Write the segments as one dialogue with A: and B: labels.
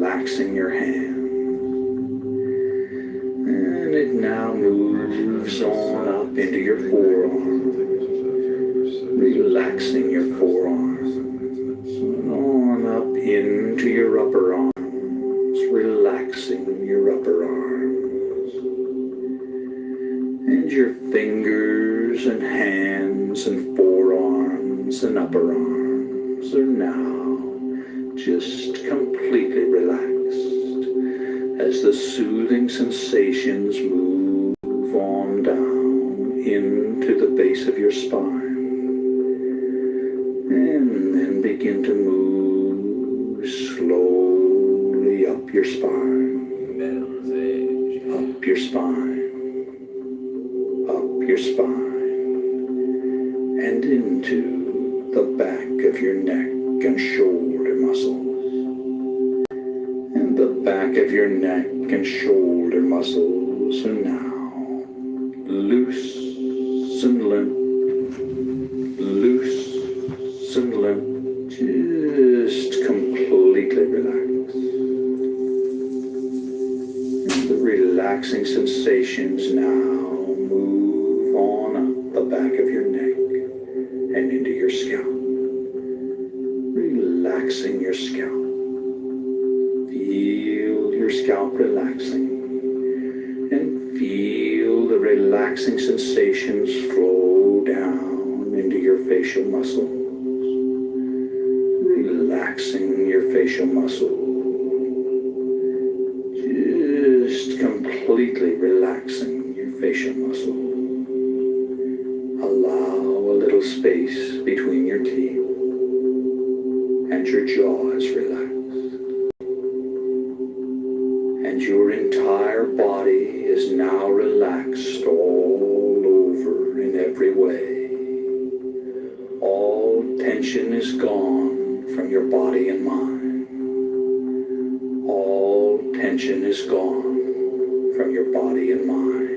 A: relaxing your hand. And it now moves on up into your forearm, relaxing your forearm, on up into your upper arms, relaxing your upper arms, and your fingers and hands and forearms and upper arms are now just completely relaxed as the soothing sensations move on down into the base of your spine, and then begin to move slowly up your spine, up your spine, up your spine, and into the back of your neck and shoulder muscles. And the back of your neck and shoulder muscles are now loose and limp, loose and limp, just completely relaxed. And the relaxing sensations now move on up the back of your neck and into your scalp, relaxing your scalp. Feel your scalp relaxing, and feel the relaxing sensations flow down into your facial muscles, relaxing your facial muscles, just completely relaxing your facial muscles. Allow a little space between your teeth, and your jaw is relaxed. And your entire body is now relaxed all over in every way. All tension is gone from your body and mind. All tension is gone from your body and mind.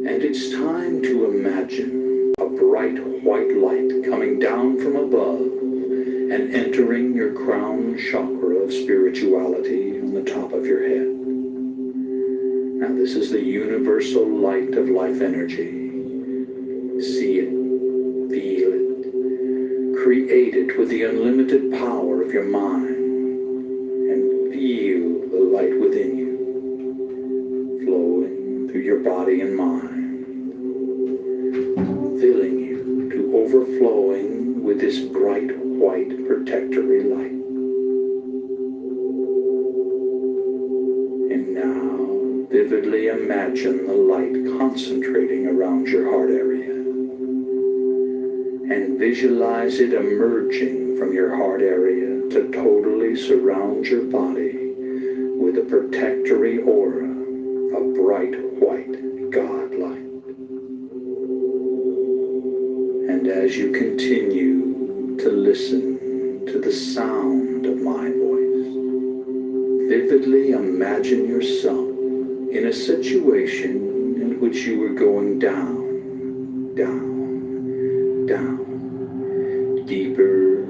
A: And it's time to imagine a bright white light coming down from above and entering your crown chakra of spirituality on the top of your head. Now this is the universal light of life energy. See it, feel it, create it with the unlimited power of your mind, and feel the light within you, flowing through your body and mind, filling you to overflowing with this bright white protectory light. And now vividly imagine the light concentrating around your heart area, and visualize it emerging from your heart area to totally surround your body with a protectory aura of bright white God light. And as you continue to listen to the sound of my voice, vividly imagine yourself in a situation in which you were going down, down, down, deeper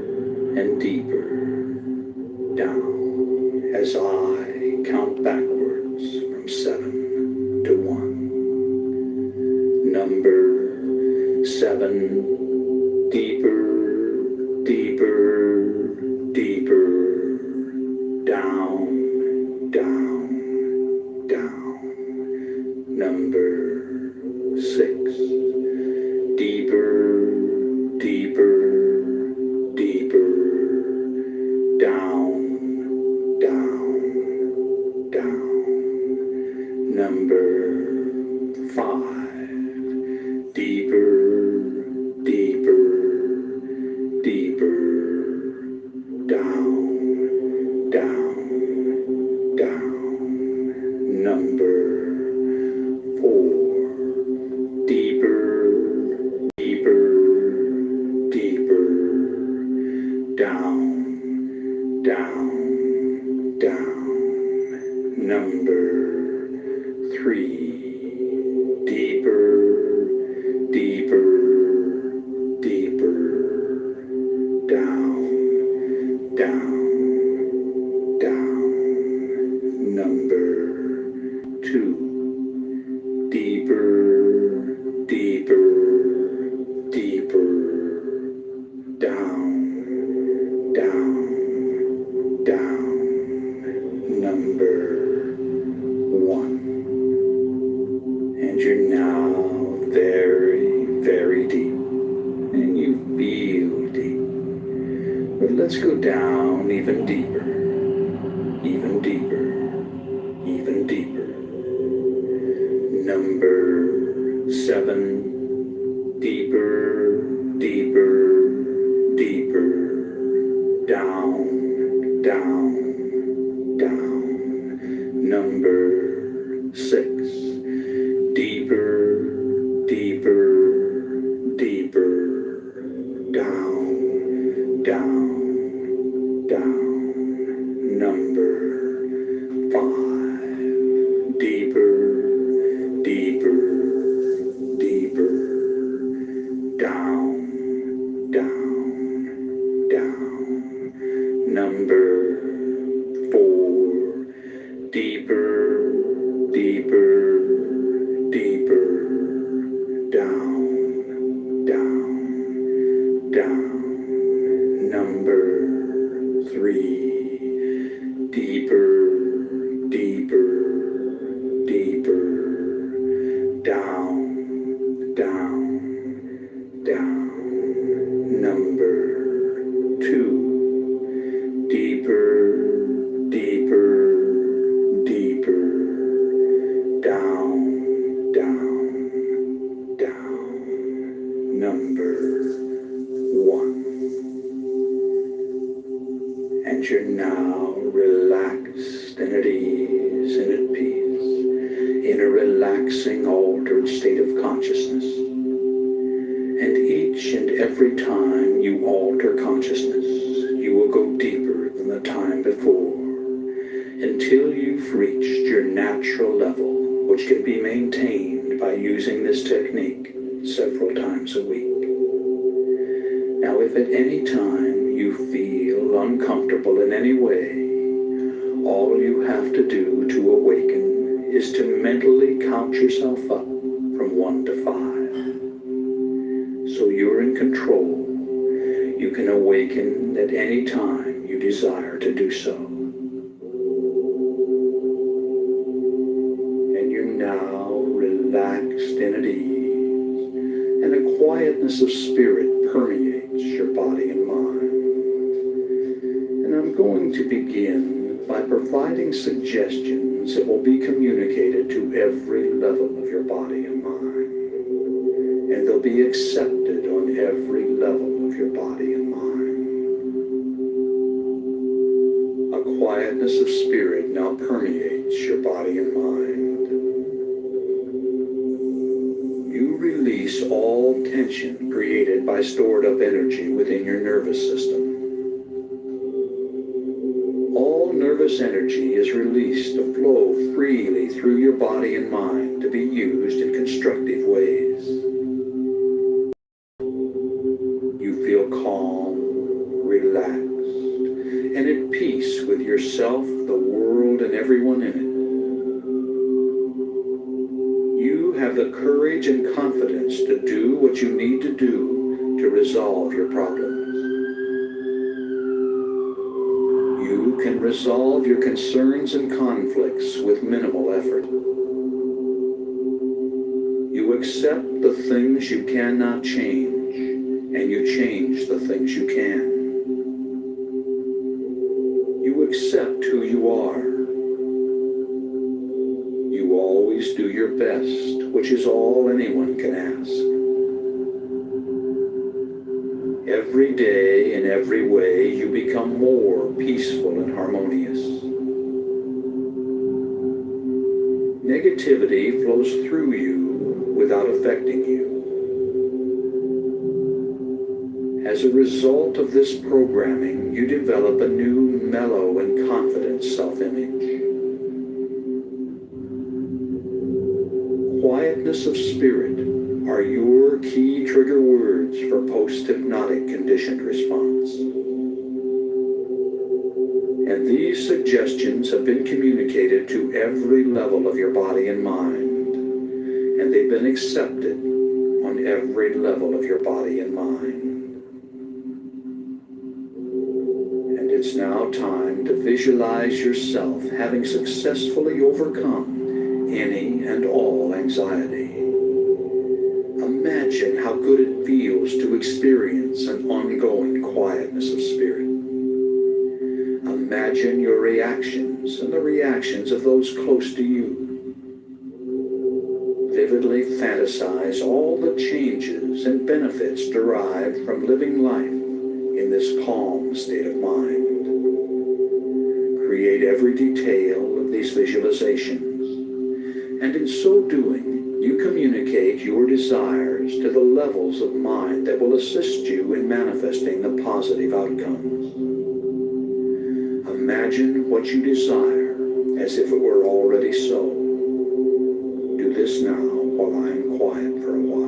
A: and deeper down, as I count backwards from 7 to 1. Number 7, deeper, deeper, deeper, down, down, down. Number 6, deeper, deeper, deeper, down, down, down. Number 5, deeper, deeper, deeper, down, down, down. Number 4, deeper, deeper, deeper, down, down, down. Number 3, deeper, deeper, deeper, down, down, But let's go down even deeper, even deeper, even deeper. Number 7, deeper, deeper, deeper, down, down, down. Number 6, deeper, deeper, deeper, down, down, down. Number 5, deeper, deeper, deeper, down, down, down. Number 4, deeper, deeper, deeper, down, down, down. Number 3, deeper, deeper, deeper, down, down, down. Number 2, deeper, deeper, deeper, down, down, down. Number 1. And you're now relaxed and at ease and at peace in a relaxing, altered state of consciousness. And each and every time you alter consciousness, you will go deeper than the time before until you've reached your natural level, which can be maintained by using this technique several times a week. Now, if at any time you feel uncomfortable in any way, all you have to do to awaken is to mentally count yourself up from 1 to 5. So you're in control. You can awaken at any time you desire to do so. And you're now relaxed and at ease, and a quietness of spirit permeates your body and mind. And I'm going to begin by providing suggestions that will be communicated to every level of your body and mind. And they'll be accepted on every level of your body and mind. A quietness of spirit now permeates your body and mind. You release all tension created by stored up energy within your nervous system. All nervous energy is released to flow freely through your body and mind to be used in constructive ways. You feel calm, relaxed, and at peace with yourself, the world, and everyone in it. You have the courage and confidence to do what you need to do to resolve your problems. You can resolve your concerns and conflicts with minimal effort. You accept the things you cannot change, and you change the things you can. You accept who you are. You always do your best, which is all anyone can ask. Every day, in every way, you become more peaceful and harmonious. Negativity flows through you without affecting you. As a result of this programming, you develop a new, mellow, and confident self-image. Quietness of spirit are your key trigger words for post-hypnotic conditioned response. And these suggestions have been communicated to every level of your body and mind, and they've been accepted on every level of your body and mind. And it's now time to visualize yourself having successfully overcome any and all anxiety. Imagine how good it feels to experience an ongoing quietness of spirit. imagine your reactions and the reactions of those close to you. Vividly fantasize all the changes and benefits derived from living life in this calm state of mind. Create every detail of these visualizations, and in so doing, you communicate your desires to the levels of mind that will assist you in manifesting the positive outcomes. Imagine what you desire as if it were already so. Do this now while I am quiet for a while.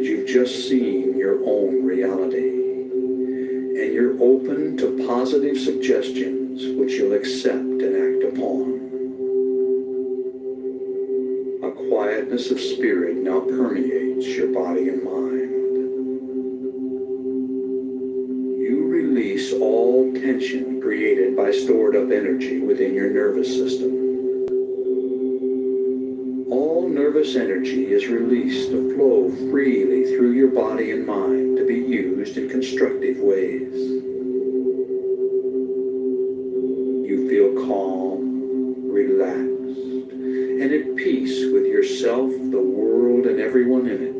A: You've just seen your own reality, and you're open to positive suggestions which you'll accept and act upon. A quietness of spirit now permeates your body and mind. You release all tension created by stored up energy within your nervous system. All nervous energy is released to flow freely through your body and mind to be used in constructive ways. You feel calm, relaxed, and at peace with yourself, the world, and everyone in it.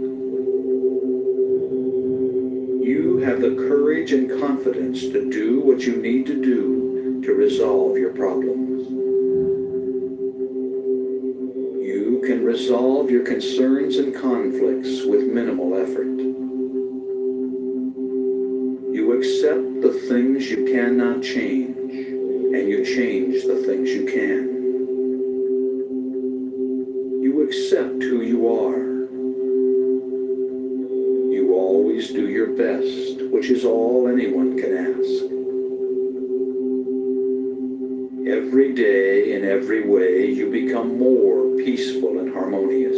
A: You have the courage and confidence to do what you need to do to resolve your problems. Can resolve your concerns and conflicts with minimal effort. You accept the things you cannot change, and you change the things you can. You accept who you are. You always do your best, which is all anyone can ask. Every day, in every way, you become more peaceful and harmonious.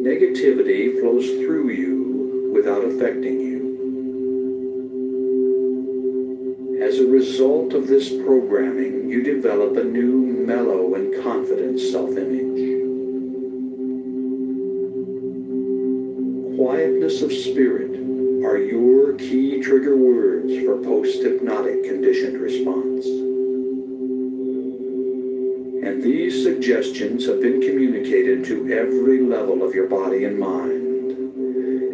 A: Negativity flows through you without affecting you. As a result of this programming, you develop a new, mellow, and confident self-image. Quietness of spirit are your key trigger words for post-hypnotic conditioned response. And these suggestions have been communicated to every level of your body and mind,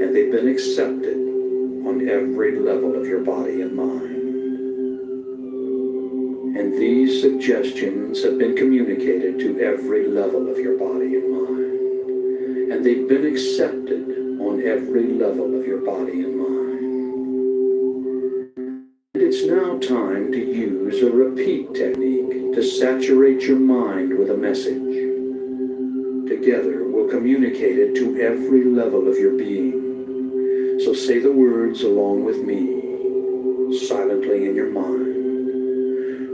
A: and they've been accepted on every level of your body and mind. And these suggestions have been communicated to every level of your body and mind, and they've been accepted on every level of your body and mind. And it's now time to use a repeat technique to saturate your mind with a message. Together, we'll communicate it to every level of your being. So say the words along with me, silently in your mind.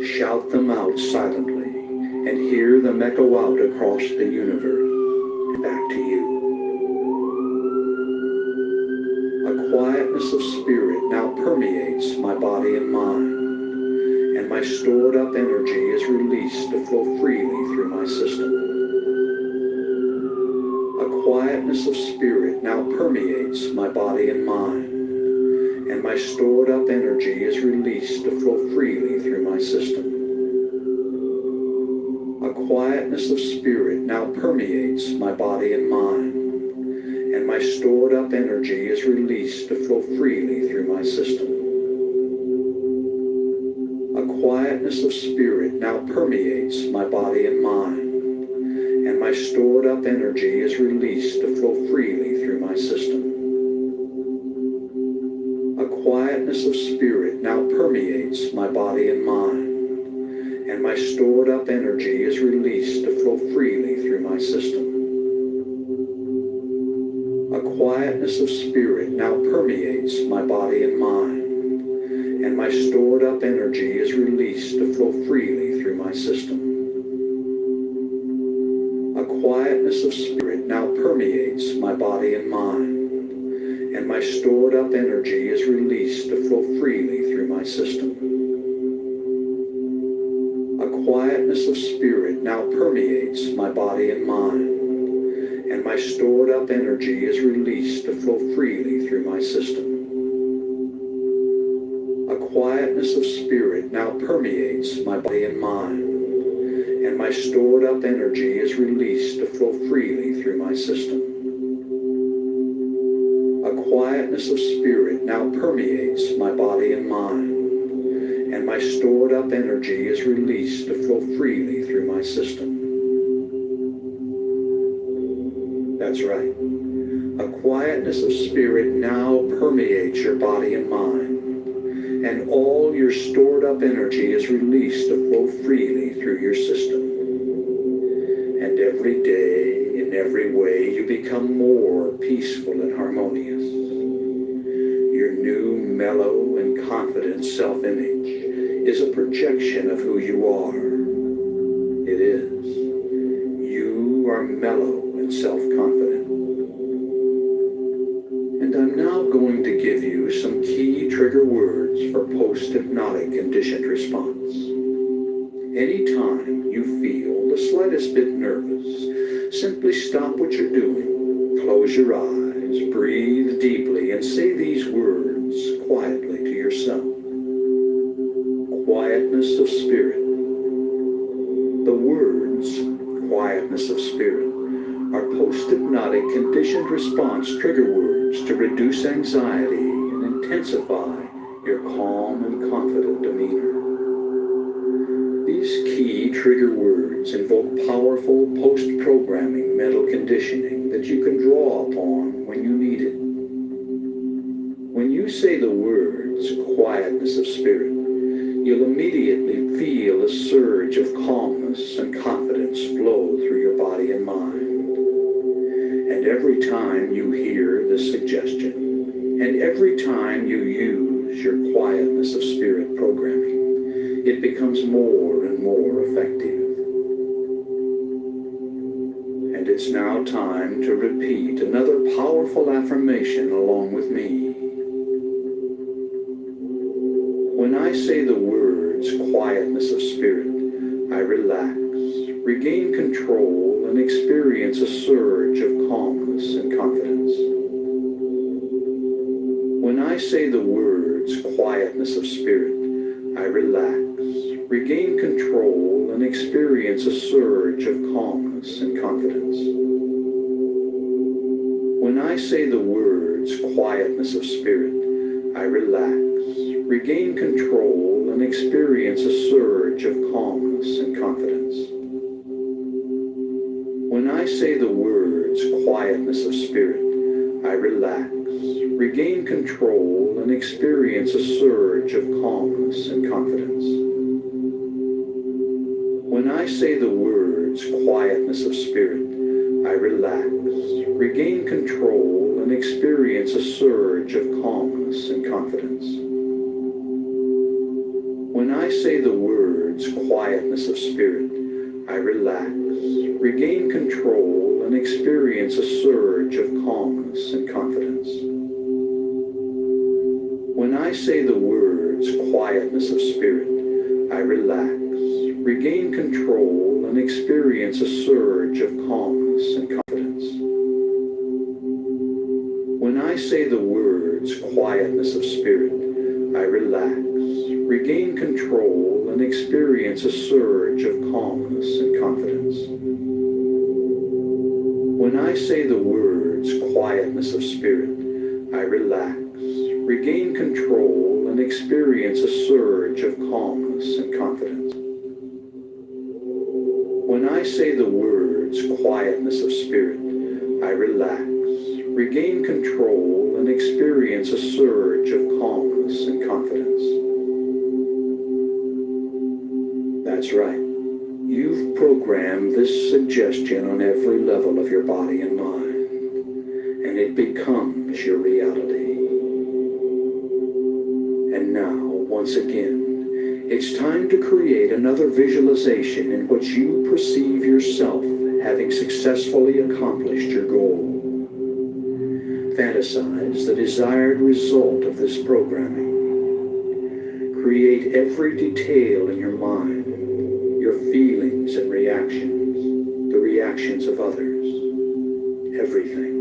A: Shout them out silently, and hear them echo out across the universe and back to you. A quiet quietness of spirit now permeates my body and mind, and my stored up energy is released to flow freely through my system. A quietness of spirit now permeates my body and mind, and my stored up energy is released to flow freely through my system. A quietness of spirit now permeates my body and mind, and my stored up energy is released to flow freely through my system. A quietness of spirit now permeates my body and mind, and my stored up energy is released to flow freely through my system. A quietness of spirit now permeates my body and mind, and my stored up energy is released to flow freely through my system. A quietness of spirit now permeates my body and mind, and my stored up energy is released to flow freely through my system. A quietness of spirit now permeates my body and mind, and my stored up energy is released to flow freely through my system. A quietness of spirit now permeates my body and mind, and my stored up energy is released to flow freely through my system. A quietness of spirit now permeates my body and mind, and my stored up energy is released to flow freely through my system. A quietness of spirit now permeates my body and mind, and my stored up energy is released to flow freely through my system. That's right. A quietness of spirit now permeates your body and mind, and all your stored up energy is released to flow freely through your system. And every day, in every way, you become more peaceful and harmonious. Your new, mellow, and confident self-image is a projection of who you are. It is. You are mellow and self-confident. And I'm now going to give you some key trigger words for post-hypnotic conditioned response. Anytime you feel the slightest bit nervous, simply stop what you're doing, close your eyes, breathe deeply, and say these words quietly to yourself. Quietness of spirit. The words quietness of spirit are post-hypnotic conditioned response trigger words to reduce anxiety and intensify your calm and confident demeanor. These key trigger words invoke powerful post-programming mental conditioning that you can draw upon when you need it. When you say the words quietness of spirit, you'll immediately feel a surge of calmness and confidence flow through your body and mind. And every time you hear this suggestion, and every time you use your quietness of spirit programming, it becomes more and more effective. And it's now time to repeat another powerful affirmation along with me. When I say the words quietness of spirit, I relax, regain control, and experience a surge of calmness and confidence. When I say the words quietness of spirit, I relax, regain control, and experience a surge of calmness and confidence. When I say the words quietness of spirit, I relax, regain control, and experience a surge of calmness and confidence. When I say the words quietness of spirit, I relax, regain control, and experience a surge of calmness and confidence. When I say the words quietness of spirit, I relax, regain control, and experience a surge of calmness and confidence. When I say the words quietness of spirit, I relax, regain control, and experience a surge of calmness and confidence. When I say the words quietness of spirit, I relax, regain control, and experience a surge of calmness and confidence. When I say the words quietness of spirit, I relax, regain control, and experience a surge of calmness and confidence. When I say the words quietness of spirit, I relax, regain control, and experience a surge of calmness and confidence. When I say the words quietness of spirit, I relax, regain control, and experience a surge of calmness and confidence. That's right. You've programmed this suggestion on every level of your body and mind, and it becomes your reality. And now, once again, it's time to create another visualization in which you perceive yourself having successfully accomplished your goal. Fantasize the desired result of this programming. Create every detail in your mind, your feelings and reactions, the reactions of others, everything.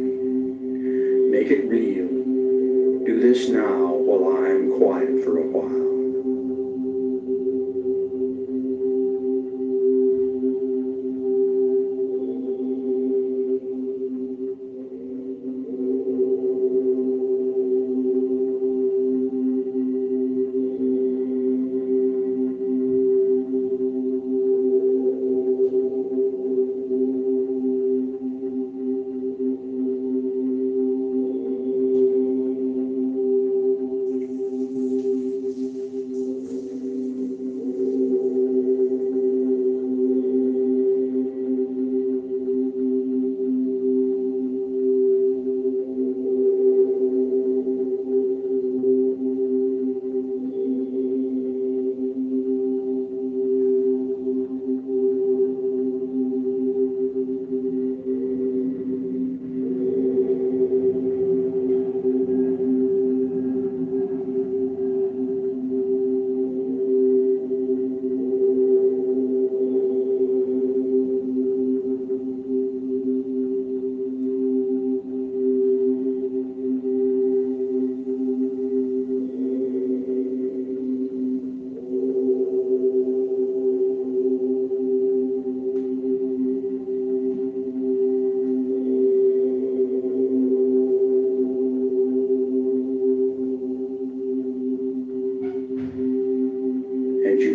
A: Make it real. Do this now while I'm quiet for a while.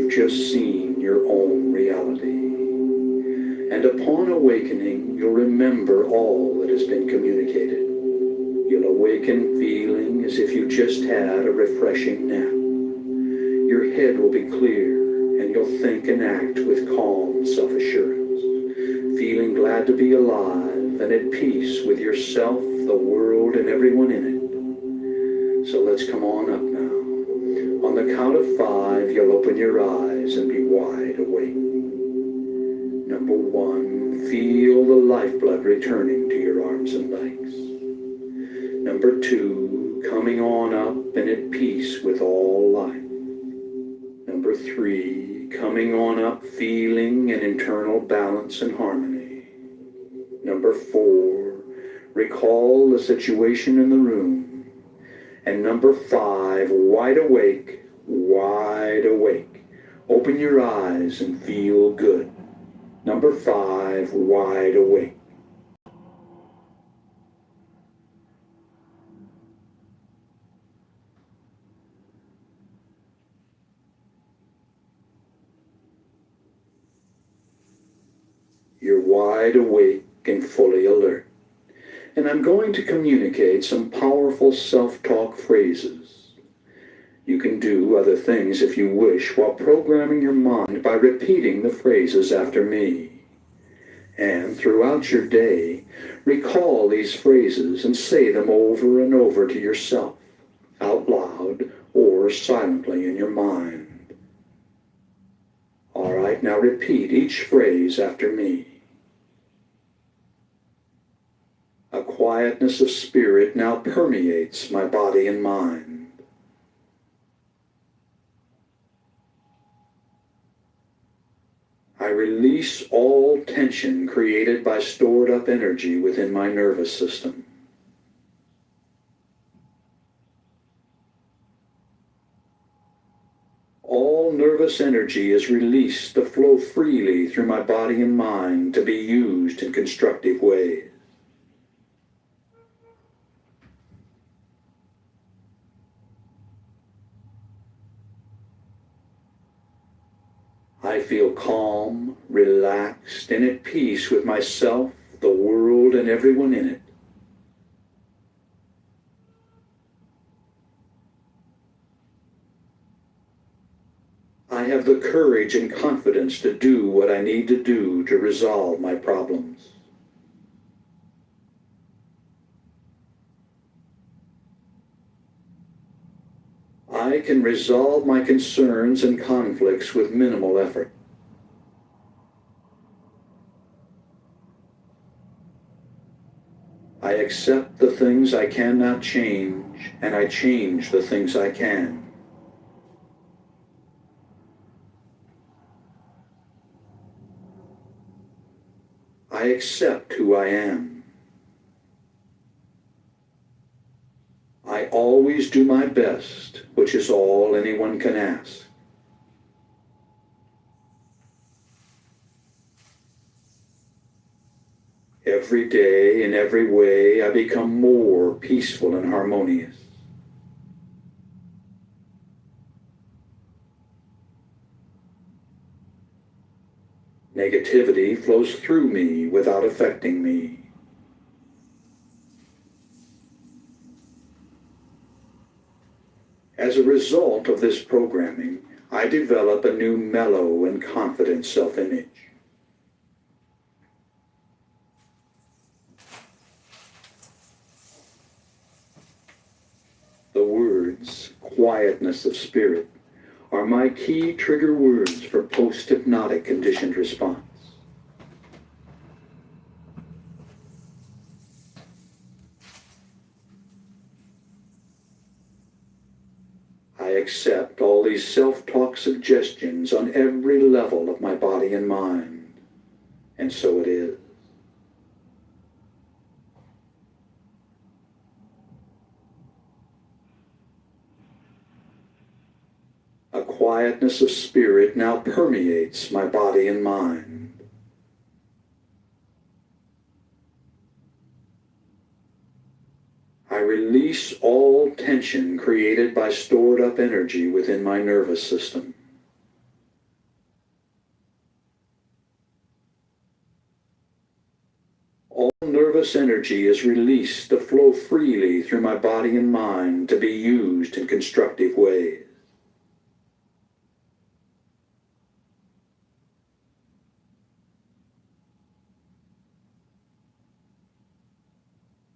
A: Just seen your own reality. And upon awakening, you'll remember all that has been communicated. You'll awaken feeling as if you just had a refreshing nap. Your head will be clear, and you'll think and act with calm self-assurance, feeling glad to be alive and at peace with yourself, the world, and everyone in it. So let's come on up now. On the count of 5, you'll open your eyes and be wide awake. Number 1, feel the lifeblood returning to your arms and legs. Number 2, coming on up and at peace with all life. Number 3, coming on up feeling an internal balance and harmony. Number 4, recall the situation in the room. And number 5, wide awake, wide awake. Open your eyes and feel good. Number 5, wide awake. You're wide awake and fully alert. And I'm going to communicate some powerful self-talk phrases. You can do other things if you wish while programming your mind by repeating the phrases after me. And throughout your day, recall these phrases and say them over and over to yourself, out loud or silently in your mind. All right, now repeat each phrase after me. A quietness of spirit now permeates my body and mind. I release all tension created by stored up energy within my nervous system. All nervous energy is released to flow freely through my body and mind to be used in constructive ways. I feel calm, relaxed, and at peace with myself, the world, and everyone in it. I have the courage and confidence to do what I need to do to resolve my problems. I can resolve my concerns and conflicts with minimal effort. I accept the things I cannot change, and I change the things I can. I accept who I am. I always do my best, which is all anyone can ask. Every day, in every way, I become more peaceful and harmonious. Negativity flows through me without affecting me. As a result of this programming, I develop a new mellow and confident self-image. The words, quietness of spirit, are my key trigger words for post-hypnotic conditioned response. I accept all these self-talk suggestions on every level of my body and mind, and so it is. A quietness of spirit now permeates my body and mind. I release all tension created by stored up energy within my nervous system. All nervous energy is released to flow freely through my body and mind to be used in constructive ways.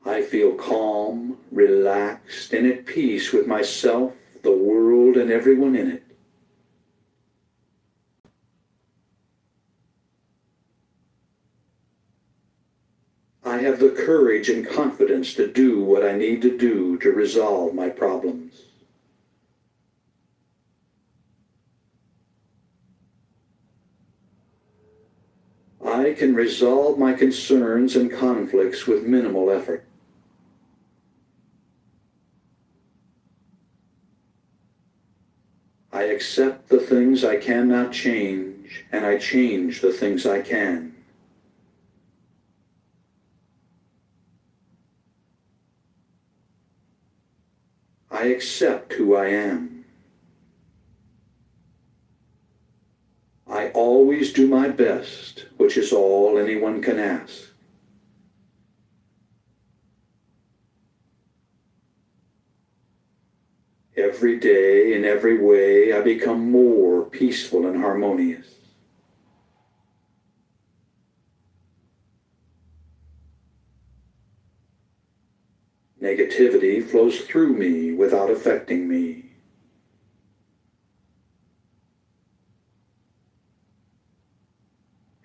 A: I feel calm, relaxed, and at peace with myself, the world, and everyone in it. I have the courage and confidence to do what I need to do to resolve my problems. I can resolve my concerns and conflicts with minimal effort. I accept the things I cannot change, and I change the things I can. I accept who I am. I always do my best, which is all anyone can ask. Every day, in every way, I become more peaceful and harmonious. Negativity flows through me without affecting me.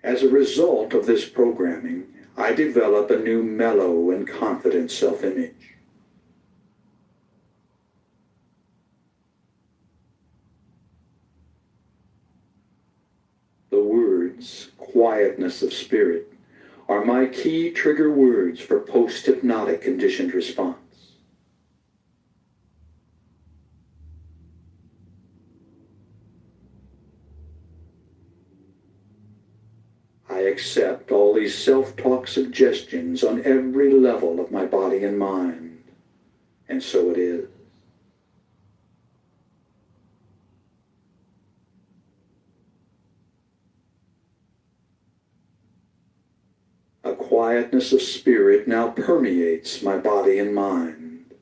A: As a result of this programming, I develop a new mellow and confident self-image. The words, words, quietness of spirit, are my key trigger words for post-hypnotic conditioned response. I accept all these self-talk suggestions on every level of my body and mind, and so it is. A quietness of spirit now permeates my body and mind.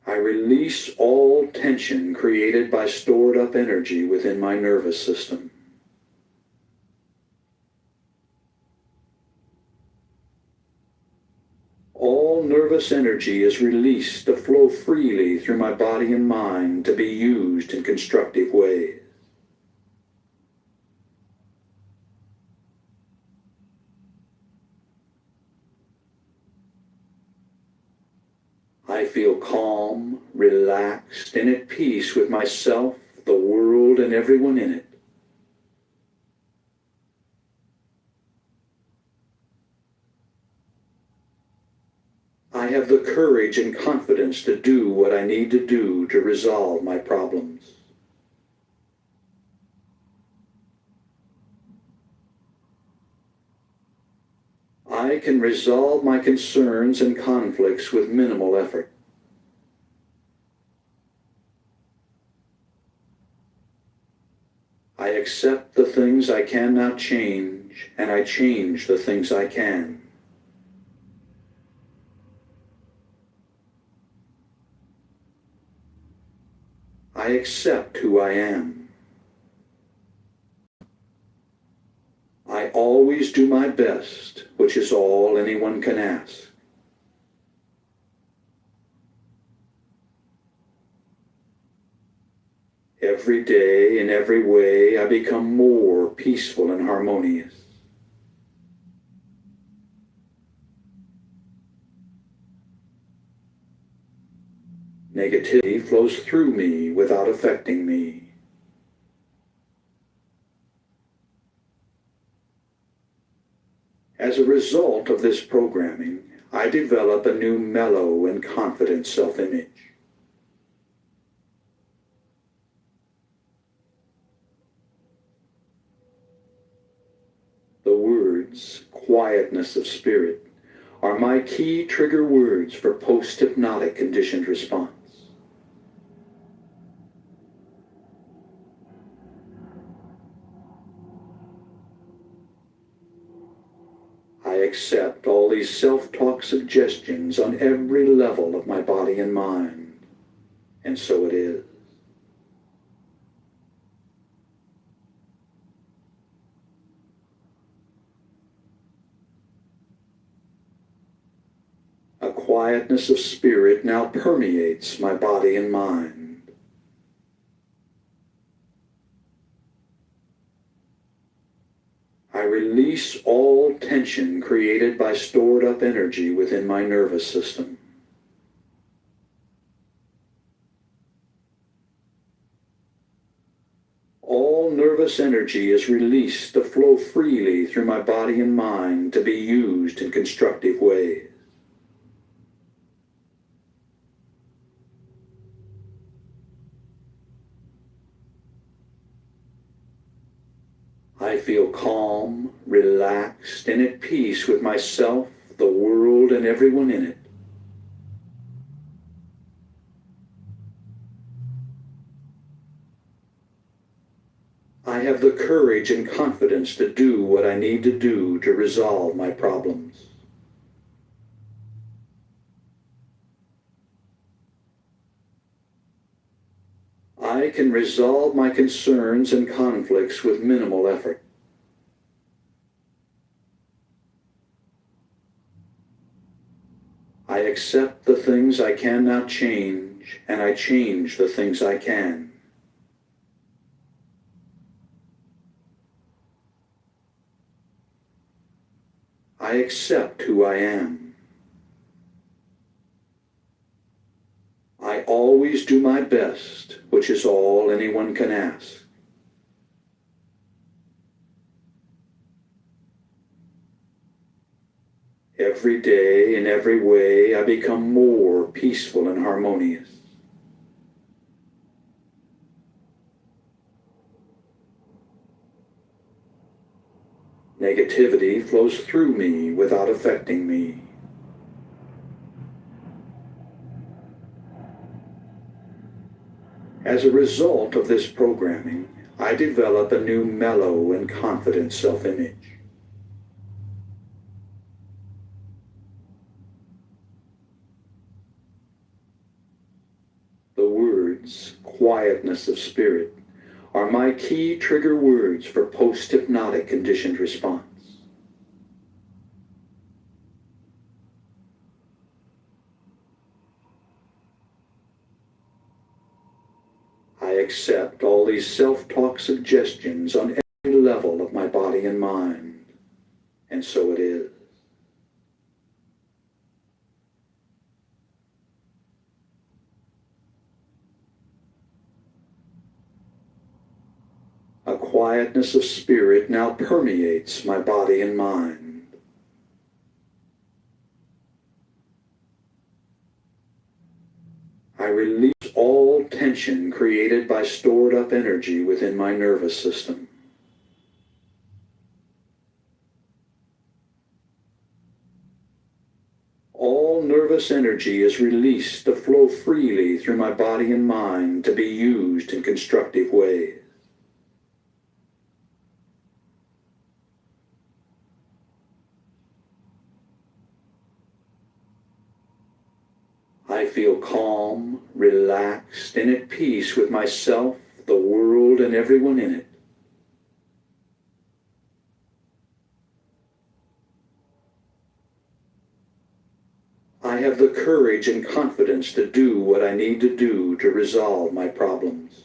A: I release all tension created by stored up energy within my nervous system. All nervous energy is released to flow freely through my body and mind to be used in constructive ways. I feel calm, relaxed, and at peace with myself, the world, and everyone in it. I have the courage and confidence to do what I need to do to resolve my problems. I can resolve my concerns and conflicts with minimal effort. I accept the things I cannot change, and I change the things I can. I accept who I am. I always do my best, which is all anyone can ask. Every day, in every way, I become more peaceful and harmonious. Negativity flows through me without affecting me. As a result of this programming, I develop a new mellow and confident self-image. The words, quietness of spirit, are my key trigger words for post-hypnotic conditioned response. I accept all these self-talk suggestions on every level of my body and mind, and so it is. A quietness of spirit now permeates my body and mind. I release all tension created by stored up energy within my nervous system. All nervous energy is released to flow freely through my body and mind to be used in constructive ways. I feel calm, relaxed, and at peace with myself, the world, and everyone in it. I have the courage and confidence to do what I need to do to resolve my problems. I can resolve my concerns and conflicts with minimal effort. I accept the things I cannot change, and I change the things I can. I accept who I am. I always do my best, which is all anyone can ask. Every day, in every way, I become more peaceful and harmonious. Negativity flows through me without affecting me. As a result of this programming, I develop a new mellow and confident self-image. The words, quietness of spirit, are my key trigger words for post-hypnotic conditioned response. I accept all these self-talk suggestions on every level of my body and mind, and so it is. A quietness of spirit now permeates my body and mind. I release all tension created by stored up energy within my nervous system. All nervous energy is released to flow freely through my body and mind to be used in constructive ways. I feel calm, relaxed, and at peace with myself, the world, and everyone in it. I have the courage and confidence to do what I need to do to resolve my problems.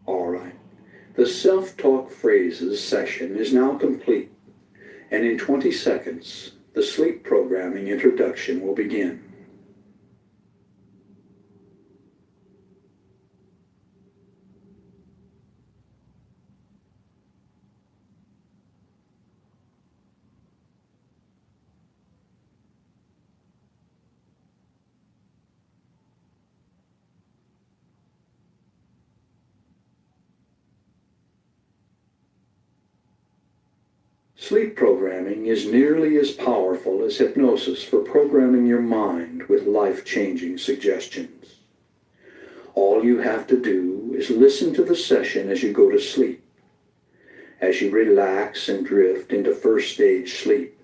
A: All right. The self-talk phrases session is now complete, and in 20 seconds, the sleep programming introduction will begin. Sleep programming is nearly as powerful as hypnosis for programming your mind with life-changing suggestions. All you have to do is listen to the session as you go to sleep. As you relax and drift into first stage sleep,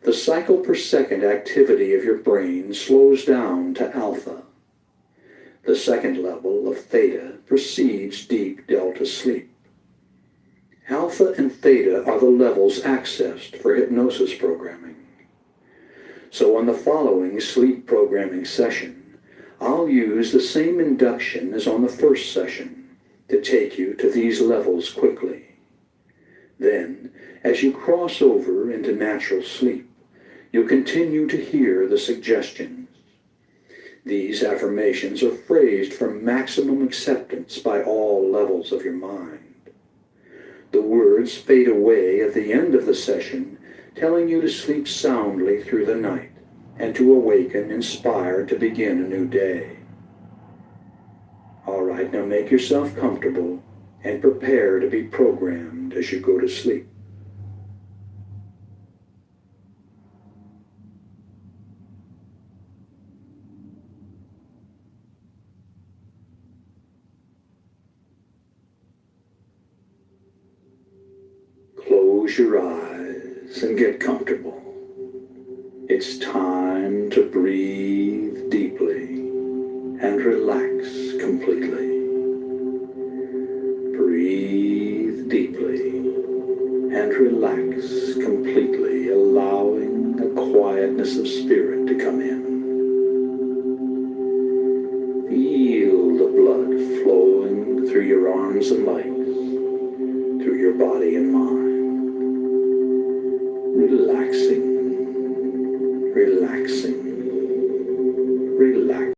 A: the cycle per second activity of your brain slows down to alpha. The second level of theta precedes deep delta sleep. Alpha and theta are the levels accessed for hypnosis programming. So on the following sleep programming session, I'll use the same induction as on the first session to take you to these levels quickly. Then, as you cross over into natural sleep, you'll continue to hear the suggestions. These affirmations are phrased for maximum acceptance by all levels of your mind. The words fade away at the end of the session, telling you to sleep soundly through the night and to awaken inspired to begin a new day. All right, now make yourself comfortable and prepare to be programmed as you go to sleep. Close your eyes and get comfortable. It's time to breathe deeply and relax completely. Breathe deeply and relax completely, allowing a quietness of spirit to come in. Feel the blood flowing through your arms and legs, through your body and mind. relaxing, relaxing, relaxing.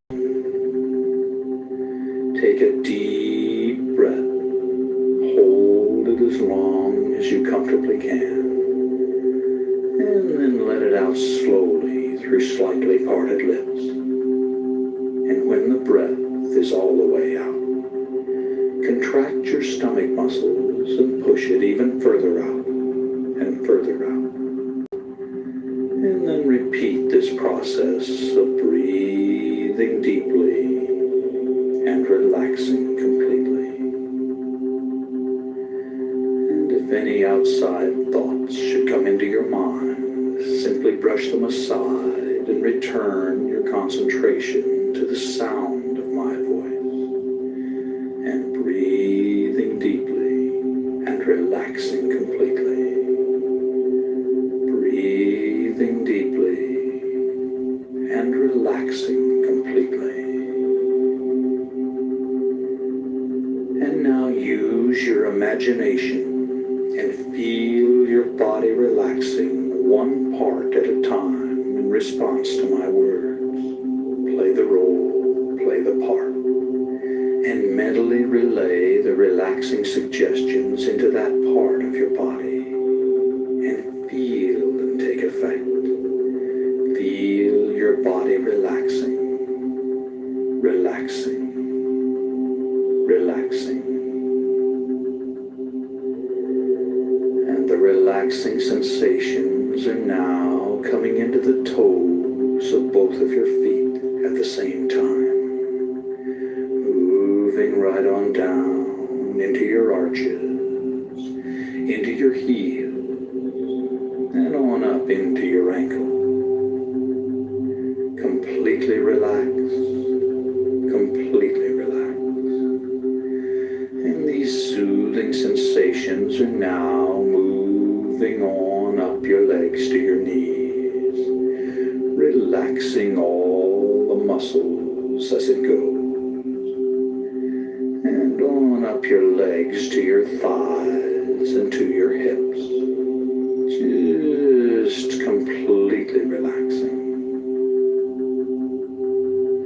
A: Take a deep breath. Hold it as long as you comfortably can. And then let it out slowly through slightly parted lips. And when the breath is all the way out, contract your stomach muscles and push it even further out and further out. And then repeat this process of breathing deeply and relaxing completely. And if any outside thoughts should come into your mind, simply brush them aside and return your concentration to the sound of my voice, and breathing deeply and relaxing completely. Breathing deeply and relaxing completely. And now use your imagination and feel your body relaxing one part at a time in response to my words. Play the role, play the part, and mentally relay the relaxing suggestions into that part of your body, and feel them take effect. Feel your body relaxing, relaxing, relaxing. And the relaxing sensations are now coming into the toes of both of your feet at the same time, moving right on down into your arches, into your heels, and on up into your ankle. Completely relaxed, completely relaxed. And these soothing sensations are now moving on up your legs to your knees, relaxing all the muscles as it goes, and on up your legs to your thighs and to your hips, just completely relaxing.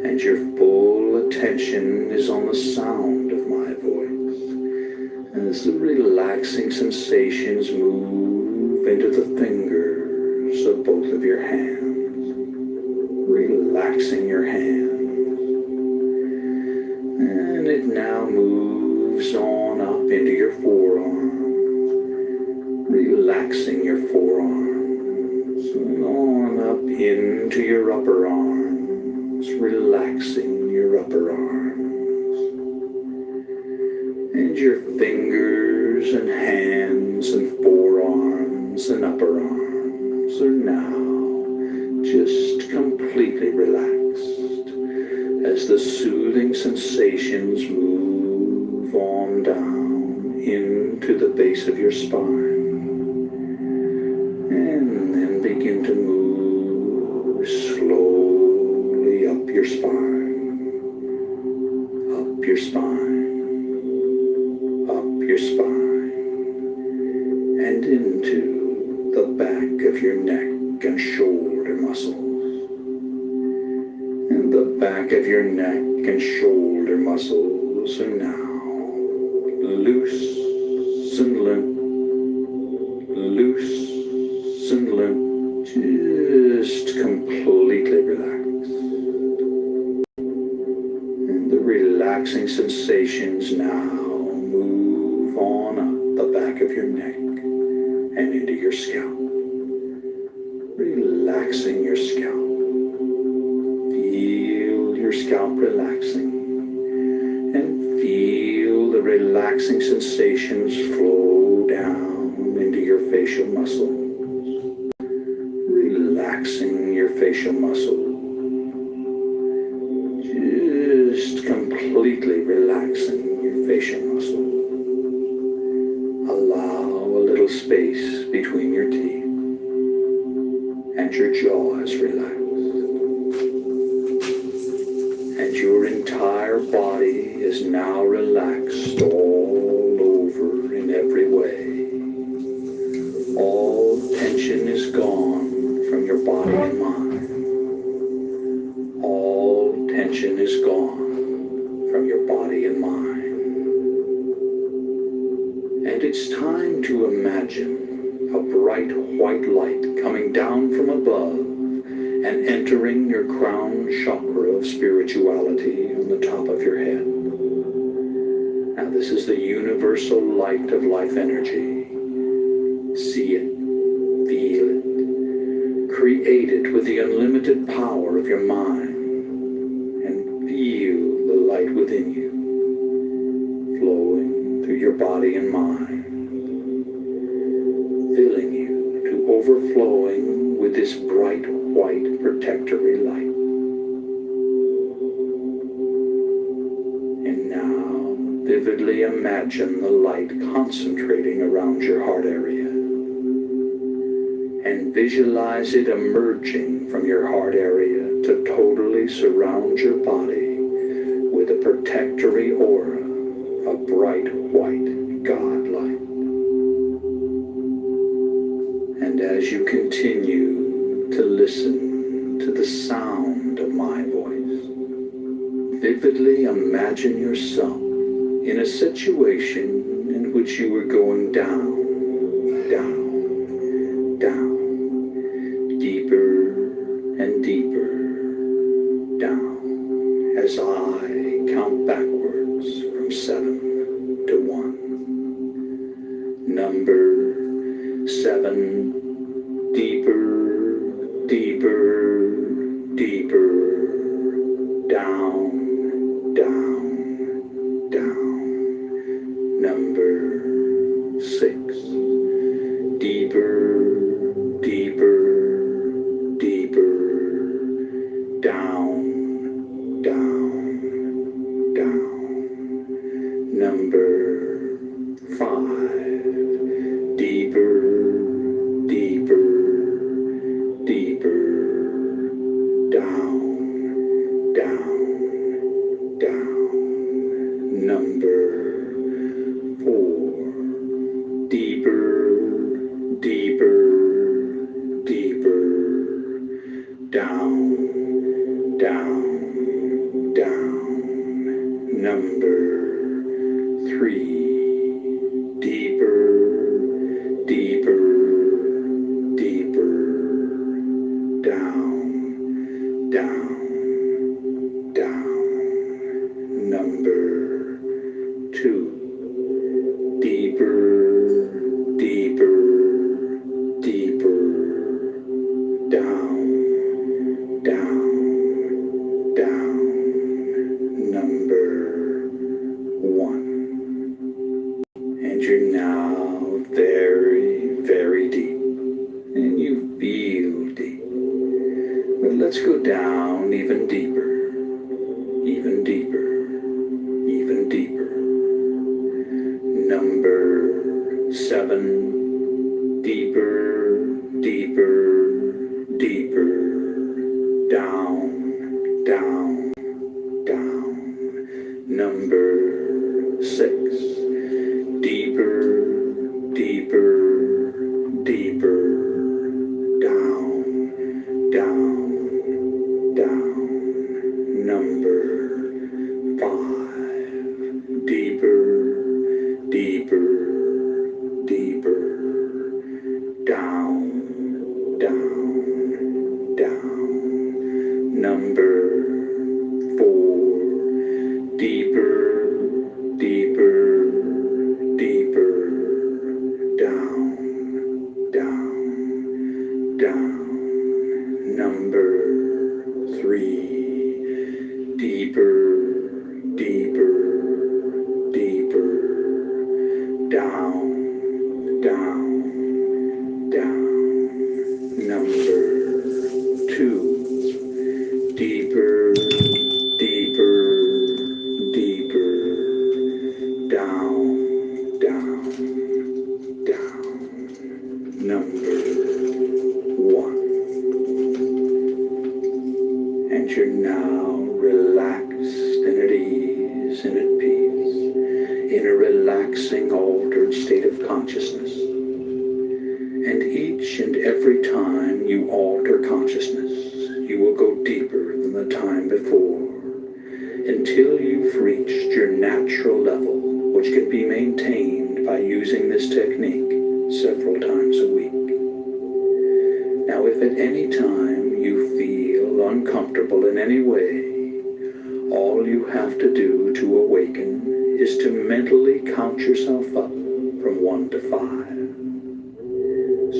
A: And your full attention is on the sound of my voice, as the relaxing sensations move into the fingers of both of your hands, relaxing your hands. And it now moves on up into your forearms, relaxing your forearms, and on up into your upper arms, relaxing your upper arms. And your fingers and hands and forearms and upper arms are now just completely relaxed as the soothing sensations move on down into the base of your spine, and then begin to move slowly up your spine, up your spine, up your spine, and into the back of your neck and shoulder muscles. And the back of your neck and shoulder muscles are now loose and limp, loose and limp, just completely relaxed. And the relaxing sensations now move on up the back of your neck and into your scalp, relaxing your scalp. Feel your scalp relaxing, and feel the relaxing sensations flow down into your facial muscles, relaxing your facial muscles, just completely relaxing your facial muscles. Allow a little space between your teeth, and your jaw is relaxed. And your entire body is now relaxed all over in every way. All tension tension is gone from your body and mind. All tension is gone from your body and mind. And it's time to imagine a bright white light coming down from above and entering your crown chakra of spirituality on the top of your head. Now this is the universal light of life energy. See it, feel it, create it with the unlimited power of your mind, and feel the light within you, flowing through your body and mind, filling you to overflowing with this bright white protectory light. And now, vividly imagine the light concentrating around your heart area, and visualize it emerging from your heart area to totally surround your body with a protectory aura of bright white God light. And as you continue to listen to the sound of my voice, vividly imagine yourself in a situation in which you were going down, down, down, deeper and deeper down, as I count backwards from 7 to 1. Number 7, deeper, deeper, deeper, down, down, down. Number 6, deeper, deeper, deeper, down, down, down. Number 5, deeper, deeper, deeper, down, down, down. Number 4, deeper, deeper, deeper, down, down, down. Number 3, deeper, deeper, deeper, down, down, down. Number 2, deeper, deeper, deeper, down, down, down. Number 1. And you're now very, very deep, and you feel deep. But let's go down even deeper, even deeper, even deeper. Number 7, deeper, deeper, deeper, down, down, down. Number 6, deeper, deeper, deeper, down, down, down. Number 5, deeper, deeper, deeper, down, down, down. Number 4, deeper, deeper, deeper, down, down, down. Number 3, deeper, deeper, deeper, down, down, down. Number 2, deeper, deeper, deeper, down, down, down. Number 1. And you're now relaxed and at ease and at peace in a relaxing, altered state of consciousness. And each and every time you alter consciousness, you will go deeper than the time before, until you've reached your natural level, which can be maintained by using this technique several times a week. Now, if at any time you feel uncomfortable in any way, all you have to do to awaken is to mentally count yourself up from 1 to 5.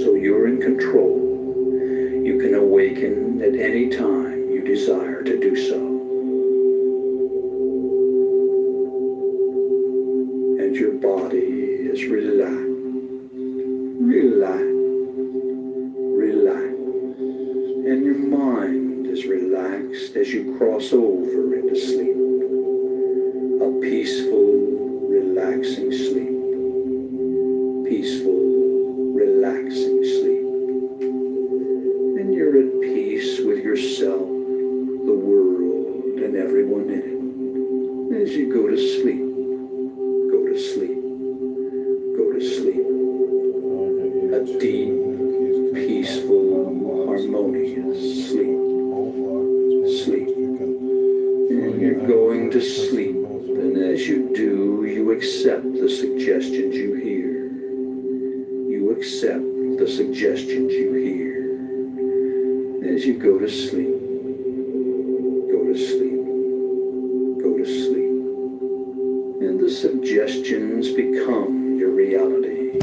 A: So you're in control. You can awaken at any time you desire to do so. And your body is relaxed. Relaxed. And your mind is relaxed as you cross over into sleep. A peaceful, relaxing sleep. Peaceful, relaxing sleep. And you're at peace with yourself, the world, and everyone in it. As you go to sleep, go to sleep, go to sleep. A deep, peaceful, harmonious sleep. Sleep. And you're going to sleep. And as you do, you accept the suggestions you hear. You accept the suggestions you hear. As you go to sleep, go to sleep, go to sleep. And the suggestions become your reality.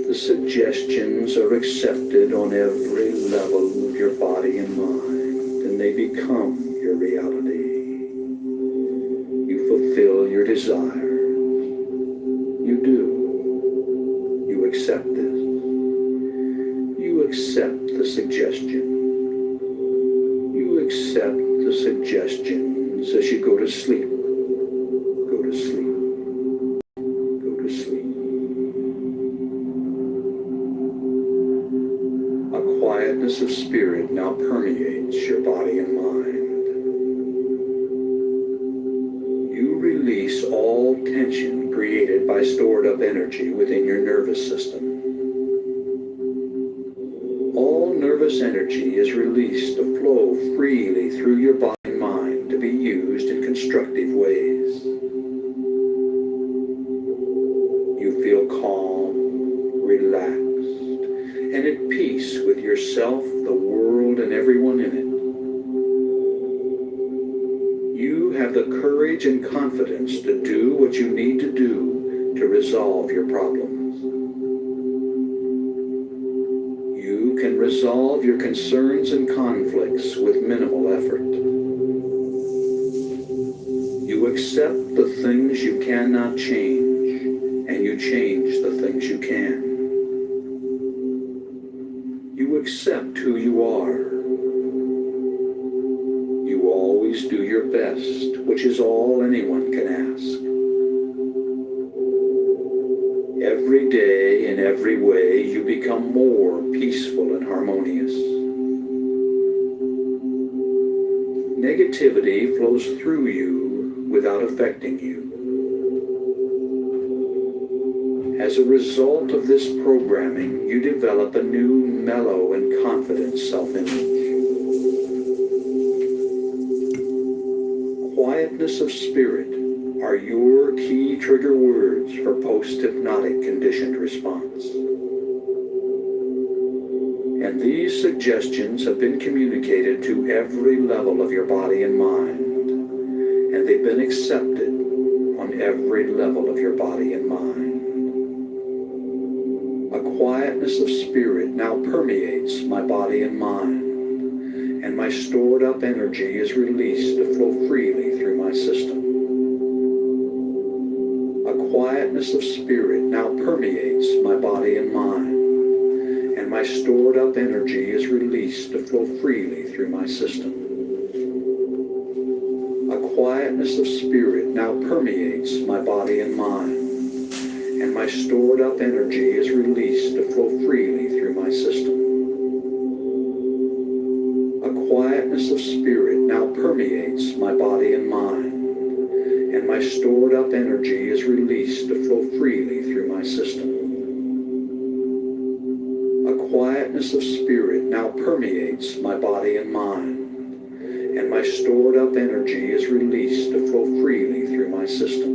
A: The suggestions are accepted on every level of your body and mind, and they become your reality. You fulfill your desire. You do. You accept this. You accept the suggestion. You accept the suggestions as you go to sleep. Go to sleep. Go to sleep. A quietness of spirit now permeates your body and mind. You release all tension created by stored up energy within your nervous system. All nervous energy is released to flow freely through your body and mind to be used in constructive ways. You feel calm, relaxed, and at peace with yourself, the world, and everyone in it. You have the courage and confidence to do what you need to do to resolve your problems. You can resolve your concerns and conflicts with minimal effort. You accept the things you cannot change, and you change the things you can. You accept who you are. You always do your best, which is all anyone can ask. Every day, in every way, you become more peaceful and harmonious. Negativity flows through you without affecting you. As a result of this programming, you develop a new, mellow, and confident self-image. Quietness of spirit are your key trigger words for post-hypnotic conditioned response. And these suggestions have been communicated to every level of your body and mind, and they've been accepted on every level of your body and mind. A quietness of spirit now permeates my body and mind, and my stored up energy is released to flow freely through my system. A quietness of spirit now permeates my body and mind, and my stored up energy is released to flow freely through my system. A quietness of spirit now permeates my body and mind, and my stored up energy is released to flow freely through my system. A quietness of spirit now permeates my body and mind, and my stored up energy is released to flow freely through my system. A quietness of spirit now permeates my body and mind, and my stored up energy is released to flow freely through my system.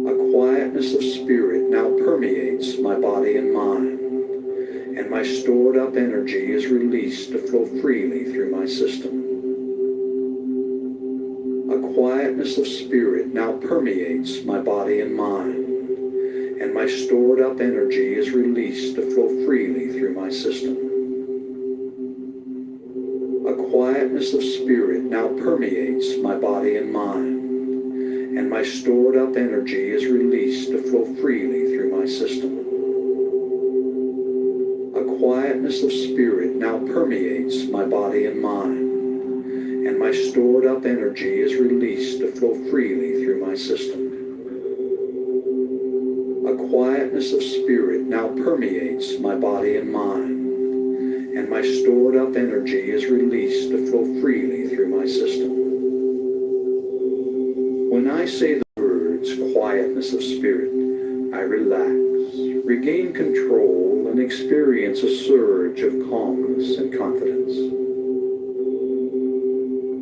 A: A quietness of spirit now permeates my body and mind, and my stored up energy is released to flow freely through my system. A quietness of spirit now permeates my body and mind, and my stored up energy is released to flow freely through my system. A quietness of spirit now permeates my body and mind, and my stored up energy is released to flow freely through my system. A quietness of spirit now permeates my body and mind, and my stored up energy is released to flow freely through my system. A quietness of spirit now permeates my body and mind, and my stored up energy is released to flow freely through my system. When I say the words quietness of spirit, I relax, regain control, and experience a surge of calmness and confidence.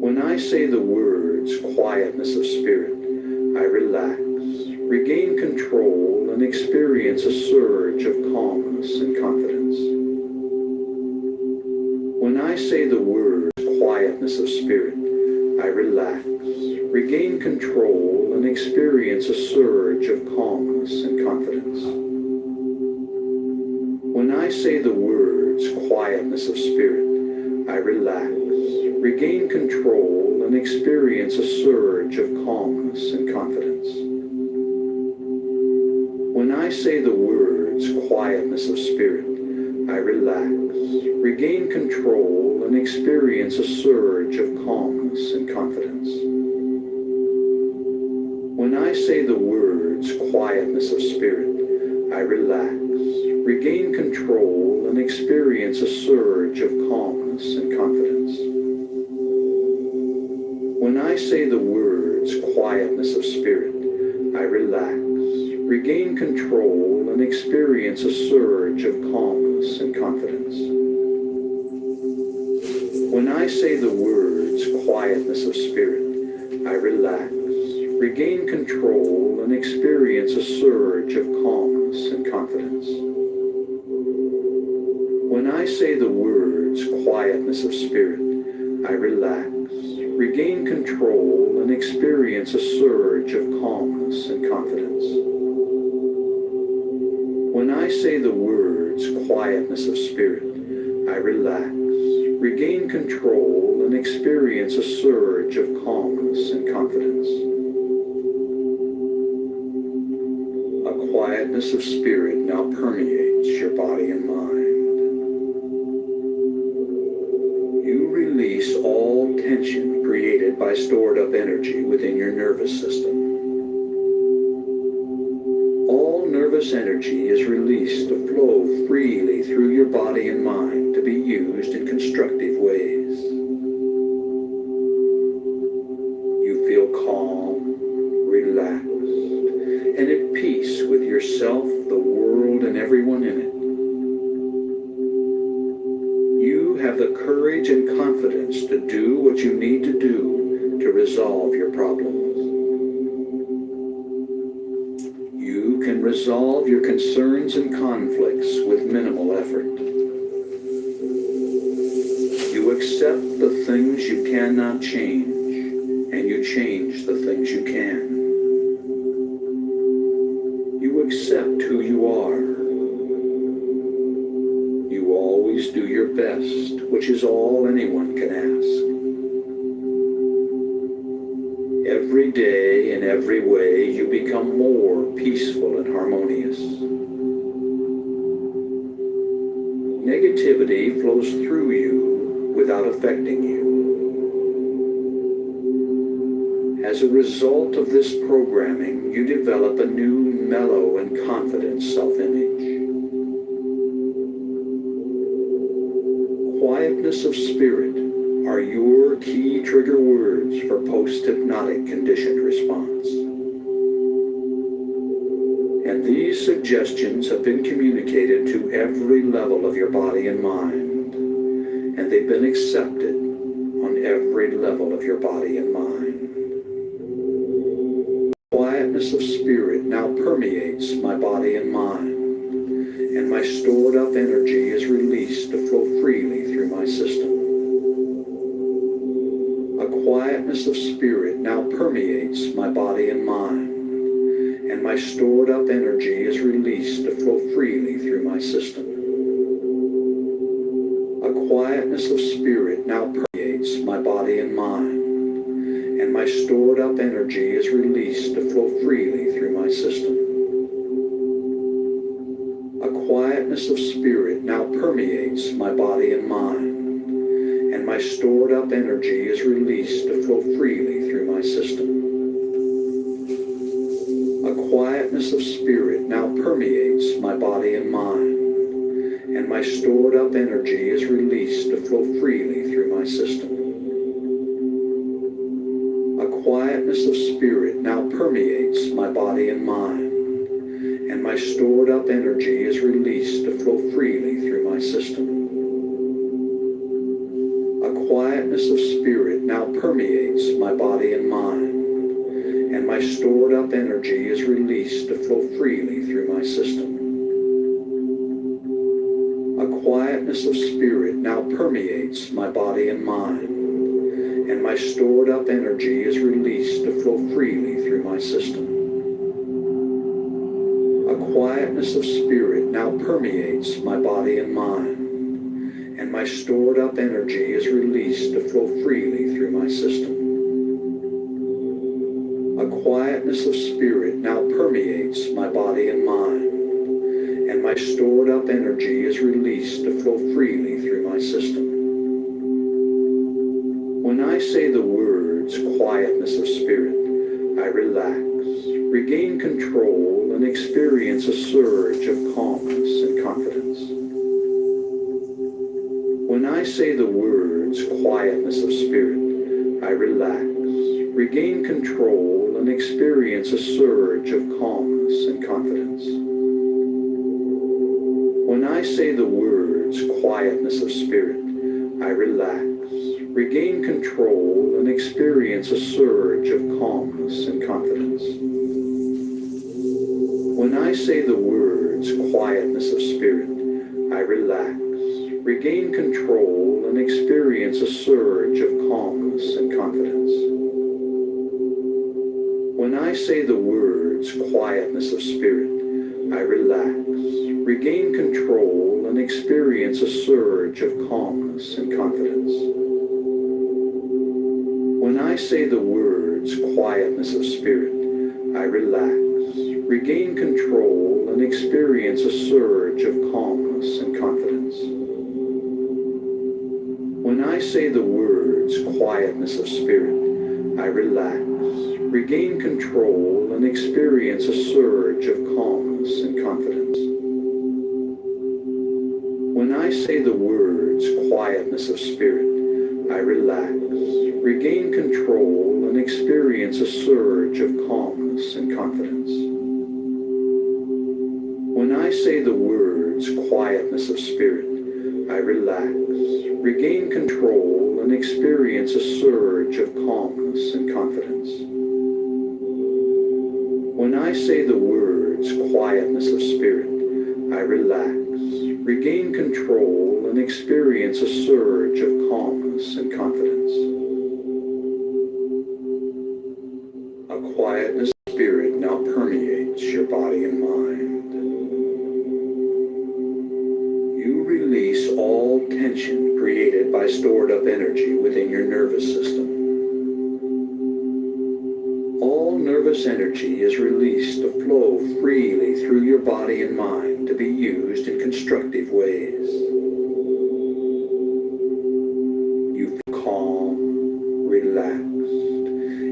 A: When I say the words quietness of spirit, I relax, regain control, and experience a surge of calmness and confidence. When I say the words quietness of spirit, I relax, regain control, and experience a surge of calmness and confidence. When I say the words quietness of spirit, I relax, regain control, and experience a surge of calmness and confidence. When I say the words quietness of spirit, I relax, regain control, and experience a surge of calmness and confidence. When I say the words quietness of spirit, I relax, regain control, and experience a surge of calmness and confidence. When I say the words quietness of spirit, I relax, regain control, and experience a surge of calmness and confidence. When I say the words quietness of spirit, I relax, regain control, and experience a surge of calmness and confidence. When I say the words quietness of spirit, I relax, regain control, and experience a surge of calmness and confidence. When I say the words quietness of spirit, I relax, regain control, and experience a surge of calmness and confidence. A quietness of spirit now permeates your body and mind. You release all tension created by stored up energy within your nervous system. All nervous energy is released to flow freely through your body and mind to be used in constructive ways. You feel calm, relaxed, and at peace with yourself, the world, and everyone in it. You have the courage and confidence to do what you need to do to resolve your problems. You can resolve your concerns and conflicts with minimal effort. You accept the things you cannot change, and you change the things you can. You accept who you are. You always do your best, which is all anyone can ask. Every day, in every way, you become more peaceful and harmonious. Negativity flows through you without affecting you. As a result of this programming, you develop a new, mellow, and confident self-image. Quietness of spirit are your key trigger words for post-hypnotic conditioned response. And these suggestions have been communicated to every level of your body and mind, and they've been accepted on every level of your body and mind. Quietness of spirit now permeates my body and mind, and my stored up energy is released to flow freely through my system. A quietness of spirit now permeates my body and mind, and my stored up energy is released to flow freely through my system. A quietness of spirit now permeates my body and mind, and my stored up energy is released to flow freely through my system. A quietness of spirit now permeates my body and mind, and my stored up energy is released to flow freely through my system. A quietness of spirit now permeates my body and mind, and my stored up energy is released to flow freely through my system. A quietness of spirit now permeates my body and mind, and my stored up energy is released to flow freely through my system. A quietness of spirit now permeates my body and mind, and my stored up energy is released to flow freely through my system. A quietness of spirit now permeates my body and mind, and my stored up energy is released to flow freely through my system. A quietness of spirit now permeates my body and mind, and my stored up energy is released to flow freely through my system. A quietness of spirit now permeates my body and mind, and my stored up energy is released to flow freely through my system. When I say the words quietness of spirit, I relax, regain control, and experience a surge of calmness and confidence. When I say the words quietness of spirit, I relax, regain control, and experience a surge of calmness and confidence. When I say the words quietness of spirit, I relax, regain control, and experience a surge of calmness and confidence. When I say the words quietness of spirit, I relax, regain control, and experience a surge of calmness and confidence. When I say the words quietness of spirit, I relax, regain control, and experience a surge of calmness and confidence. When I say the words quietness of spirit, I relax, regain control, and experience a surge of calmness and confidence. When I say the words quietness of spirit, I relax, regain control, and experience a surge of calmness and confidence. When I say the words quietness of spirit, I relax, regain control, and experience a surge of calmness and confidence. When I say the words quietness of spirit, I relax, regain control, and experience a surge of calmness and confidence. When I say the words quietness of spirit, I relax, regain control, and experience a surge of calmness and confidence. A quietness spirit now permeates your body and mind. You release all tension created by stored up energy within your nervous system. All nervous energy is released to flow freely through your body and mind to be used in constructive ways. You feel calm, relaxed,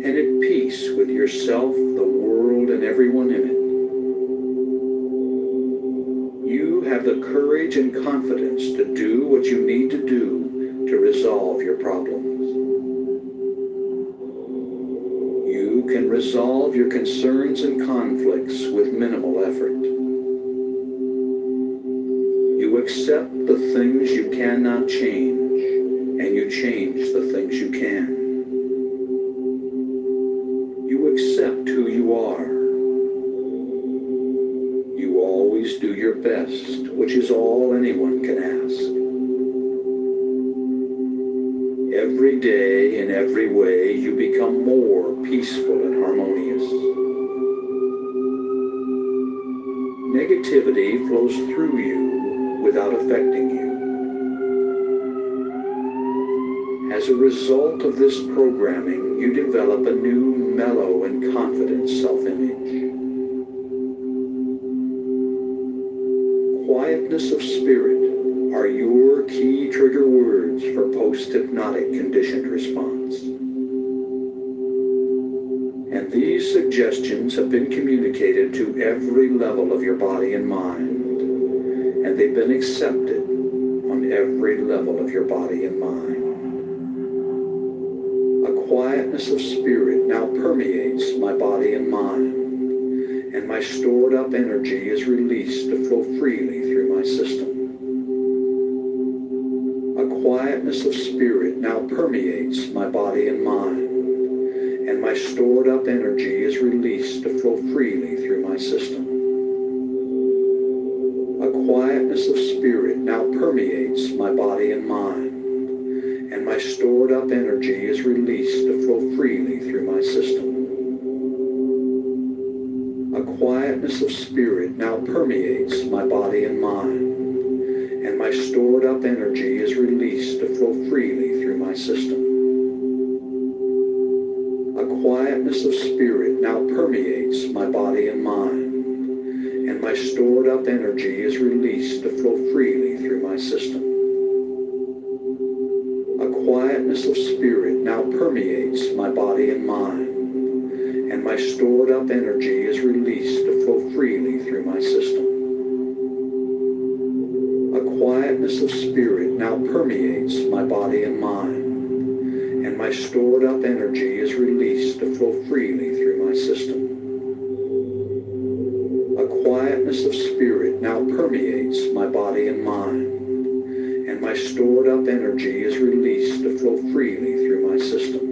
A: and at peace with yourself, the world, and everyone in it. You have the courage and confidence to do what you need to do to resolve your problems. You can resolve your concerns and conflicts with minimal effort. You accept the things you cannot change, and you change the things you can. You accept who you are. You always do your best, which is all anyone can ask. Every day, in every way, you become more peaceful and harmonious. Negativity flows through you without affecting you. As a result of this programming, you develop a new, mellow, and confident self-image. Quietness of spirit are your key trigger words for post-hypnotic conditioned response. And these suggestions have been communicated to every level of your body and mind, and they've been accepted on every level of your body and mind. A quietness of spirit now permeates my body and mind, and my stored up energy is released to flow freely through my system. A quietness of spirit now permeates my body and mind, and my stored up energy is released to flow freely through my system. A quietness of spirit now permeates my body and mind, and my stored up energy is released to flow freely through my system. A quietness of spirit now permeates my body and mind, and my stored up energy is released to flow freely through my system. A quietness of spirit now permeates my body and mind, and my stored up energy is released to flow freely through my system. A quietness of spirit now permeates my body and mind, and my stored up energy is released to flow freely through my system. A quietness of spirit now permeates my body and mind, and my stored up energy is released to flow freely through my system. A quietness of spirit now permeates my body and mind, and my stored up energy is released to flow freely through my system.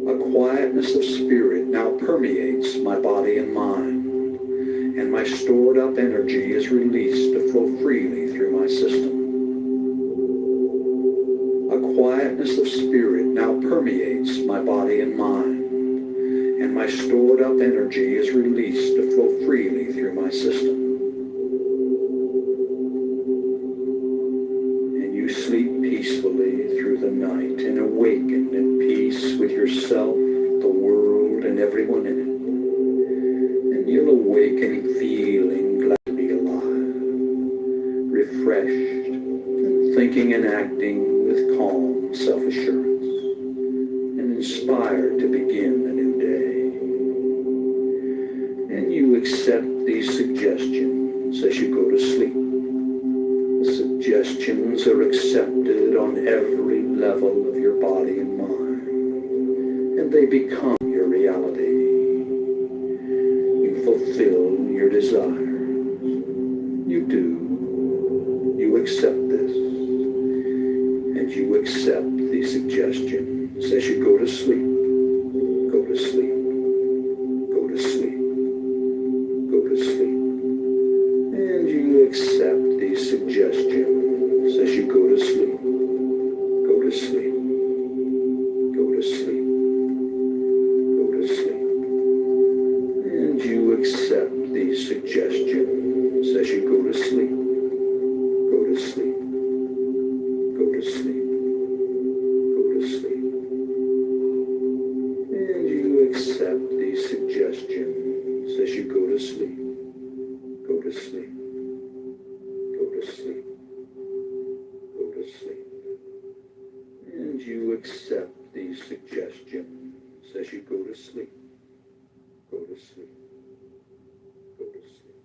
A: A quietness of spirit now permeates my body and mind, and my stored up energy is released to flow freely through my system. A quietness of spirit now permeates my body and mind, and my stored up energy is released to flow freely through my system. And you sleep peacefully through the night and awaken in peace with yourself, the world, and everyone in it. And you'll awaken feeling glad to be alive, refreshed, and thinking and acting with calm self-assurance, and inspired to begin a new day. And you accept these suggestions as you go to sleep. The suggestions are accepted on every level of your body and mind, and they become your reality. You fulfill your desires. You do. You accept this. And you accept these suggestions as you go to sleep. Go to sleep. Go to sleep. Go to sleep. And you accept these suggestions as you go to sleep. Go to sleep. Go to sleep. Go to sleep. And you accept these suggestions as you go to sleep. Go to sleep. Go to sleep. Go to sleep. And you accept these suggestions as you go to sleep. Go to sleep. Go to sleep. Go to sleep. And you accept these suggestions as you go to sleep. Go to sleep. Go to sleep.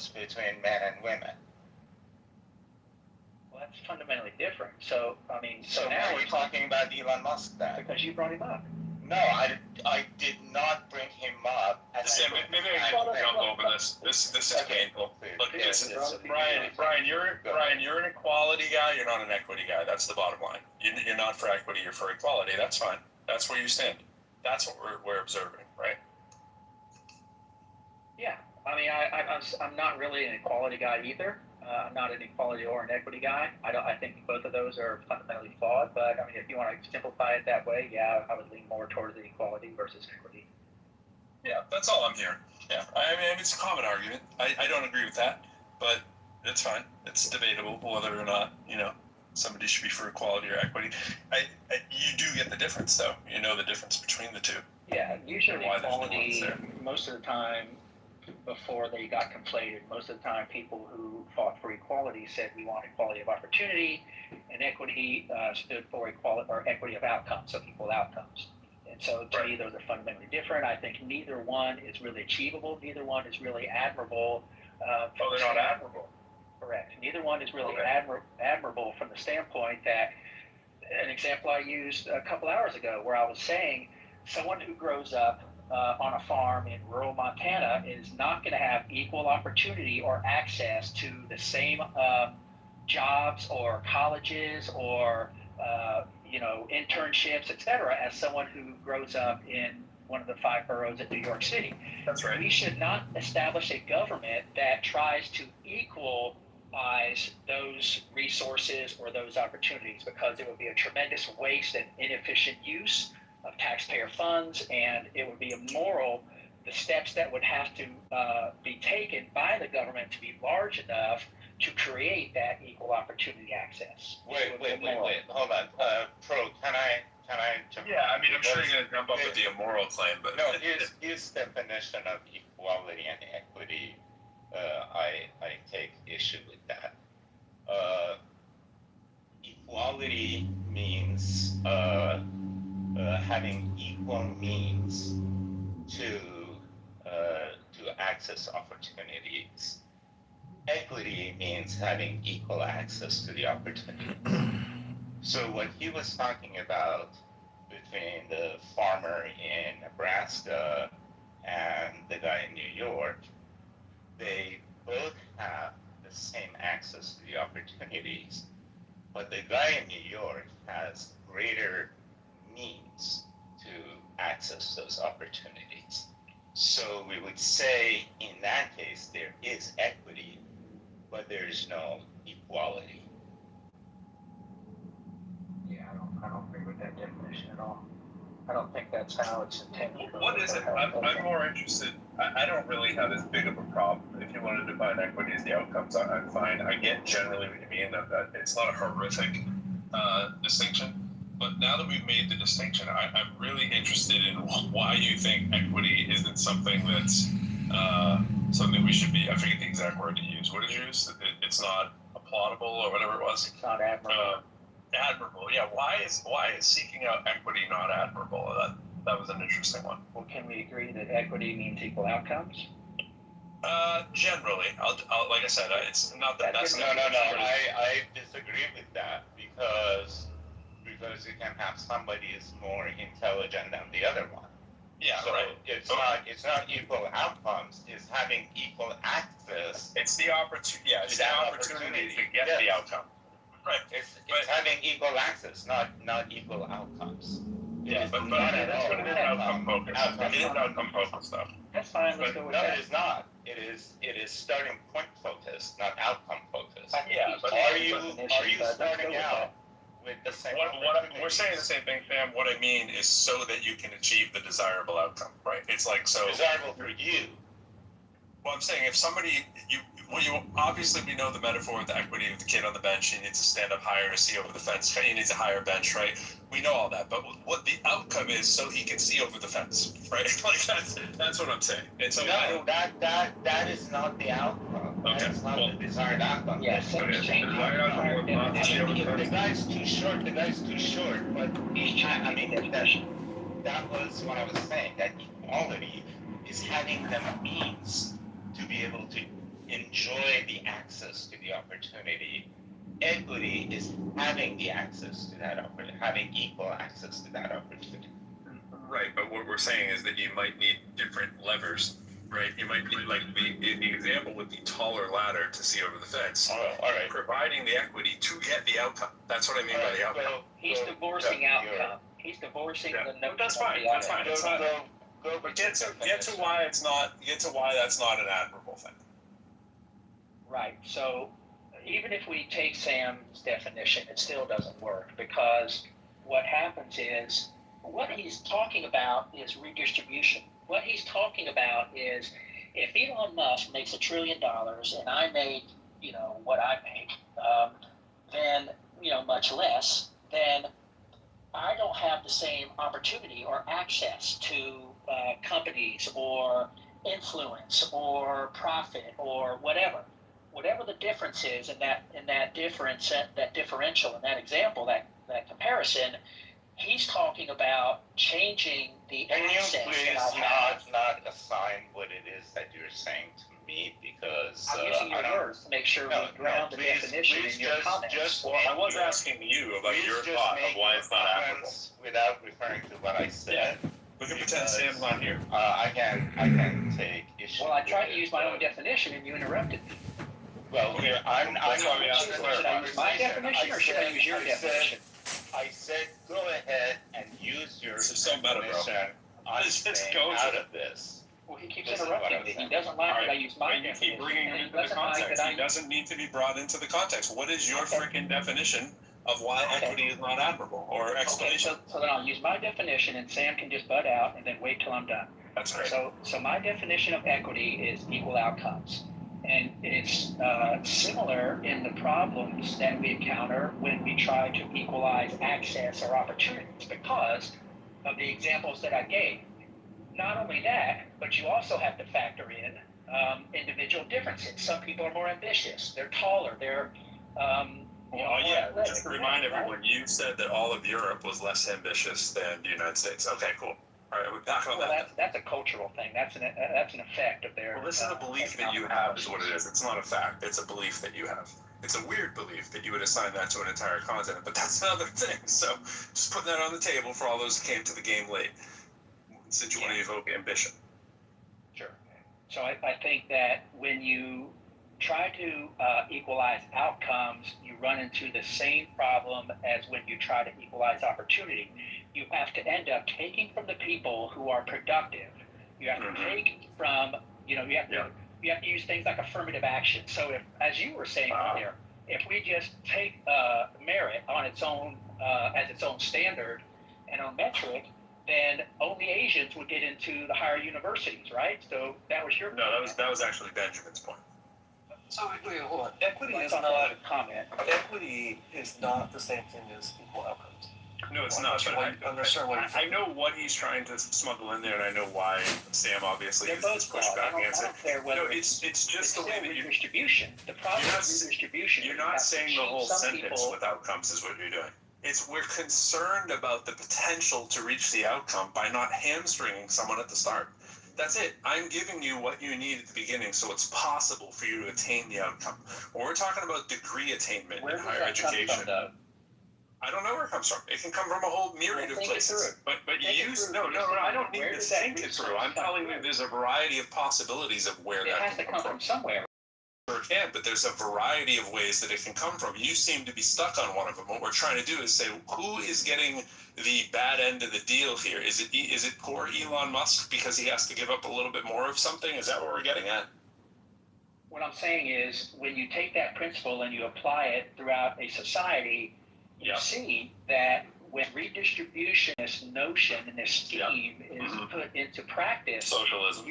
B: goes between men and women.
C: Well, that's fundamentally different. So, I mean,
B: So now we're talking about Elon Musk then.
C: because you brought him up.
B: No, I did not bring him up.
D: Maybe I can jump over this. This is painful. Look, Brian, you're an equality guy. You're not an equity guy. That's the bottom line. You're not for equity. You're for equality. That's fine. That's where you stand. That's what we're observing, right?
C: Yeah, I mean, I'm not really an equality guy either. I'm not an equality or an equity guy. I think both of those are fundamentally flawed. But I mean, if you want to simplify it that way, yeah, I would lean more towards the equality versus equity.
D: Yeah, that's all I'm hearing. Yeah, I mean, it's a common argument. I don't agree with that, but it's fine. It's debatable whether or not, somebody should be for equality or equity. You do get the difference, though. You know the difference between the two.
C: Yeah, usually equality, most of the time, before they got conflated, most of the time people who fought for equality said we want equality of opportunity, and equity stood for equality or equity of outcomes, so equal outcomes. And so to me, those are fundamentally different. I think neither one is really achievable. Neither one is really admirable.
D: They're not admirable.
C: Correct. Neither one is really admirable from the standpoint that an example I used a couple hours ago where I was saying someone who grows up on a farm in rural Montana is not going to have equal opportunity or access to the same jobs or colleges or internships, etc., as someone who grows up in one of the 5 boroughs of New York City.
D: That's right.
C: We should not establish a government that tries to equalize those resources or those opportunities, because it would be a tremendous waste and inefficient use of taxpayer funds, and it would be immoral. The steps that would have to be taken by the government to be large enough to create that equal opportunity access.
B: Wait, hold on. Pro, can I jump?
D: Yeah, I mean, I'm sure you're going to jump up with the immoral claim, but...
B: No, his definition of equality and equity, I take issue with that. Equality means having equal means to access opportunities. Equity means having equal access to the opportunity. So what he was talking about between the farmer in Nebraska and the guy in New York, they both have the same access to the opportunities, but the guy in New York has greater means to access those opportunities. So we would say in that case there is equity, but there is no equality.
C: Yeah, I don't agree with that definition at all. I don't think that's how it's intended.
D: What is it? I'm more interested. I don't really have as big of a problem. If you want to define equity as the outcomes, I'm fine. I get generally what you mean, that it's not a horrific distinction. But now that we've made the distinction, I'm really interested in why you think equity isn't something that's something we should be. I forget the exact word to use. What did you use? It's not applaudable or whatever it was.
C: It's not admirable.
D: Admirable, yeah. Why is seeking out equity not admirable? That was an interesting one.
C: Well, can we agree that equity means equal outcomes?
D: Generally, I'll like I said, it's not that. That's
B: no. I disagree with that because you can have somebody is more intelligent than the other one.
D: Yeah,
B: so
D: right.
B: It's not equal outcomes. It's having equal access.
D: It's the opportunity. Yeah, it's the opportunity to get the outcome. Right.
B: It's having equal access, not equal outcomes.
D: Yeah, but it is outcome focused. It is outcome focused stuff.
C: That's fine. Let's go with that.
B: No, it is not. It is starting point focused, not outcome focused.
D: Yeah, but
B: are you starting out with the same?
D: We're saying the same thing, Sam. What I mean is so that you can achieve the desirable outcome, right? It's like so
B: desirable for you.
D: Well, I'm saying if somebody obviously we know the metaphor with the equity of the kid on the bench. He needs to stand up higher to see over the fence. He needs a higher bench, right? We know all that, but what the outcome is, so he can see over the fence, right? Like that's what I'm saying. And so
B: no, that is not the outcome.
D: Okay.
B: That's not the desired outcome.
C: Yes.
B: The guy's too short. But I mean that was what I was saying. That equality is having the means to be able to enjoy the access to the opportunity. Equity is having the access to that opportunity, having equal access to that opportunity.
D: Right, but what we're saying is that you might need different levers, right? You might need, like, the example would be taller ladder to see over the fence.
B: All right.
D: Providing the equity to get the outcome. That's what I mean by the outcome.
C: He's divorcing outcome. He's divorcing the notion.
D: That's fine. That's fine. It's not. But get to why it's not. Get to why that's not an admirable thing.
C: Right. So even if we take Sam's definition, it still doesn't work, because what happens is what he's talking about is redistribution. What he's talking about is if Elon Musk makes $1 trillion and I make, what I make, then, much less, then I don't have the same opportunity or access to companies or influence or profit or whatever the difference is in that difference, that differential in that example, that comparison. He's talking about changing the
B: Can you
C: access
B: please
C: that I have.
B: not assign what it is that you're saying to me, because
C: I'm using your words to make sure we ground the definition in your comments.
D: Well, I was asking you about your thought of why it's not admirable.
B: Without referring to what I said.
D: We can pretend Sam's not here.
B: I can take issue.
C: Well, I tried to use my own definition and you interrupted me.
B: Well, I'm
D: That's why we asked for
C: Should I use my definition or should I use your definition?
B: I said go ahead and use your
D: This is so meta, bro.
B: definition. I'm
D: Just
B: staying
D: go
B: out
D: to
B: of this.
C: Well, he keeps
B: This is
C: interrupting
B: what
C: me.
B: I'm
C: He doesn't like that I use my
D: You
C: definition.
D: keep bringing him
C: and he
D: into the
C: doesn't like
D: context.
C: that
D: He doesn't need to be brought into the context. What is your
C: Okay.
D: freaking definition of why equity is not admirable, or
C: Okay,
D: explanation?
C: so then I'll use my definition and Sam can just butt out and then wait till I'm done.
D: That's great.
C: So my definition of equity is equal outcomes. And it's similar in the problems that we encounter when we try to equalize access or opportunities because of the examples that I gave. Not only that, but you also have to factor in individual differences. Some people are more ambitious. They're taller. They're
D: Just to remind everyone, you said that all of Europe was less ambitious than the United States. Okay, cool. All right, we're back on
C: Well,
D: that.
C: that's a cultural thing. That's an effect of their.
D: Well, this is a belief that you have, is what it is. It's not a fact. It's a belief that you have. It's a weird belief that you would assign that to an entire continent, but that's another thing. So just putting that on the table for all those who came to the game late, since you want to evoke ambition.
C: Sure. So I think that when you try to equalize outcomes, you run into the same problem as when you try to equalize opportunity. You have to end up taking from the people who are productive. You have to take from, you have to use things like affirmative action. So if, as you were saying earlier, if we just take merit on its own, as its own standard and on metric, then only Asians would get into the higher universities, right? So that was your
D: No, that was actually Benjamin's point.
E: So wait, hold on. Equity is
C: not
E: not
C: a comment.
E: equity is not the same thing as equal outcomes.
D: No, it's
E: I'm
D: not.
E: not sure
D: But
E: I'm not sure what
D: I know what he's trying to smuggle in there, and I know why Sam obviously
C: They're
D: is
C: both flawed. I
D: pushback
C: don't
D: against it.
C: care whether
D: No, it's just
C: it's
D: the way
C: still
D: that you.
C: redistribution. The problem
D: You're not
C: with redistribution.
D: You're
C: is you
D: not
C: have to
D: saying the
C: cheat
D: whole
C: some
D: sentence
C: people.
D: with outcomes is what you're doing. It's we're concerned about the potential to reach the outcome by not hamstringing someone at the start. That's it. I'm giving you what you need at the beginning so it's possible for you to attain the outcome. When we're talking about degree attainment
C: Where
D: in
C: does
D: higher
C: that come
D: education,
C: from, though?
D: I don't know where it comes from. It can come from a whole myriad of
C: Think it
D: places.
C: through.
D: But
C: Think it
D: use
C: through.
D: no, I don't need
C: Where
D: to
C: does that
D: think it
C: research
D: through. I'm
C: come
D: telling you
C: from?
D: there's a variety of possibilities of where
C: It
D: that
C: has to
D: can
C: come from somewhere.
D: Sure can, but there's a variety of ways that it can come from. You seem to be stuck on one of them. What we're trying to do is say, who is getting the bad end of the deal here? Is it poor Elon Musk because he has to give up a little bit more of something? Is that what we're getting at?
C: What I'm saying is, when you take that principle and you apply it throughout a society, you
D: Yeah.
C: see that when redistribution, this notion and this scheme is put into practice,
D: Socialism.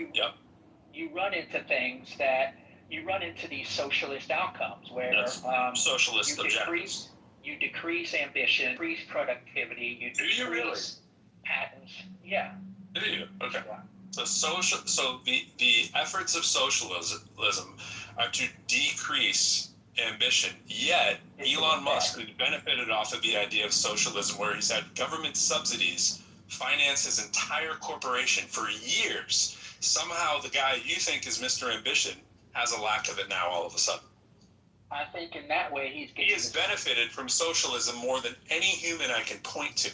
C: you run into things that you run into these socialist outcomes where
D: Socialist objectives.
C: you decrease ambition, decrease productivity, you
D: Do you really?
C: decrease patents. Yeah.
D: Do you? Okay.
C: Yeah.
D: So the efforts of socialism are to decrease ambition. Yet Elon Musk, who benefited off of the idea of socialism, where he's had government subsidies finance his entire corporation for years. Somehow the guy you think is Mr. Ambition
F: has a lack of it now all of a sudden.
C: I think in that way he's getting.
F: He has benefited from socialism more than any human I can point to.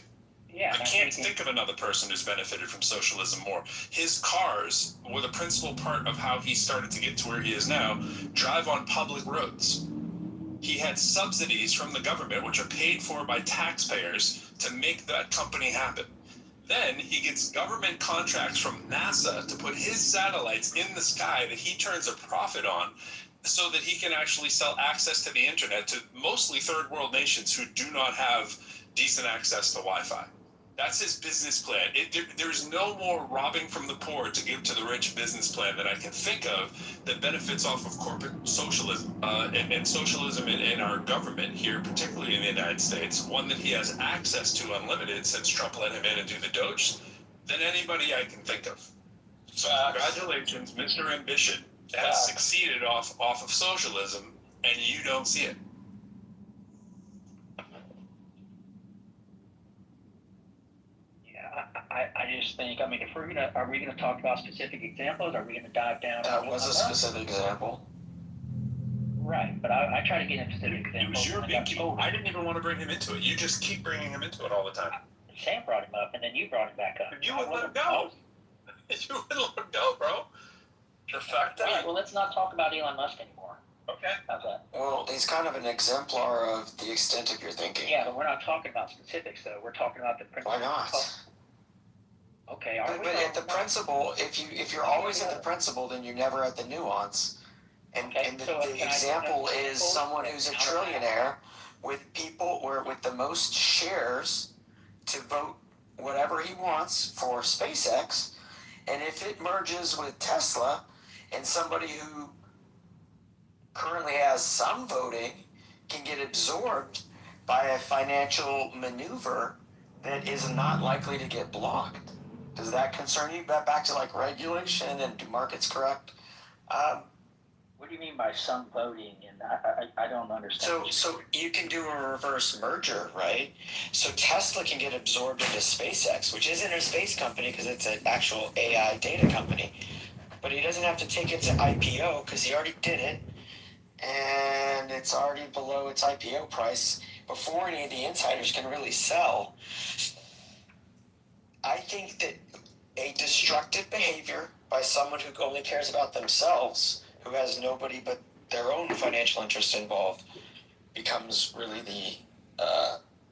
C: Yeah,
F: I can't think of another person who's benefited from socialism more. His cars were the principal part of how he started to get to where he is now, drive on public roads. He had subsidies from the government, which are paid for by taxpayers, to make that company happen. Then he gets government contracts from NASA to put his satellites in the sky that he turns a profit on so that he can actually sell access to the internet to mostly third world nations who do not have decent access to Wi-Fi. That's his business plan. There's no more robbing from the poor to give to the rich business plan that I can think of that benefits off of corporate socialism and socialism in our government here, particularly in the United States, one that he has access to unlimited since Trump let him in and do the Doge, than anybody I can think of. So congratulations, Mr. Ambition has succeeded off of socialism, and you don't see it.
C: I just think, I mean, if are we gonna talk about specific examples? Are we gonna dive down?
G: That was a specific example.
C: Right, but I try to get into specific examples.
F: It was your big key. I didn't even want to bring him into it. You just keep bringing him into it all the time.
C: Sam brought him up, and then you brought him back up.
F: You wouldn't let him go. You wouldn't let him go, bro.
D: The fact that
C: Yeah, well, let's not talk about Elon Musk anymore.
F: Okay.
C: How's that?
G: Well, he's kind of an exemplar of the extent of your thinking.
C: Yeah, but we're not talking about specifics, though. We're talking about the principle.
G: Why not?
C: Okay,
G: But at the principle, if you're always at the principle, then you're never at the nuance. And the example is someone who's a trillionaire with the most shares to vote whatever he wants for SpaceX, and if it merges with Tesla and somebody who currently has some voting can get absorbed by a financial maneuver that is not likely to get blocked. Does that concern you? Back to like regulation and do markets correct?
C: What do you mean by some voting? And I don't understand.
G: So you can do a reverse merger, right? So Tesla can get absorbed into SpaceX, which isn't a space company because it's an actual AI data company. But he doesn't have to take it to IPO because he already did it. And it's already below its IPO price before any of the insiders can really sell. I think that a destructive behavior by someone who only cares about themselves, who has nobody but their own financial interest involved, becomes really the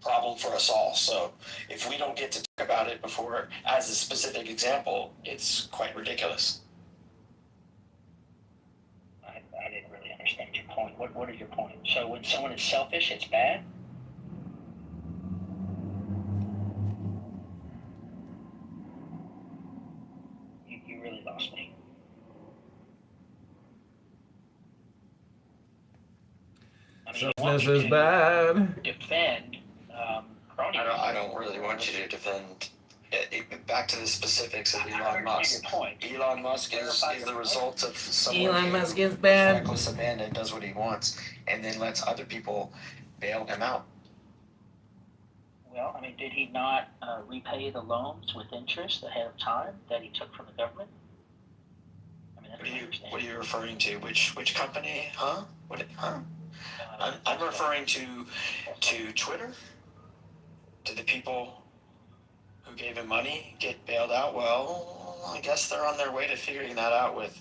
G: problem for us all. So if we don't get to talk about it before, as a specific example, it's quite ridiculous.
C: I didn't really understand your point. What is your point? So when someone is selfish, it's bad? You really lost me. I mean,
H: Selfness is bad.
C: Defend cronyism.
G: I don't really want you to defend. Back to the specifics of Elon Musk. Elon Musk is the result of someone
H: Elon
G: who
H: Musk is bad.
G: reckless abandon, does what he wants, and then lets other people bail him out.
C: Well, I mean, did he not repay the loans with interest ahead of time that he took from the government? I mean, that's
G: What are you referring to? Which company? Huh? I'm referring to Twitter. To the people who gave him money get bailed out. Well, I guess they're on their way to figuring that out with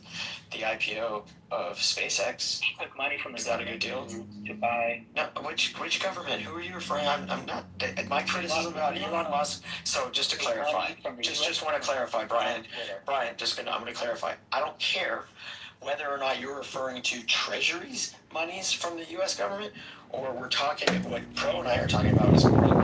G: the IPO of SpaceX.
C: He took money from the
G: Is that a good deal?
C: to buy.
G: No, which government? Who are you referring? I'm not. My criticism about Elon Musk. So just to clarify, just want to clarify, Brian. I'm going to clarify. I don't care whether or not you're referring to treasuries monies from the U.S. government, or we're talking what Pro and I are talking about is more.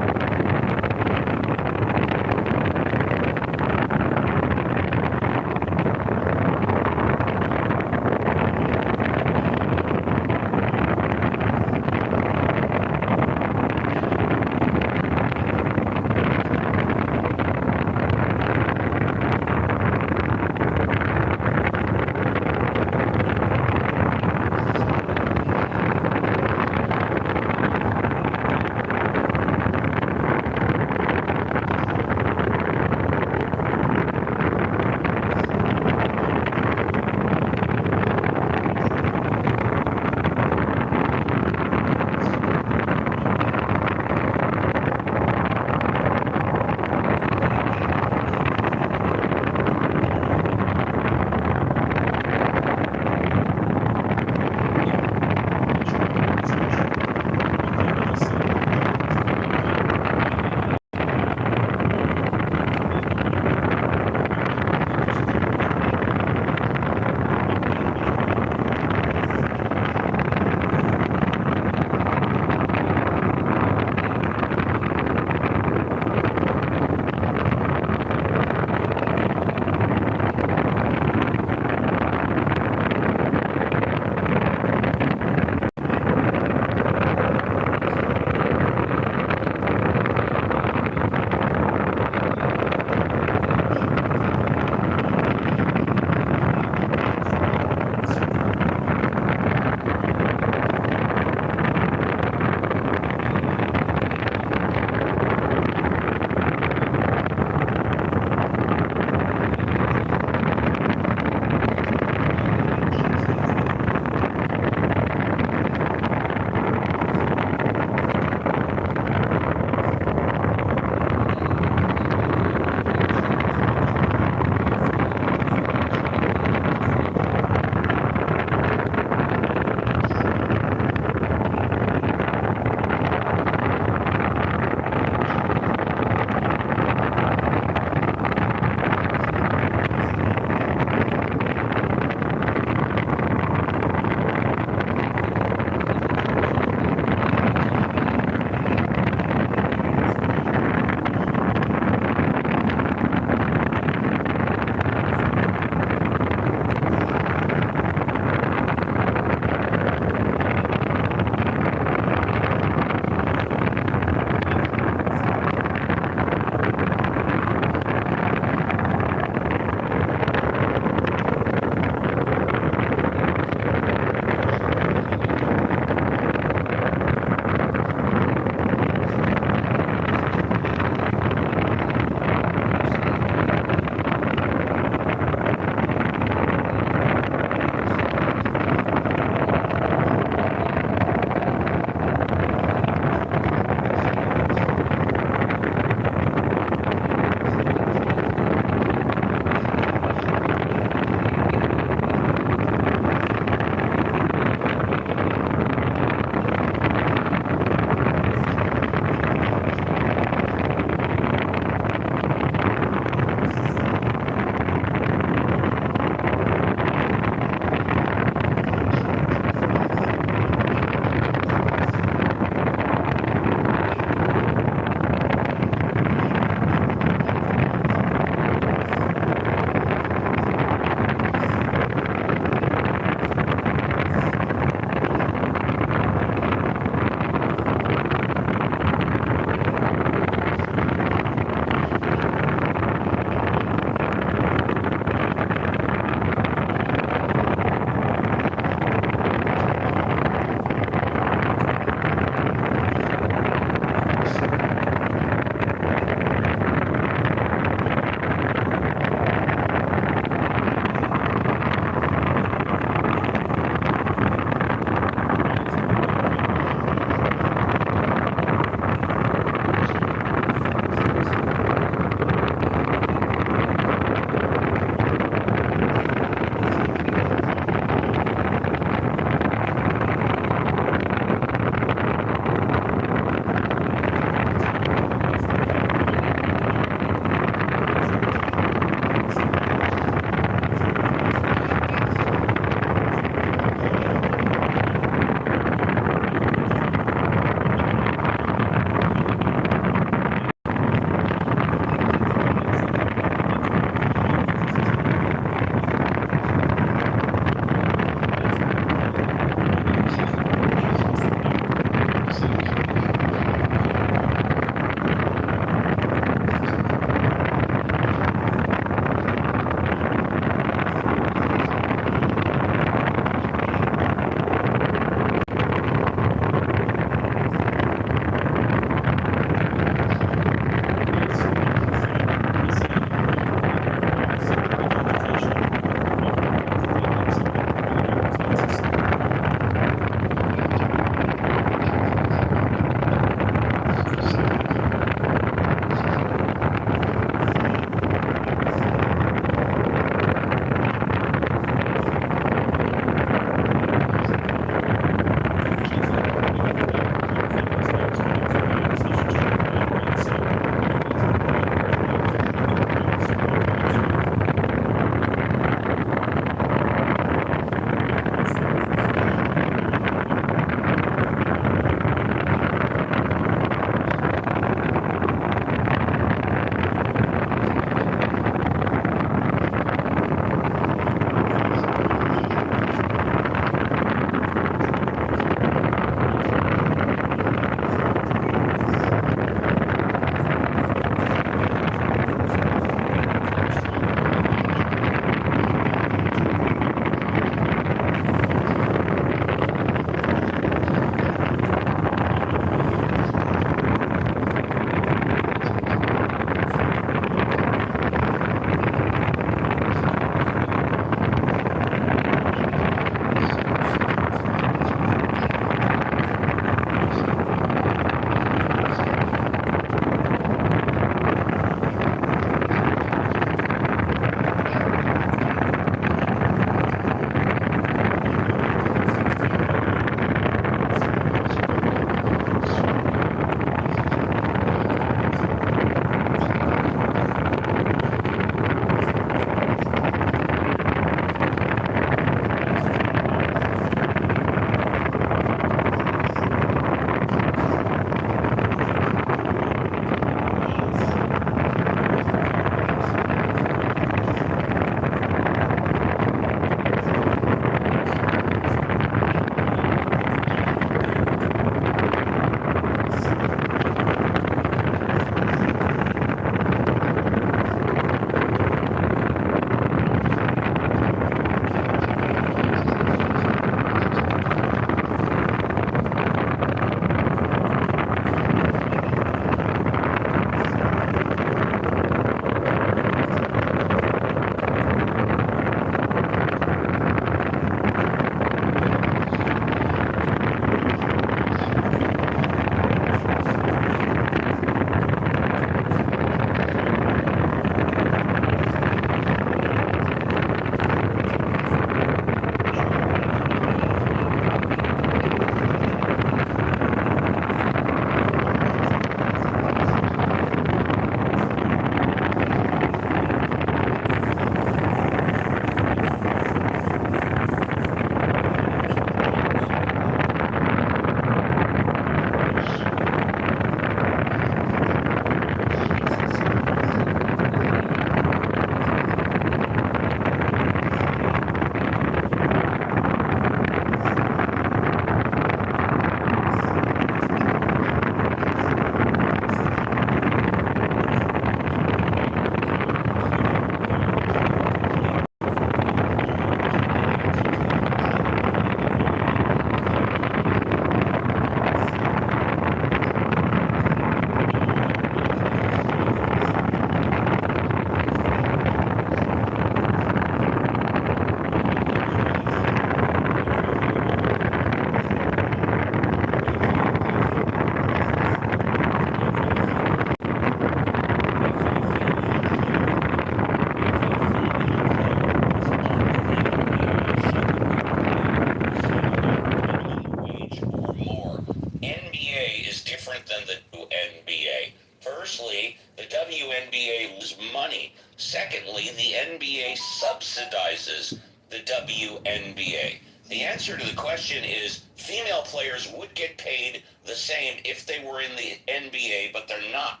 I: secondly, the NBA subsidizes the WNBA. The answer to the question is female players would get paid the same if they were in the NBA, but they're not.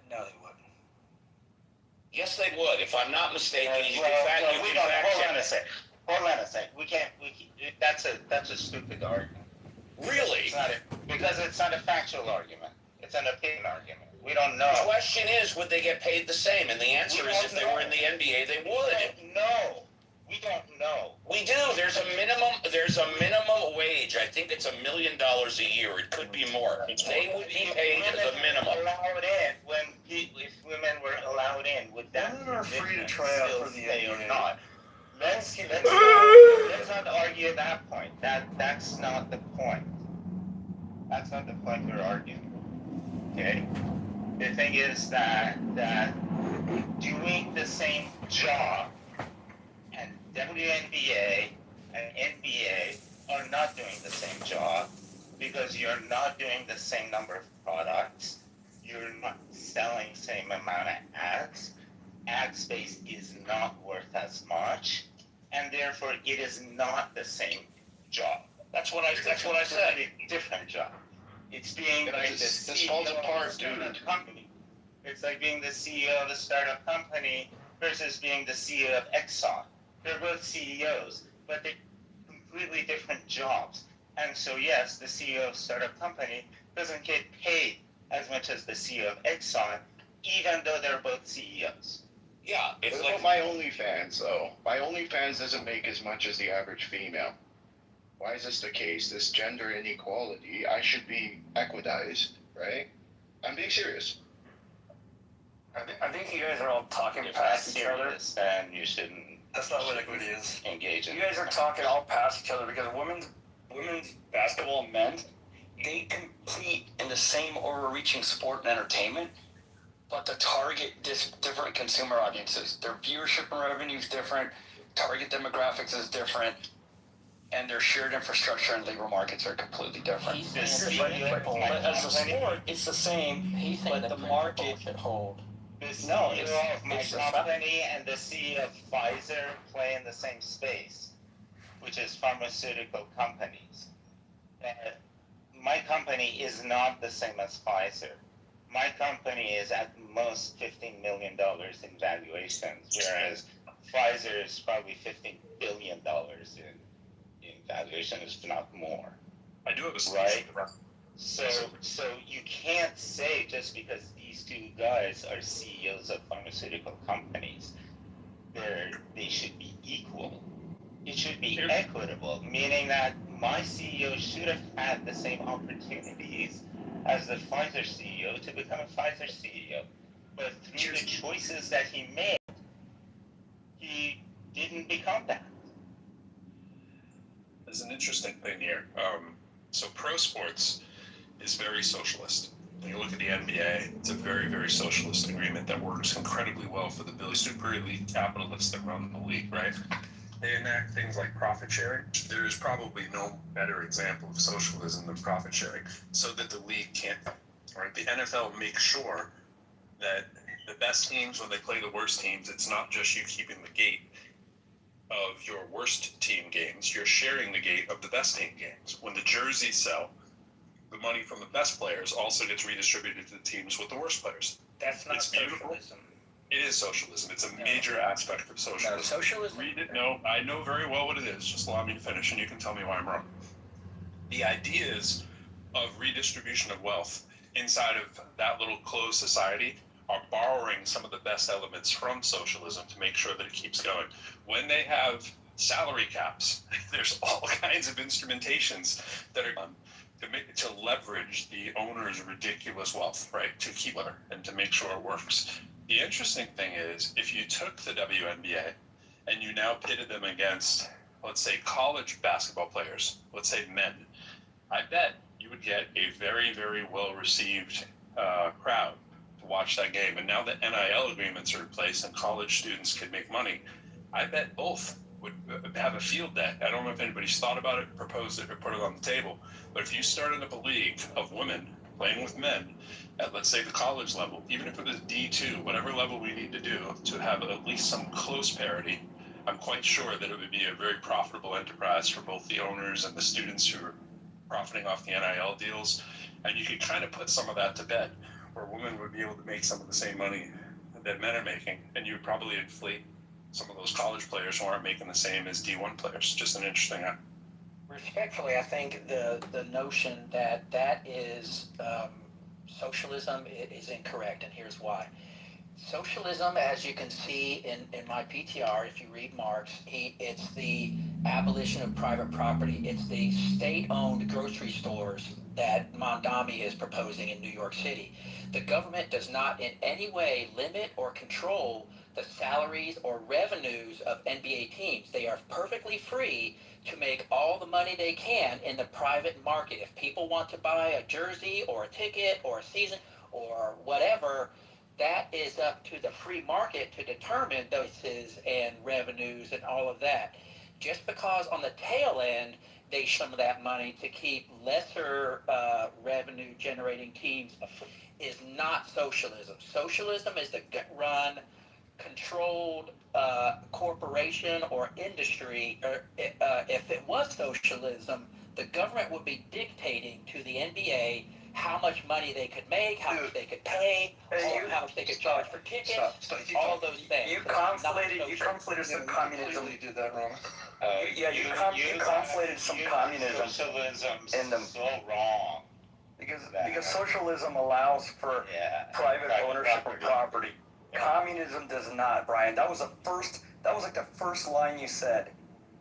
E: No, they wouldn't.
I: Yes, they would. If I'm not mistaken, you can fact check.
B: Hold on a sec. That's a stupid argument.
I: Really?
B: Because it's not a factual argument. It's an opinion argument. We don't know.
I: The question is, would they get paid the same? And the answer is, if they were in the NBA, they would.
B: No. We don't know.
I: We do. There's a minimum wage. I think it's $1 million a year. It could be more. They would be paid the minimum.
B: If women were allowed in, would that
E: women are free to try out for the NBA
B: or not? Let's not argue that point. That's not the point. That's not the point we're arguing. Okay? The thing is that doing the same job, and WNBA and NBA are not doing the same job because you're not doing the same number of products. You're not selling the same amount of ads. Ad space is not worth as much, and therefore it is not the same job.
I: That's what I said.
B: Different job. It's being
J: But
B: like
J: this falls apart, dude.
B: Company. It's like being the CEO of a startup company versus being the CEO of Exxon. They're both CEOs, but they're completely different jobs. And so yes, the CEO of a startup company doesn't get paid as much as the CEO of Exxon, even though they're both CEOs.
I: Yeah,
J: What about my OnlyFans, though? My OnlyFans doesn't make as much as the average female. Why is this the case? This gender inequality, I should be equitized, right? I'm being serious.
E: I think you guys are all talking past each other.
B: And you shouldn't.
E: That's not what equity is.
B: Engage in.
E: You guys are talking all past each other because women's basketball and men's, they compete in the same overreaching sport and entertainment, but the target different consumer audiences. Their viewership and revenue is different, target demographics is different, and their shared infrastructure and labor markets are completely different. But as a sport, it's the same, but the market
B: should hold. The CEO
E: No,
B: of my
E: it's
B: company and the CEO of Pfizer play in the same space, which is pharmaceutical companies. My company is not the same as Pfizer. My company is at most $15 million in valuations, whereas Pfizer is probably $15 billion in valuations, if not more.
F: I do have a
B: solution. Right? So you can't say just because these two guys are CEOs of pharmaceutical companies, they should be equal. It should be equitable, meaning that my CEO should have had the same opportunities as the Pfizer CEO to become a Pfizer CEO. But through the choices that he made, he didn't become that.
F: There's an interesting thing here. So pro sports is very socialist. When you look at the NBA, it's a very, very socialist agreement that works incredibly well for the super elite capitalists that run the league, right? They enact things like profit sharing. There is probably no better example of socialism than profit sharing, so that the league can't, right? The NFL makes sure that the best teams, when they play the worst teams, it's not just you keeping the gate of your worst team games, you're sharing the gate of the best team games. When the jerseys sell, the money from the best players also gets redistributed to the teams with the worst players.
C: That's not socialism.
F: It is socialism. It's a major aspect of socialism.
C: No, socialism?
F: Read it. No, I know very well what it is. Just allow me to finish, and you can tell me why I'm wrong. The ideas of redistribution of wealth inside of that little closed society are borrowing some of the best elements from socialism to make sure that it keeps going. When they have salary caps, there's all kinds of instrumentations that are done to leverage the owner's ridiculous wealth, right? To keep it and to make sure it works. The interesting thing is, if you took the WNBA and you now pitted them against, let's say, college basketball players, let's say men, I bet you would get a very, very well-received crowd to watch that game. And now that NIL agreements are in place and college students can make money, I bet both would have a field day. I don't know if anybody's thought about it, proposed it, or put it on the table, but if you started up a league of women playing with men at, let's say, the college level, even if it was D2, whatever level we need to do to have at least some close parity, I'm quite sure that it would be a very profitable enterprise for both the owners and the students who are profiting off the NIL deals. And you could kind of put some of that to bed, where women would be able to make some of the same money that men are making, and you would probably inflate some of those college players who aren't making the same as D1 players. Just an interesting.
C: Respectfully, I think the notion that is socialism is incorrect, and here's why. Socialism, as you can see in my PTR, if you read Marx, it's the abolition of private property. It's the state-owned grocery stores that Mondami is proposing in New York City. The government does not in any way limit or control the salaries or revenues of NBA teams. They are perfectly free to make all the money they can in the private market. If people want to buy a jersey or a ticket or a season or whatever, that is up to the free market to determine doses and revenues and all of that. Just because on the tail end they some of that money to keep lesser revenue generating teams is not socialism. Socialism is the gut-run, controlled corporation or industry. If it was socialism, the government would be dictating to the NBA how much money they could make, how much they could pay, how much they could charge for tickets, all those things.
G: You conflated some communism.
K: You did that wrong.
G: You conflated some communism
B: Socialism
G: in them.
B: so wrong.
G: Because socialism allows for private ownership of property. Communism does not, Brian. That was like the first line you said,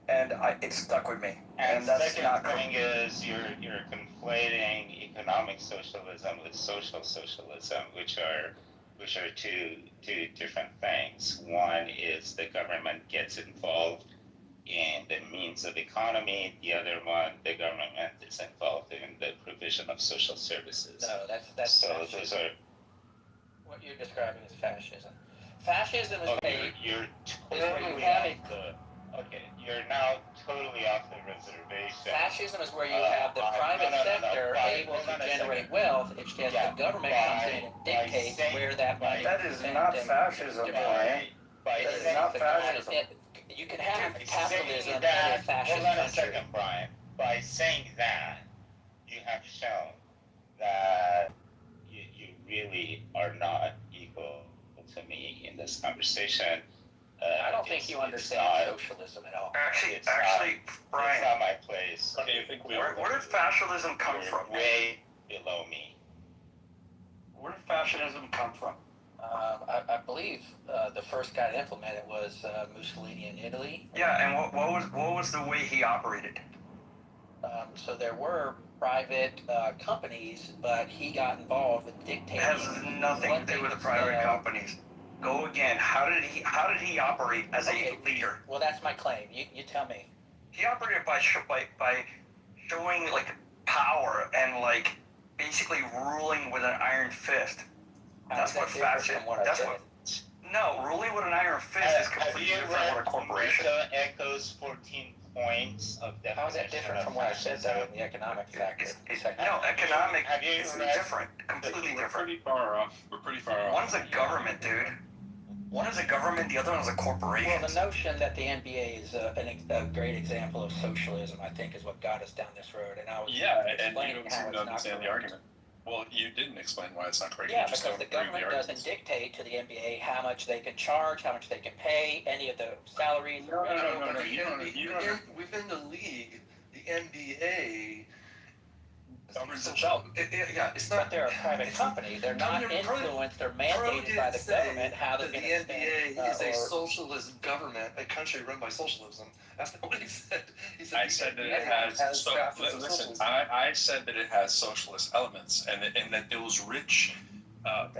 G: and it stuck with me.
B: And
G: that's
B: second
G: not
B: thing is you're conflating economic socialism with social socialism, which are two different things. One is the government gets involved in the means of economy. The other one, the government is involved in the provision of social services.
C: No, that's
B: so
C: fascism.
B: those are
C: What you're describing is fascism. Fascism is
B: you're totally you're now totally off the reservation.
C: Fascism is where you have the private sector able to generate wealth. It's just the government comes in and dictates where that money
G: That is not fascism, Brian. That is not fascism.
C: You can have capitalism in a fascist
B: hold on a
C: country.
B: second, Brian. By saying that, you have shown that you really are not equal to me in this conversation.
C: I don't think you understand socialism at all.
G: Actually, Brian,
B: it's not my place.
F: Okay, I think
G: where did fascism come
B: You're
G: from?
B: way below me.
G: Where did fascism come from?
C: I believe the first guy to implement it was Mussolini in Italy.
G: Yeah, and what was the way he operated?
C: So there were private companies, but he got involved with dictating.
G: It has nothing to do with the private companies. Go again. How did he operate as a leader?
C: Well, that's my claim. You tell me.
G: He operated by showing like power and like basically ruling with an iron fist. That's what fascism. No, ruling with an iron fist is completely different from what a corporation.
B: Echoes 14 points of definition.
C: How is that different from what I said though in the economic factor?
G: No, economic is different, completely
F: We're
G: different.
F: pretty far off.
G: One's a government, dude. One is a government, the other one's a corporation.
C: Well, the notion that the NBA is a great example of socialism, I think, is what got us down this road. And I was
F: and you
C: explaining
F: don't
C: how
F: seem
C: it's
F: to
C: not
F: understand the
C: correct.
F: argument. Well, you didn't explain why it's not correct.
C: Yeah,
F: You just
C: because the
F: don't agree with
C: government doesn't dictate to the NBA how much they can charge, how much they can pay, any of the salaries.
F: No.
K: Within the league, the NBA
F: governs
K: So,
F: itself.
K: it's
C: But
K: not.
C: they're a private
K: it's
C: company. They're not influenced or mandated by the government how they're
K: that
C: going
K: the
C: to
K: NBA
C: spend.
K: is a socialist government, a country run by socialism. That's not what he said. He said
F: I said that it has. So,
K: facets of
F: listen,
K: socialism.
F: I said that it has socialist elements, and that those rich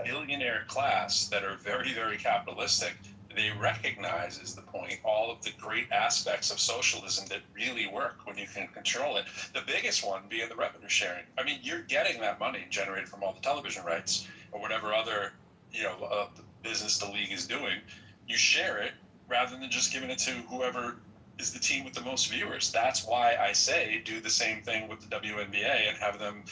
F: billionaire class that are very, very capitalistic, they recognize, is the point, all of the great aspects of socialism that really work when you can control it. The biggest one being the revenue sharing. I mean, you're getting that money generated from all the television rights or whatever other business the league is doing. You share it rather than just giving it to whoever is the team with the most viewers. That's why I say do the same thing with the WNBA and have them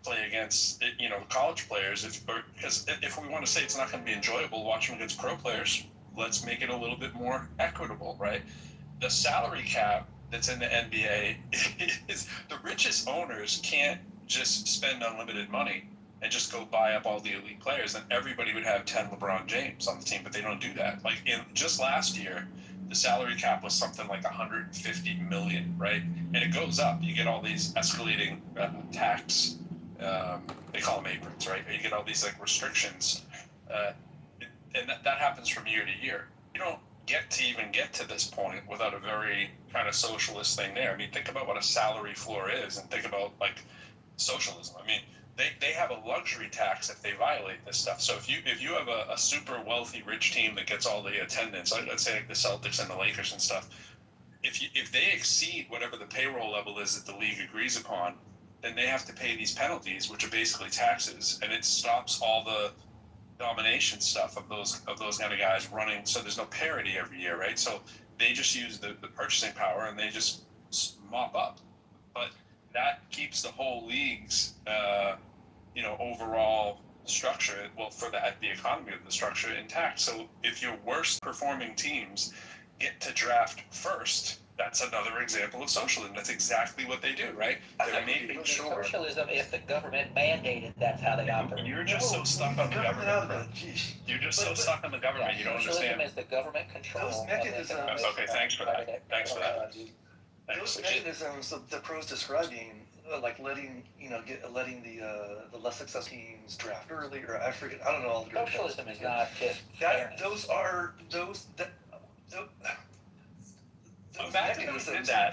F: play against, college players. Because if we want to say it's not going to be enjoyable watching against pro players, let's make it a little bit more equitable, right? The salary cap that's in the NBA is the richest owners can't just spend unlimited money and just go buy up all the elite players, then everybody would have 10 LeBron James on the team, but they don't do that. Like in just last year, the salary cap was something like 150 million, right? And it goes up. You get all these escalating tax, they call them aprons, right? You get all these like restrictions, and that happens from year to year. You don't get to this point without a very kind of socialist thing there. I mean, think about what a salary floor is, and think about like socialism. I mean, they have a luxury tax if they violate this stuff. So if you have a super wealthy rich team that gets all the attendance, like let's say like the Celtics and the Lakers and stuff, if they exceed whatever the payroll level is that the league agrees upon, then they have to pay these penalties, which are basically taxes, and it stops all the domination stuff of those kind of guys running. So there's no parity every year, right? So they just use the purchasing power and they just mop up. But that keeps the whole league's overall structure, for the economy of the structure intact. So if your worst performing teams get to draft first, that's another example of socialism. That's exactly what they do, right? They're making sure.
C: Socialism if the government mandated that's how they operate.
F: You're just so stuck on the government. You're just so stuck on the government. You don't understand.
C: Socialism is the government control.
K: Those mechanisms.
F: Okay, thanks for that.
K: Those mechanisms the pros describing, like letting the less successful teams draft early, or I don't know all the
C: socialism is not just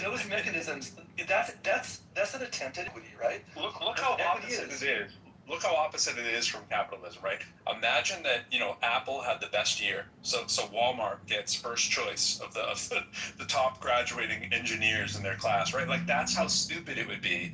K: those mechanisms. That's an attempt at equity, right?
F: Look how opposite it is. Look how opposite it is from capitalism, right? Imagine that Apple had the best year, so Walmart gets first choice of the top graduating engineers in their class, right? Like that's how stupid it would be,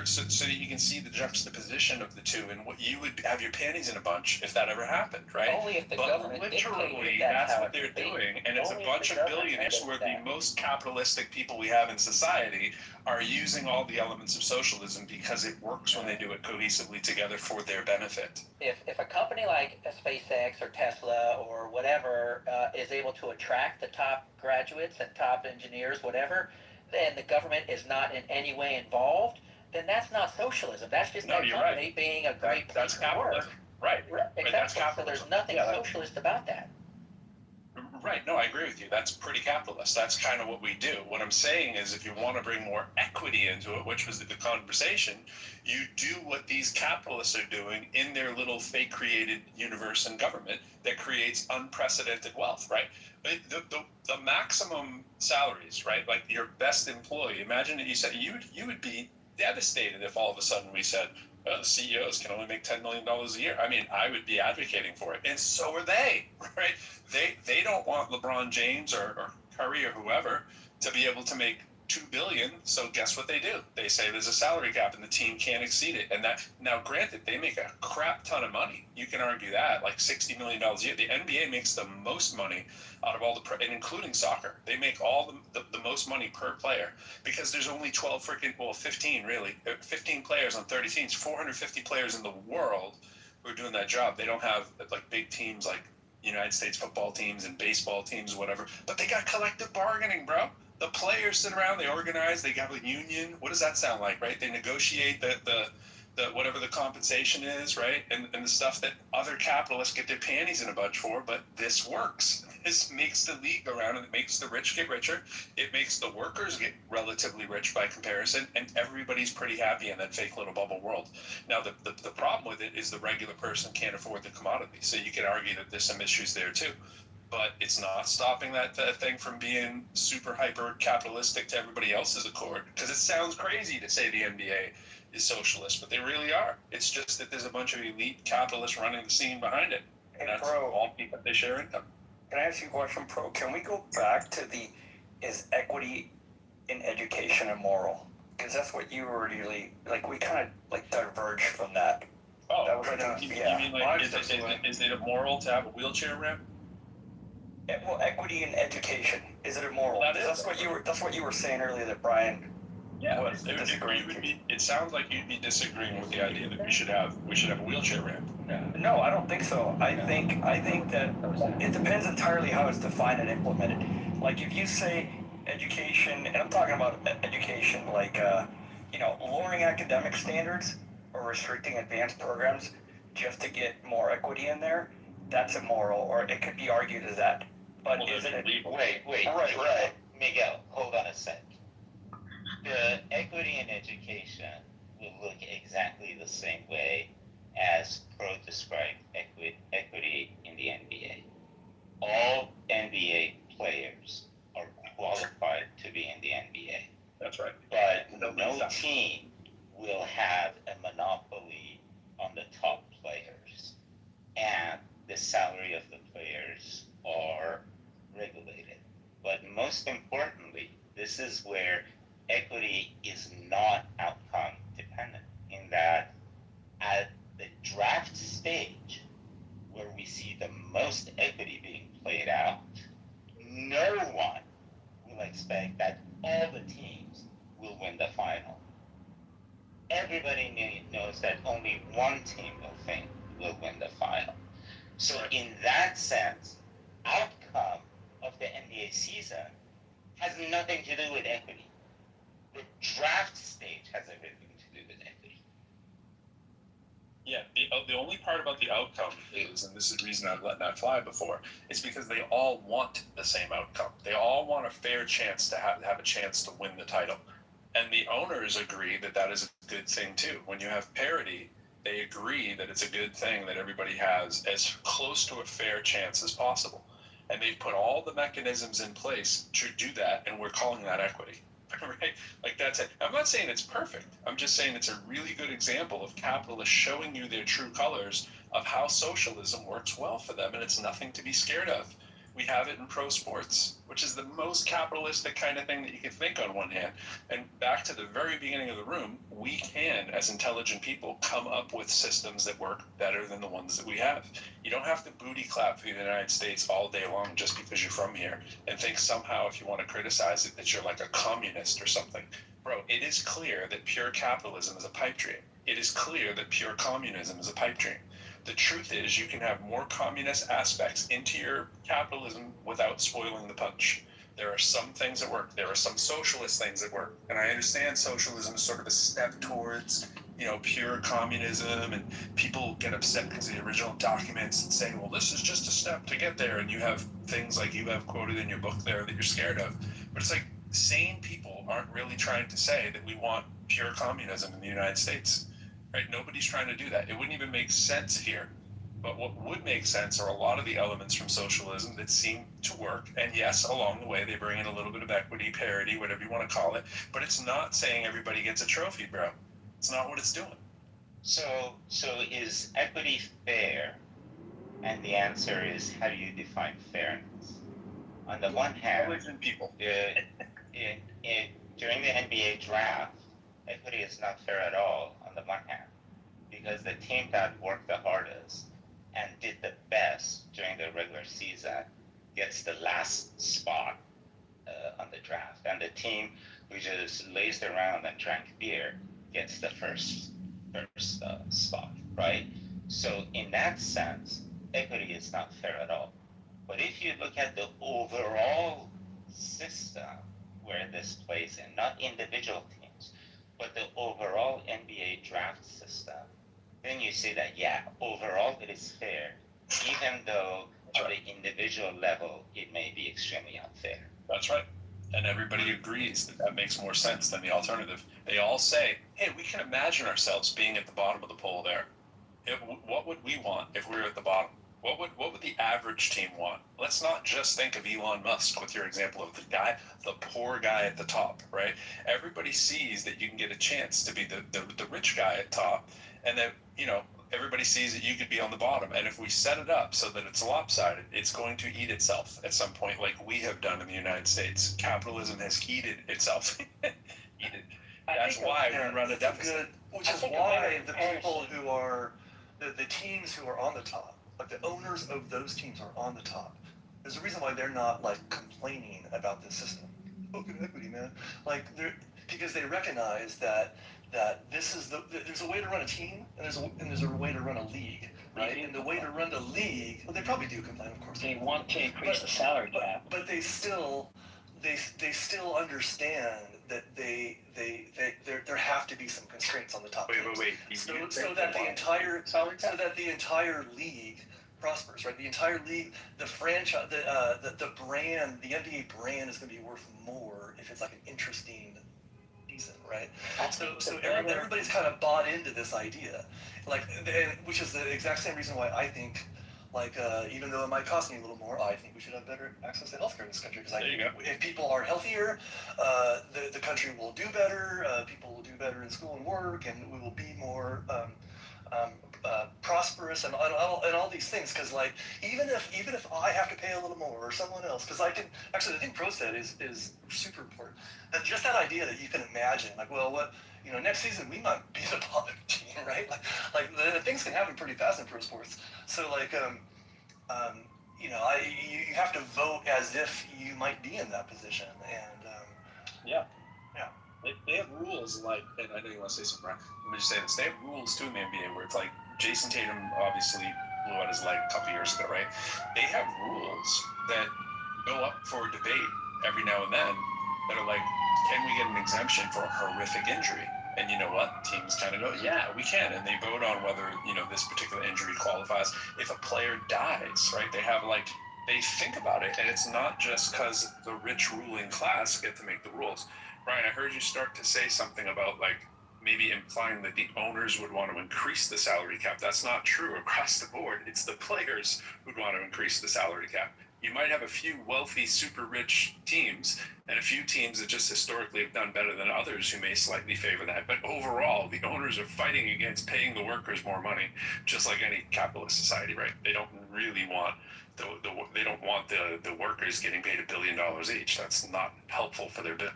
F: so that you can see the juxtaposition of the two, and what you would have your panties in a bunch if that ever happened, right?
C: Only if the
F: but
C: government
F: literally, that's what they're doing, and it's a bunch of billionaires who are the most capitalistic people we have in society are using all the elements of socialism because it works when they do it cohesively together for their benefit.
C: If a company like SpaceX or Tesla or whatever is able to attract the top graduates and top engineers, whatever, and the government is not in any way involved, then that's not socialism. That's just that company being a great place to work.
F: Right.
C: Exactly.
F: That's capitalism.
C: So there's nothing socialist about that.
F: Right. No, I agree with you. That's pretty capitalist. That's kind of what we do. What I'm saying is if you want to bring more equity into it, which was the conversation, you do what these capitalists are doing in their little fake created universe and government that creates unprecedented wealth, right? The maximum salaries, right? Like your best employee, imagine that you said you would be devastated if all of a sudden we said CEOs can only make $10 million a year. I mean, I would be advocating for it, and so are they, right? They don't want LeBron James or Curry or whoever to be able to make $2 billion. So guess what they do? They say there's a salary cap and the team can't exceed it. And that, now granted, they make a crap ton of money. You can argue that, like $60 million a year. The NBA makes the most money out of all and including soccer. They make all the most money per player because there's only 15 really, 15 players on 30 teams, 450 players in the world who are doing that job. They don't have like big teams like United States football teams and baseball teams, whatever, but they got collective bargaining, bro. The players sit around, they organize, they got a union. What does that sound like, right? They negotiate the whatever the compensation is, right? And the stuff that other capitalists get their panties in a bunch for, but this works. This makes the league go around, and it makes the rich get richer. It makes the workers get relatively rich by comparison, and everybody's pretty happy in that fake little bubble world. Now, the problem with it is the regular person can't afford the commodity. So you can argue that there's some issues there too. But it's not stopping that thing from being super hyper capitalistic to everybody else's accord. Because it sounds crazy to say the NBA is socialist, but they really are. It's just that there's a bunch of elite capitalists running the scene behind it. And that's all people, they share income.
E: Can I ask you a question, Pro? Can we go back to is equity in education immoral? Because that's what you were really, we kind of diverged from that.
F: Oh,
E: that was
F: you mean like, is it immoral to have a wheelchair ramp?
E: Well, equity in education, is it immoral?
F: Well,
E: that's what you were saying earlier that Brian
F: Yeah,
K: was disagreeing.
F: it sounds like you'd be disagreeing with the idea that we should have a wheelchair ramp.
G: No, I don't think so. I think that it depends entirely how it's defined and implemented. Like if you say education, and I'm talking about education, like lowering academic standards or restricting advanced programs just to get more equity in there, that's immoral, or it could be argued as that. But isn't it?
B: Wait.
G: Right.
B: Miguel, hold on a sec. The equity in education will look exactly the same way as Pro described equity in the NBA. All NBA players are qualified to be in the NBA.
F: That's right.
B: But no team will have a monopoly on the top players. And the salary of the players are regulated. But most importantly, this is where equity is not outcome dependent, in that at the draft stage, where we see the most equity being played out, no one will expect that all the teams will win the final. Everybody knows that only one team will win the final. So in that sense, outcome of the NBA season has nothing to do with equity. The draft stage has everything to do with equity.
F: Yeah, the only part about the outcome is, and this is the reason I've let that fly before, is because they all want the same outcome. They all want a fair chance to have a chance to win the title. And the owners agree that that is a good thing too. When you have parity, they agree that it's a good thing that everybody has as close to a fair chance as possible. And they've put all the mechanisms in place to do that, and we're calling that equity. Right? Like that's it. I'm not saying it's perfect. I'm just saying it's a really good example of capitalists showing you their true colors of how socialism works well for them, and it's nothing to be scared of. We have it in pro sports, which is the most capitalistic kind of thing that you can think on one hand. And back to the very beginning of the room, we can, as intelligent people, come up with systems that work better than the ones that we have. You don't have to booty clap for the United States all day long just because you're from here and think somehow if you want to criticize it that you're like a communist or something. Bro, it is clear that pure capitalism is a pipe dream. It is clear that pure communism is a pipe dream. The truth is you can have more communist aspects into your capitalism without spoiling the punch. There are some things that work. There are some socialist things that work. And I understand socialism is sort of a step towards, pure communism, and people get upset because of the original documents and say, well, this is just a step to get there. And you have things like you have quoted in your book there that you're scared of. But it's like sane people aren't really trying to say that we want pure communism in the United States. Right? Nobody's trying to do that. It wouldn't even make sense here. But what would make sense are a lot of the elements from socialism that seem to work. And yes, along the way, they bring in a little bit of equity, parity, whatever you want to call it. But it's not saying everybody gets a trophy, bro. It's not what it's doing.
B: So is equity fair? And the answer is, how do you define fairness? On the one hand,
F: people.
B: During the NBA draft, equity is not fair at all on the one hand, because the team that worked the hardest and did the best during the regular season gets the last spot on the draft, and the team who just lazed around and drank beer gets the first spot, right? So in that sense, equity is not fair at all. But if you look at the overall system where this plays in, not individual teams, but the overall NBA draft system, then you see that, yeah, overall it is fair, even though on the individual level it may be extremely unfair.
F: That's right. And everybody agrees that that makes more sense than the alternative. They all say, hey, we can imagine ourselves being at the bottom of the poll there. What would we want if we were at the bottom? What would the average team want? Let's not just think of Elon Musk with your example of the poor guy at the top, right? Everybody sees that you can get a chance to be the rich guy at top, and that, everybody sees that you could be on the bottom. And if we set it up so that it's lopsided, it's going to eat itself at some point, like we have done in the United States. Capitalism has eaten itself. That's why we run a deficit.
K: Which is why the people who are, the teams who are on the top, like the owners of those teams are on the top. There's a reason why they're not like complaining about this system. Oh, good equity, man. Like because they recognize that this is there's a way to run a team and there's a way to run a league, right? And the way to run the league, well, they probably do complain, of course.
C: They want to increase the salary cap,
K: but they still understand that there have to be some constraints on the top.
D: Wait.
K: So that the entire league prospers, right? The entire league, the franchise, the brand, the NBA brand is going to be worth more if it's like an interesting season, right? So everybody's kind of bought into this idea, which is the exact same reason why I think, even though it might cost me a little more, I think we should have better access to healthcare in this country, because if people are healthier, the country will do better, people will do better in school and work, and we will be more prosperous and all these things. Because even if I have to pay a little more, or someone else, because I think pro set is super important. And just that idea that you can imagine, next season we might be the bottom team, right? The things can happen pretty fast in pro sports. So you have to vote as if you might be in that position, and
F: They have rules and I know you want to say something, Brian. Let me just say this. They have rules too in the NBA where it's like Jason Tatum obviously blew out his leg a couple years ago, right? They have rules that go up for debate every now and then that are like, can we get an exemption for a horrific injury? And you know what? Teams kind of go, yeah, we can. And they vote on whether, this particular injury qualifies. If a player dies, right, they have they think about it. And it's not just because the rich ruling class get to make the rules. Brian, I heard you start to say something about maybe implying that the owners would want to increase the salary cap. That's not true across the board. It's the players who'd want to increase the salary cap. You might have a few wealthy, super rich teams and a few teams that just historically have done better than others who may slightly favor that. But overall, the owners are fighting against paying the workers more money, just like any capitalist society, right? They don't really want the workers getting paid $1 billion each. That's not helpful for their business.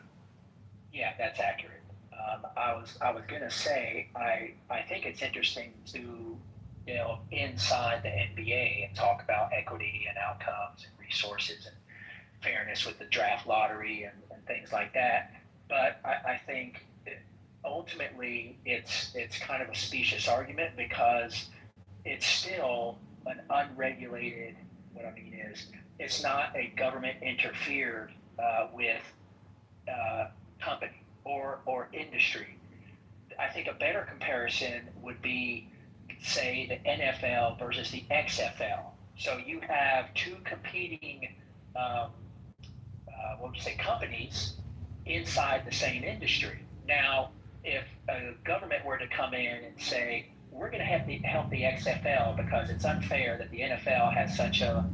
C: Yeah, that's accurate. I was gonna say I think it's interesting to inside the NBA and talk about equity and outcomes and resources and fairness with the draft lottery and things like that. But I think ultimately it's kind of a specious argument, because it's still an unregulated. What I mean is, it's not a government interfered with company or industry. I think a better comparison would be, say, the NFL versus the XFL. So you have two competing, companies inside the same industry. Now, if a government were to come in and say, we're going to help the XFL because it's unfair that the NFL has such a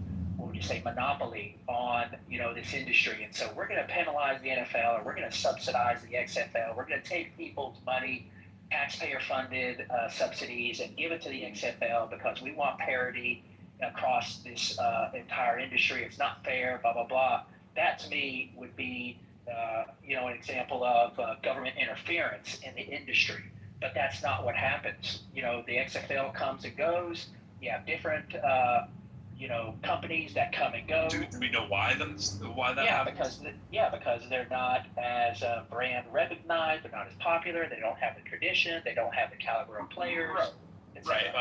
C: monopoly on this industry, and so we're going to penalize the NFL, or we're going to subsidize the XFL. We're going to take people's money, taxpayer-funded subsidies, and give it to the XFL because we want parity across this entire industry. It's not fair, blah blah blah. That to me would be an example of government interference in the industry. But that's not what happens. The XFL comes and goes. You have different companies that come and go.
F: Do we know why that happens?
C: Because they're not as brand recognized. They're not as popular. They don't have the tradition. They don't have the caliber of players.
F: Right.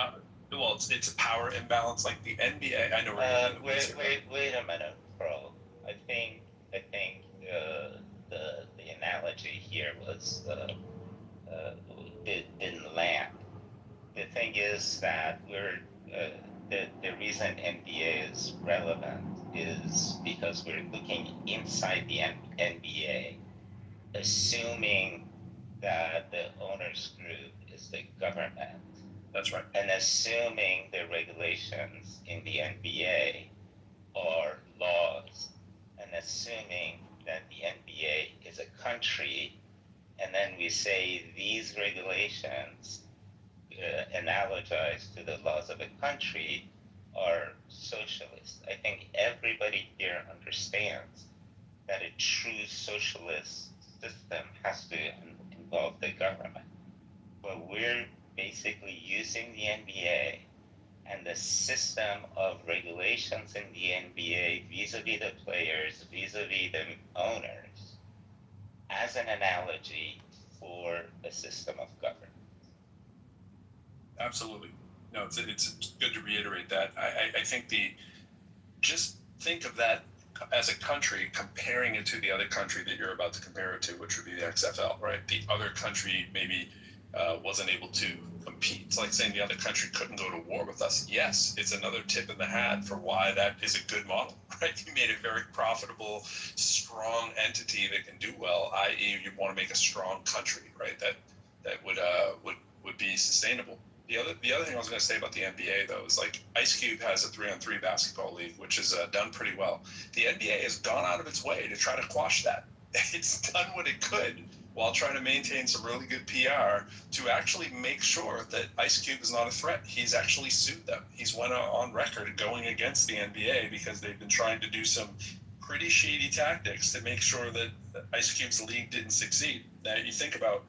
F: Well, it's a power imbalance. Like the NBA, I know.
B: Wait a minute, bro. I think the analogy here was didn't land. The thing is that the reason NBA is relevant is because we're looking inside the NBA, assuming that the owners group is the government.
F: That's right.
B: And assuming the regulations in the NBA are laws, and assuming that the NBA is a country, and then we say these regulations analogize to the laws of a country are socialist. I think everybody here understands that a true socialist system has to involve the government. But we're basically using the NBA and the system of regulations in the NBA vis-a-vis the players, vis-a-vis the owners, as an analogy for a system of government.
F: Absolutely. No, it's good to reiterate that. I think just think of that as a country, comparing it to the other country that you're about to compare it to, which would be the XFL, right? The other country maybe wasn't able to compete. It's like saying the other country couldn't go to war with us. Yes, it's another tip in the hat for why that is a good model, right? You made a very profitable, strong entity that can do well, i.e. you want to make a strong country, right? That would be sustainable. The other thing I was going to say about the NBA, though, is like Ice Cube has a 3-on-3 basketball league, which has done pretty well. The NBA has gone out of its way to try to quash that. It's done what it could while trying to maintain some really good PR to actually make sure that Ice Cube is not a threat. He's actually sued them. He's went on record going against the NBA because they've been trying to do some pretty shady tactics to make sure that Ice Cube's league didn't succeed. Now, you think about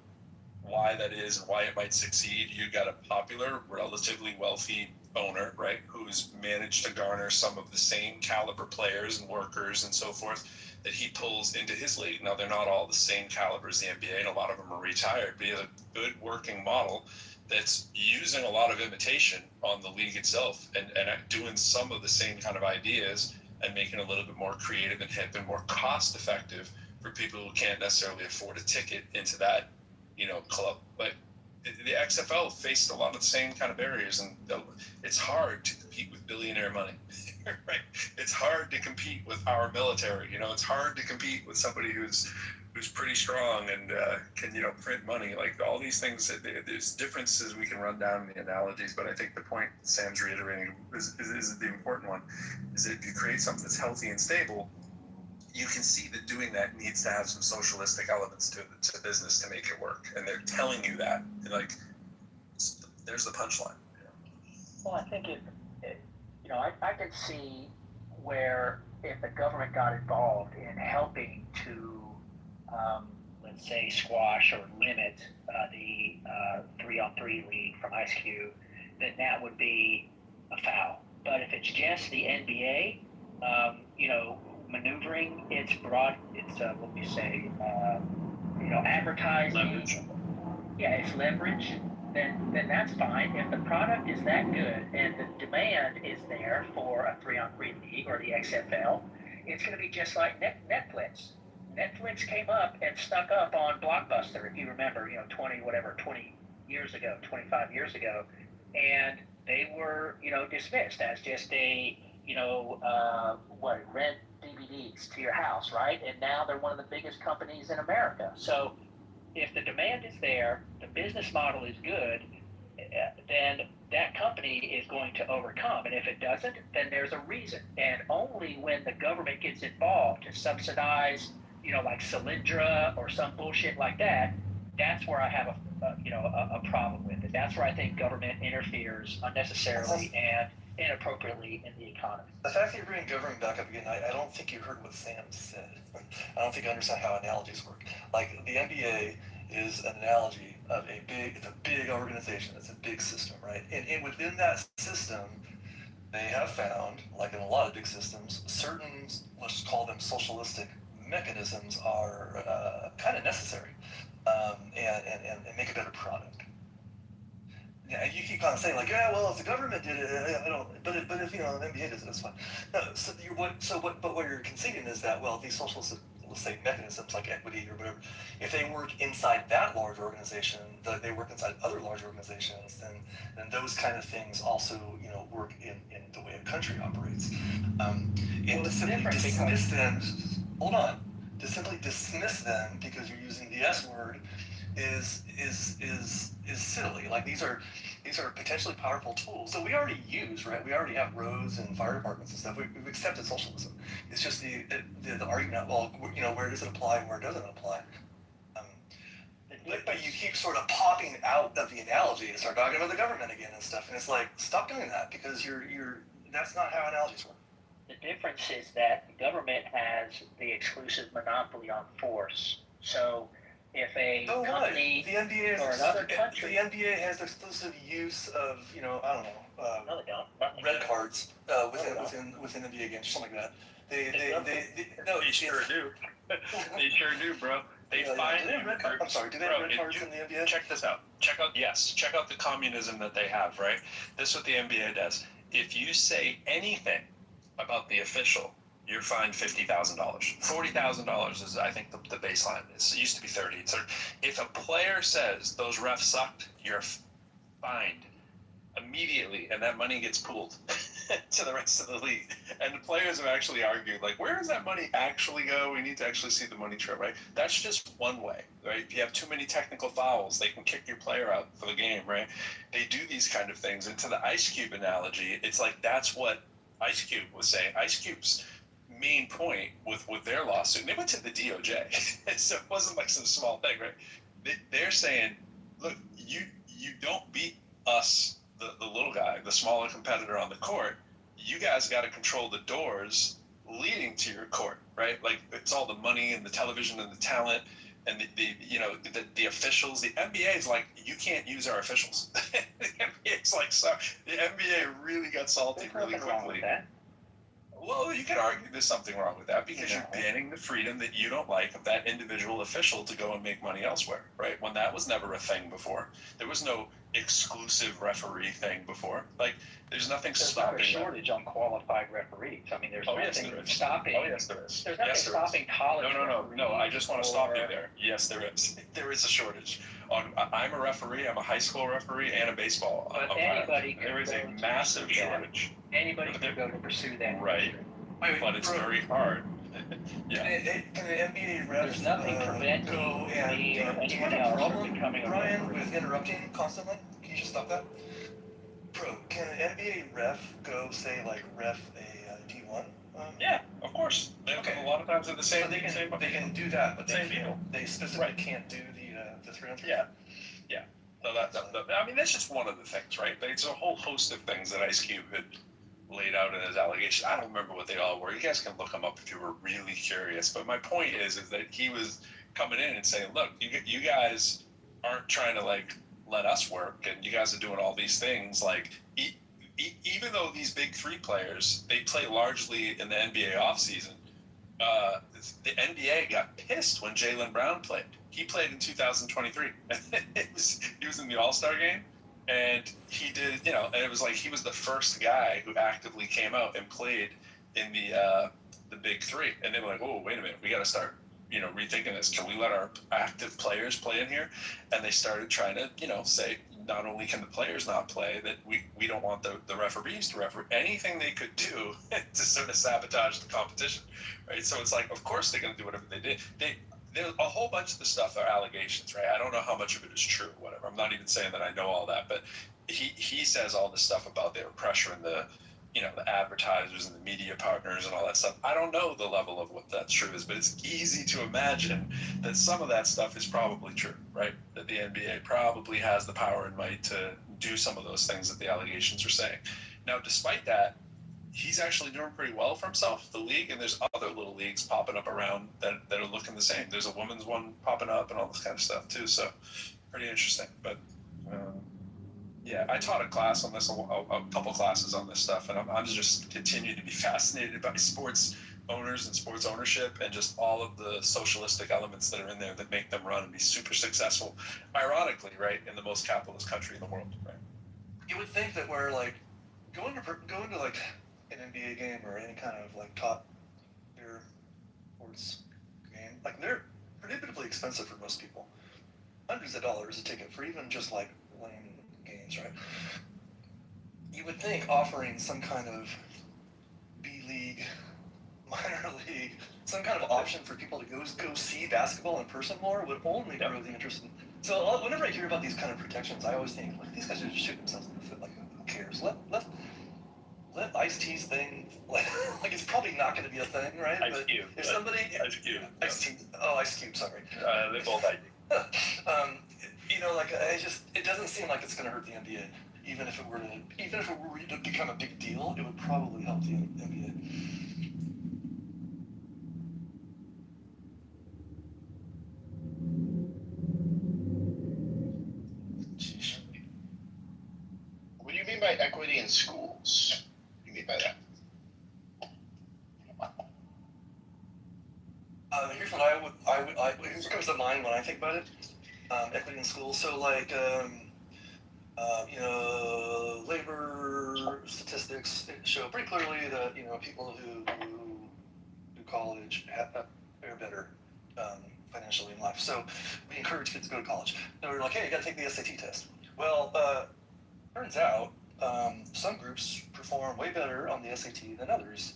F: why that is and why it might succeed. You got a popular, relatively wealthy owner, right, who's managed to garner some of the same caliber players and workers and so forth that he pulls into his league. Now, they're not all the same caliber as the NBA, and a lot of them are retired, but he has a good working model that's using a lot of imitation on the league itself and doing some of the same kind of ideas and making it a little bit more creative and hip and more cost effective for people who can't necessarily afford a ticket into that club. But the XFL faced a lot of the same kind of barriers, and it's hard to compete with billionaire money, right? It's hard to compete with our military. It's hard to compete with somebody who's pretty strong and can print money. Like all these things, there's differences we can run down in the analogies. But I think the point Sam's reiterating is the important one: is that if you create something that's healthy and stable, you can see that doing that needs to have some socialistic elements to business to make it work. And they're telling you that. And there's the punchline.
C: Well, I think I could see where if the government got involved in helping to, let's say, squash or limit the 3-on-3 league from Ice Cube, then that would be a foul. But if it's just the NBA, maneuvering its what we say, advertising.
D: Leverage.
C: Yeah, it's leverage. Then that's fine. If the product is that good and the demand is there for a 3-on-3 league or the XFL, it's going to be just like Netflix. Netflix came up and snuck up on Blockbuster, if you remember, 20 years ago, 25 years ago, and they were, dismissed as just a, rent DVDs to your house, right? And now they're one of the biggest companies in America. So if the demand is there, the business model is good, then that company is going to overcome. And if it doesn't, then there's a reason. And only when the government gets involved to subsidize, like Solyndra or some bullshit like that, that's where I have a problem with it. That's where I think government interferes unnecessarily and inappropriately in the economy.
K: The fact that you're bringing government back up again, I don't think you heard what Sam said. I don't think you understand how analogies work. Like the NBA is an analogy of it's a big organization, it's a big system, right? And within that system, they have found, like in a lot of big systems, certain, let's call them socialistic mechanisms are kind of necessary and make a better product. Yeah, you keep on saying like, yeah, well, if the government did it, I don't. But if the NBA does it, it's fine. No, but what you're conceding is that, well, these socialist, let's say, mechanisms like equity or whatever, if they work inside that large organization, they work inside other large organizations, then those kind of things also, work in the way a country operates. And to simply dismiss them, hold on, to simply dismiss them because you're using the S word is silly. Like these are potentially powerful tools that we already use, right? We already have roads and fire departments and stuff. We've accepted socialism. It's just the argument. Well, where does it apply and where doesn't it apply? But you keep sort of popping out of the analogy and start talking about the government again and stuff, and it's like, stop doing that because that's not how analogies work.
C: The difference is that the government has the exclusive monopoly on force. So if a company
K: the NBA
C: or another country,
K: the NBA has exclusive use of I don't know,
C: no, they don't.
K: red cards within NBA games or something like that. They
D: sure do. They sure do, bro.
F: They
K: Yeah,
F: find
K: do they have red cards? I'm sorry, do they have red cards in the NBA?
F: Check this out. Check out the communism that they have, right? This is what the NBA does. If you say anything about the official, you're fined $50,000. $40,000 is, I think, the baseline. It used to be 30. If a player says those refs sucked, you're fined immediately, and that money gets pooled to the rest of the league. And the players have actually argued, like, where does that money actually go? We need to actually see the money trail, right? That's just one way, right? If you have too many technical fouls, they can kick your player out for the game, right? They do these kind of things. And to the Ice Cube analogy, it's like that's what Ice Cube was saying. Ice Cube's main point with their lawsuit, and they went to the DOJ, so it wasn't like some small thing, right? They're saying, look, you don't beat us, the little guy, the smaller competitor on the court. You guys got to control the doors leading to your court, right? Like, it's all the money and the television and the talent and the officials. The NBA is like, you can't use our officials. The NBA is like, sorry. The NBA really got salty really quickly. Well, you could argue there's something wrong with that because you're banning the freedom that you don't like of that individual official to go and make money elsewhere, right? When that was never a thing before. There was no exclusive referee thing before. Like, there's nothing stopping
C: There's not a shortage on qualified referees. I mean, there's nothing stopping.
F: Oh, yes, there is.
C: There's nothing stopping college.
F: No. I just want to stop you there. Yes, there is. There is a shortage. I'm a referee. I'm a high school referee and a baseball
C: But
F: umpire.
C: anybody can
F: There is a massive shortage.
C: Anybody can go to pursue that.
F: Right. But it's very hard. Yeah.
K: Can the NBA refs
C: There's nothing preventing
K: go
C: me
K: and
C: or
K: do you
C: anyone
K: have a
C: else from
K: problem,
C: becoming a
K: Brian,
C: referee?
K: with interrupting constantly? Can you just stop that? Bro, can an NBA ref go, say, like, ref a D1?
F: Yeah, of course. A lot of times they're the same.
K: So they can do that, but they specifically can't do the 3-on-3.
F: Yeah. So I mean, that's just one of the things, right? There's a whole host of things that Ice Cube had laid out in his allegations. I don't remember what they all were. You guys can look them up if you were really curious. But my point is that he was coming in and saying, look, you guys aren't trying to, like, let us work, and you guys are doing all these things. Like, even though these big three players, they play largely in the NBA offseason, the NBA got pissed when Jaylen Brown played. He played in 2023. He was in the All-Star game. And he did, and it was like he was the first guy who actively came out and played in the big three. And they were like, oh, wait a minute, we got to start, rethinking this. Can we let our active players play in here? And they started trying to, say, not only can the players not play, that we don't want the referees to referee. Anything they could do to sort of sabotage the competition, right? So it's like, of course they're going to do whatever they did. There's a whole bunch of the stuff are allegations, right? I don't know how much of it is true, whatever. I'm not even saying that I know all that, but he says all this stuff about they were pressuring the advertisers and the media partners and all that stuff. I don't know the level of what that's true is, but it's easy to imagine that some of that stuff is probably true, right? That the NBA probably has the power and might to do some of those things that the allegations are saying. Now, despite that, he's actually doing pretty well for himself, the league, and there's other little leagues popping up around that are looking the same. There's a women's one popping up and all this kind of stuff too, so pretty interesting. But yeah, I taught a class on this, a couple classes on this stuff, and I'm just continue to be fascinated by sports owners and sports ownership and just all of the socialistic elements that are in there that make them run and be super successful, ironically, right, in the most capitalist country in the world, right?
K: You would think that we're, like, going to like an NBA game or any kind of, like, top tier sports game, like, they're prohibitively expensive for most people. Hundreds of dollars a ticket for even just, like, lame games, right? You would think offering some kind of B-League, minor league, some kind of option for people to go see basketball in person more would only grow the interest in. So whenever I hear about these kind of protections, I always think, like, these guys are just shooting themselves in the foot. Like, who cares? Let Ice-T's thing, like it's probably not going to be a thing, right?
F: Ice Cube.
K: If somebody...
F: Ice Cube.
K: Ice-T. Oh, Ice Cube, sorry.
F: They both ID.
K: Like, it doesn't seem like it's going to hurt the NBA. Even if it were to become a big deal, it would probably help the NBA.
J: What do you mean by equity in schools? What do you mean by that?
K: Here's what here's what comes to mind when I think about it. Equity in school. So like, labor statistics show pretty clearly that people who do college fare better financially in life. So we encourage kids to go to college. So we're like, hey, you got to take the SAT test. Well, turns out some groups perform way better on the SAT than others,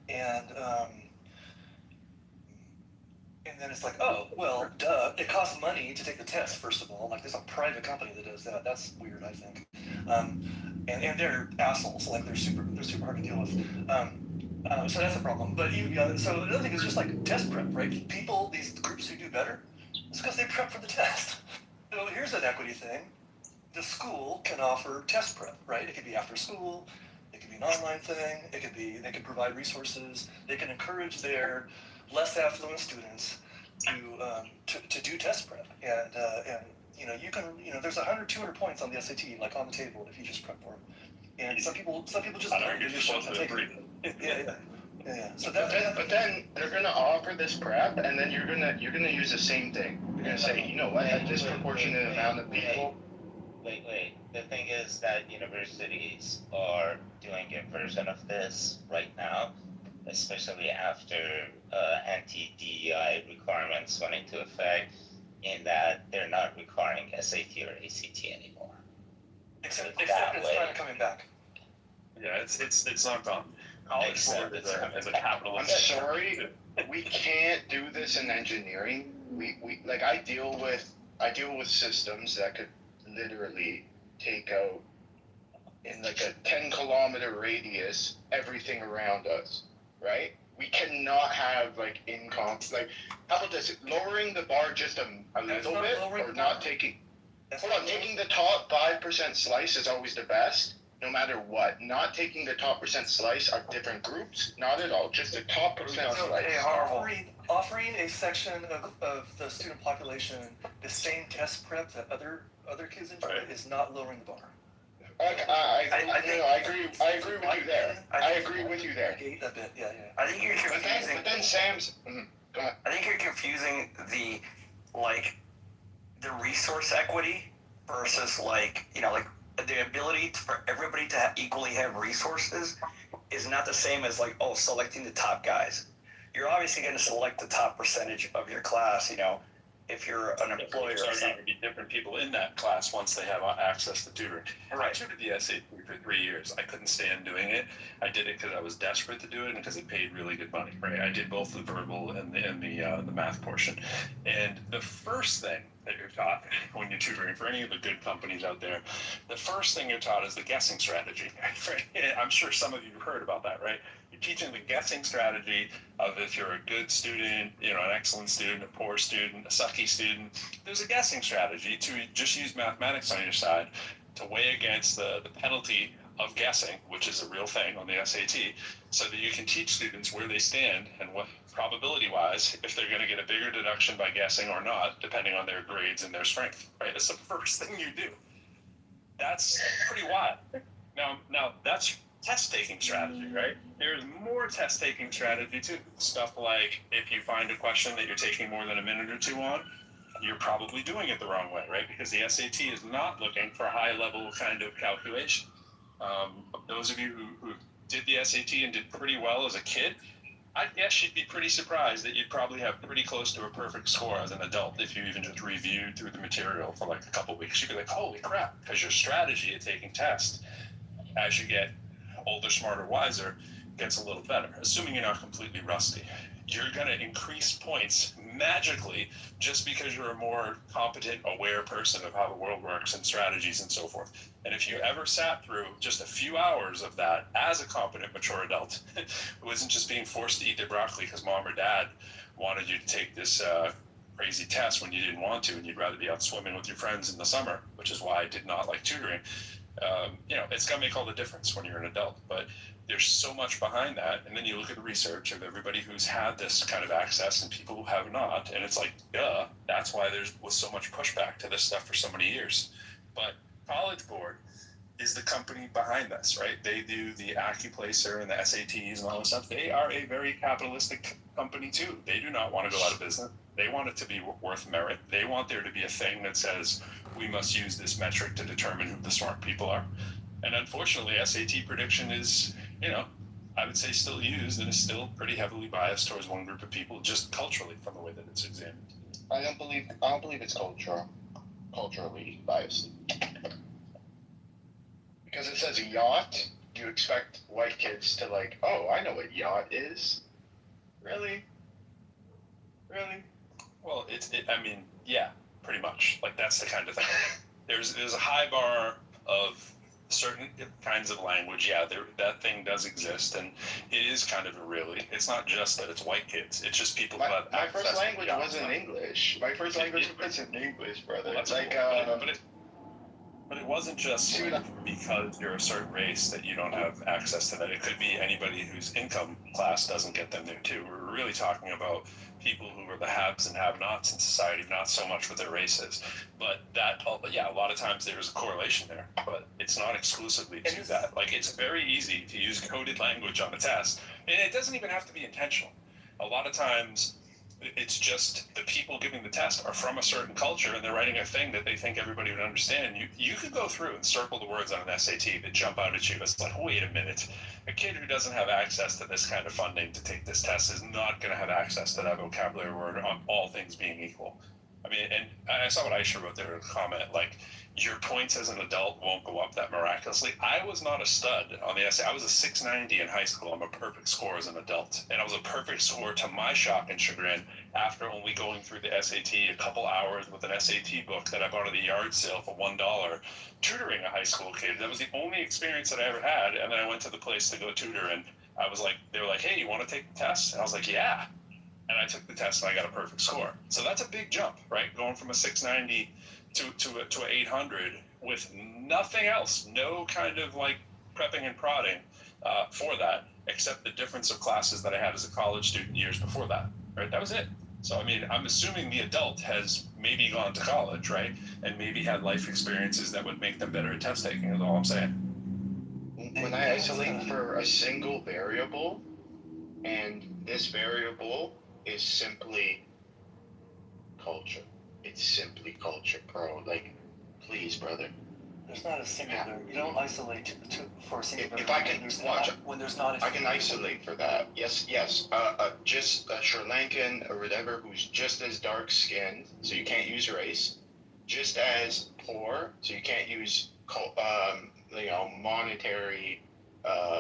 K: and then it's like, oh, well, duh, it costs money to take the test, first of all. Like, there's a private company that does that. That's weird, I think. And they're assholes. Like, they're super hard to deal with. So that's a problem. But so another thing is just like test prep, right? People, these groups who do better, it's because they prep for the test. So here's an equity thing. The school can offer test prep, right? It could be after school. It could be an online thing. They can provide resources. They can encourage their less affluent students to do test prep, and you can there's 100, 200 points on the SAT like on the table if you just prep for them, and some people just show up and take it. Yeah. So
J: but then they're gonna offer this prep, and then you're gonna use the same thing. You're gonna say, you know what, a disproportionate amount of people.
B: Wait. The thing is that universities are doing a version of this right now, especially after anti-DEI requirements went into effect, in that they're not requiring SAT or ACT anymore.
K: Except it's kind of coming back.
F: Yeah, it's not gone. College board as a capitalist.
J: I'm sorry, we can't do this in engineering. We like I deal with systems that could literally take out in like a 10-kilometer radius everything around us, right? We cannot have like like, how about this? Lowering the bar just a little bit, or not taking. Taking the top 5% slice is always the best, no matter what. Not taking the top percent slice are different groups, not at all. Just the top percent slice.
K: Offering a section of the student population the same test prep that other kids enjoy is not lowering the bar.
J: I agree with you there. I agree with you there.
E: A bit, yeah. I think you're confusing.
J: But then Sam's. Go ahead.
E: I think you're confusing the resource equity versus the ability for everybody to equally have resources is not the same as selecting the top guys. You're obviously going to select the top percentage of your class, if you're an employer.
F: There's going to be different people in that class once they have access to tutoring. Right. I tutored the SAT for 3 years. I couldn't stand doing it. I did it because I was desperate to do it and because it paid really good money. Right. I did both the verbal and the math portion. And the first thing that you're taught when you're tutoring for any of the good companies out there, the first thing you're taught is the guessing strategy. Right? I'm sure some of you have heard about that, right? You're teaching the guessing strategy of if you're a good student, an excellent student, a poor student, a sucky student. There's a guessing strategy to just use mathematics on your side to weigh against the penalty of guessing, which is a real thing on the SAT, so that you can teach students where they stand and what probability-wise, if they're going to get a bigger deduction by guessing or not, depending on their grades and their strength. Right? That's the first thing you do. That's pretty wild. Now that's test-taking strategy, right? There's more test-taking strategy too. Stuff like if you find a question that you're taking more than a minute or two on, you're probably doing it the wrong way, right? Because the SAT is not looking for high-level kind of calculation. Those of you who did the SAT and did pretty well as a kid, I guess you'd be pretty surprised that you'd probably have pretty close to a perfect score as an adult if you even just reviewed through the material for like a couple weeks. You'd be like, holy crap, because your strategy at taking tests as you get older, smarter, wiser gets a little better, assuming you're not completely rusty. You're going to increase points magically just because you're a more competent, aware person of how the world works and strategies and so forth. And if you ever sat through just a few hours of that as a competent, mature adult, who isn't just being forced to eat their broccoli because mom or dad wanted you to take this crazy test when you didn't want to and you'd rather be out swimming with your friends in the summer, which is why I did not like tutoring. It's going to make all the difference when you're an adult. But there's so much behind that, and then you look at the research of everybody who's had this kind of access and people who have not, and it's like, duh, that's why there was so much pushback to this stuff for so many years. But College Board is the company behind this, right? They do the AccuPlacer and the SATs and all this stuff. They are a very capitalistic company too. They do not want to go out of business. They want it to be worth merit. They want there to be a thing that says we must use this metric to determine who the smart people are. And unfortunately, SAT prediction is, I would say still used and is still pretty heavily biased towards one group of people, just culturally from the way that it's examined.
J: I don't believe it's culturally biased. Because it says yacht, you expect white kids to like, oh, I know what yacht is. Really?
F: Well, yeah, pretty much. Like that's the kind of thing. There's a high bar of certain kinds of language. Yeah, that thing does exist, and it is kind of it's not just that it's white kids. It's just people who have
J: my first language wasn't English. My first language wasn't English, brother.
F: Well,
J: it's like
F: But it wasn't just because you're a certain race that you don't have access to that. It could be anybody whose income class doesn't get them there too. We're really talking about people who are the haves and have-nots in society, not so much what their race is. But a lot of times there's a correlation there, but it's not exclusively to that. Like it's very easy to use coded language on a test, and it doesn't even have to be intentional. A lot of times it's just the people giving the test are from a certain culture and they're writing a thing that they think everybody would understand. You could go through and circle the words on an SAT that jump out at you. It's like, wait a minute, a kid who doesn't have access to this kind of funding to take this test is not going to have access to that vocabulary word on all things being equal. I mean, and I saw what Aisha wrote there in a comment, like, your points as an adult won't go up that miraculously. I was not a stud on the essay. I was a 690 in high school. I'm a perfect score as an adult. And I was a perfect score, to my shock and chagrin, after only going through the SAT a couple hours with an SAT book that I bought at the yard sale for $1, tutoring a high school kid. That was the only experience that I ever had. And then I went to the place to go tutor, and I was like, they were like, hey, you want to take the test? And I was like, yeah. And I took the test and I got a perfect score. So that's a big jump, right? Going from a 690 to an 800 with nothing else, no kind of like prepping and prodding for that, except the difference of classes that I had as a college student years before that, right? That was it. So, I mean, I'm assuming the adult has maybe gone to college, right? And maybe had life experiences that would make them better at test taking, is all I'm saying.
J: When I isolate for a single variable, and this variable is simply culture. It's simply culture, bro. Like, please, brother.
K: There's not a single variable. You don't isolate for a single variable.
J: If I can watch,
K: when there's not
J: I can isolate for that. Yes. Just a Sri Lankan or whatever who's just as dark skinned, so you can't use race. Just as poor, so you can't use monetary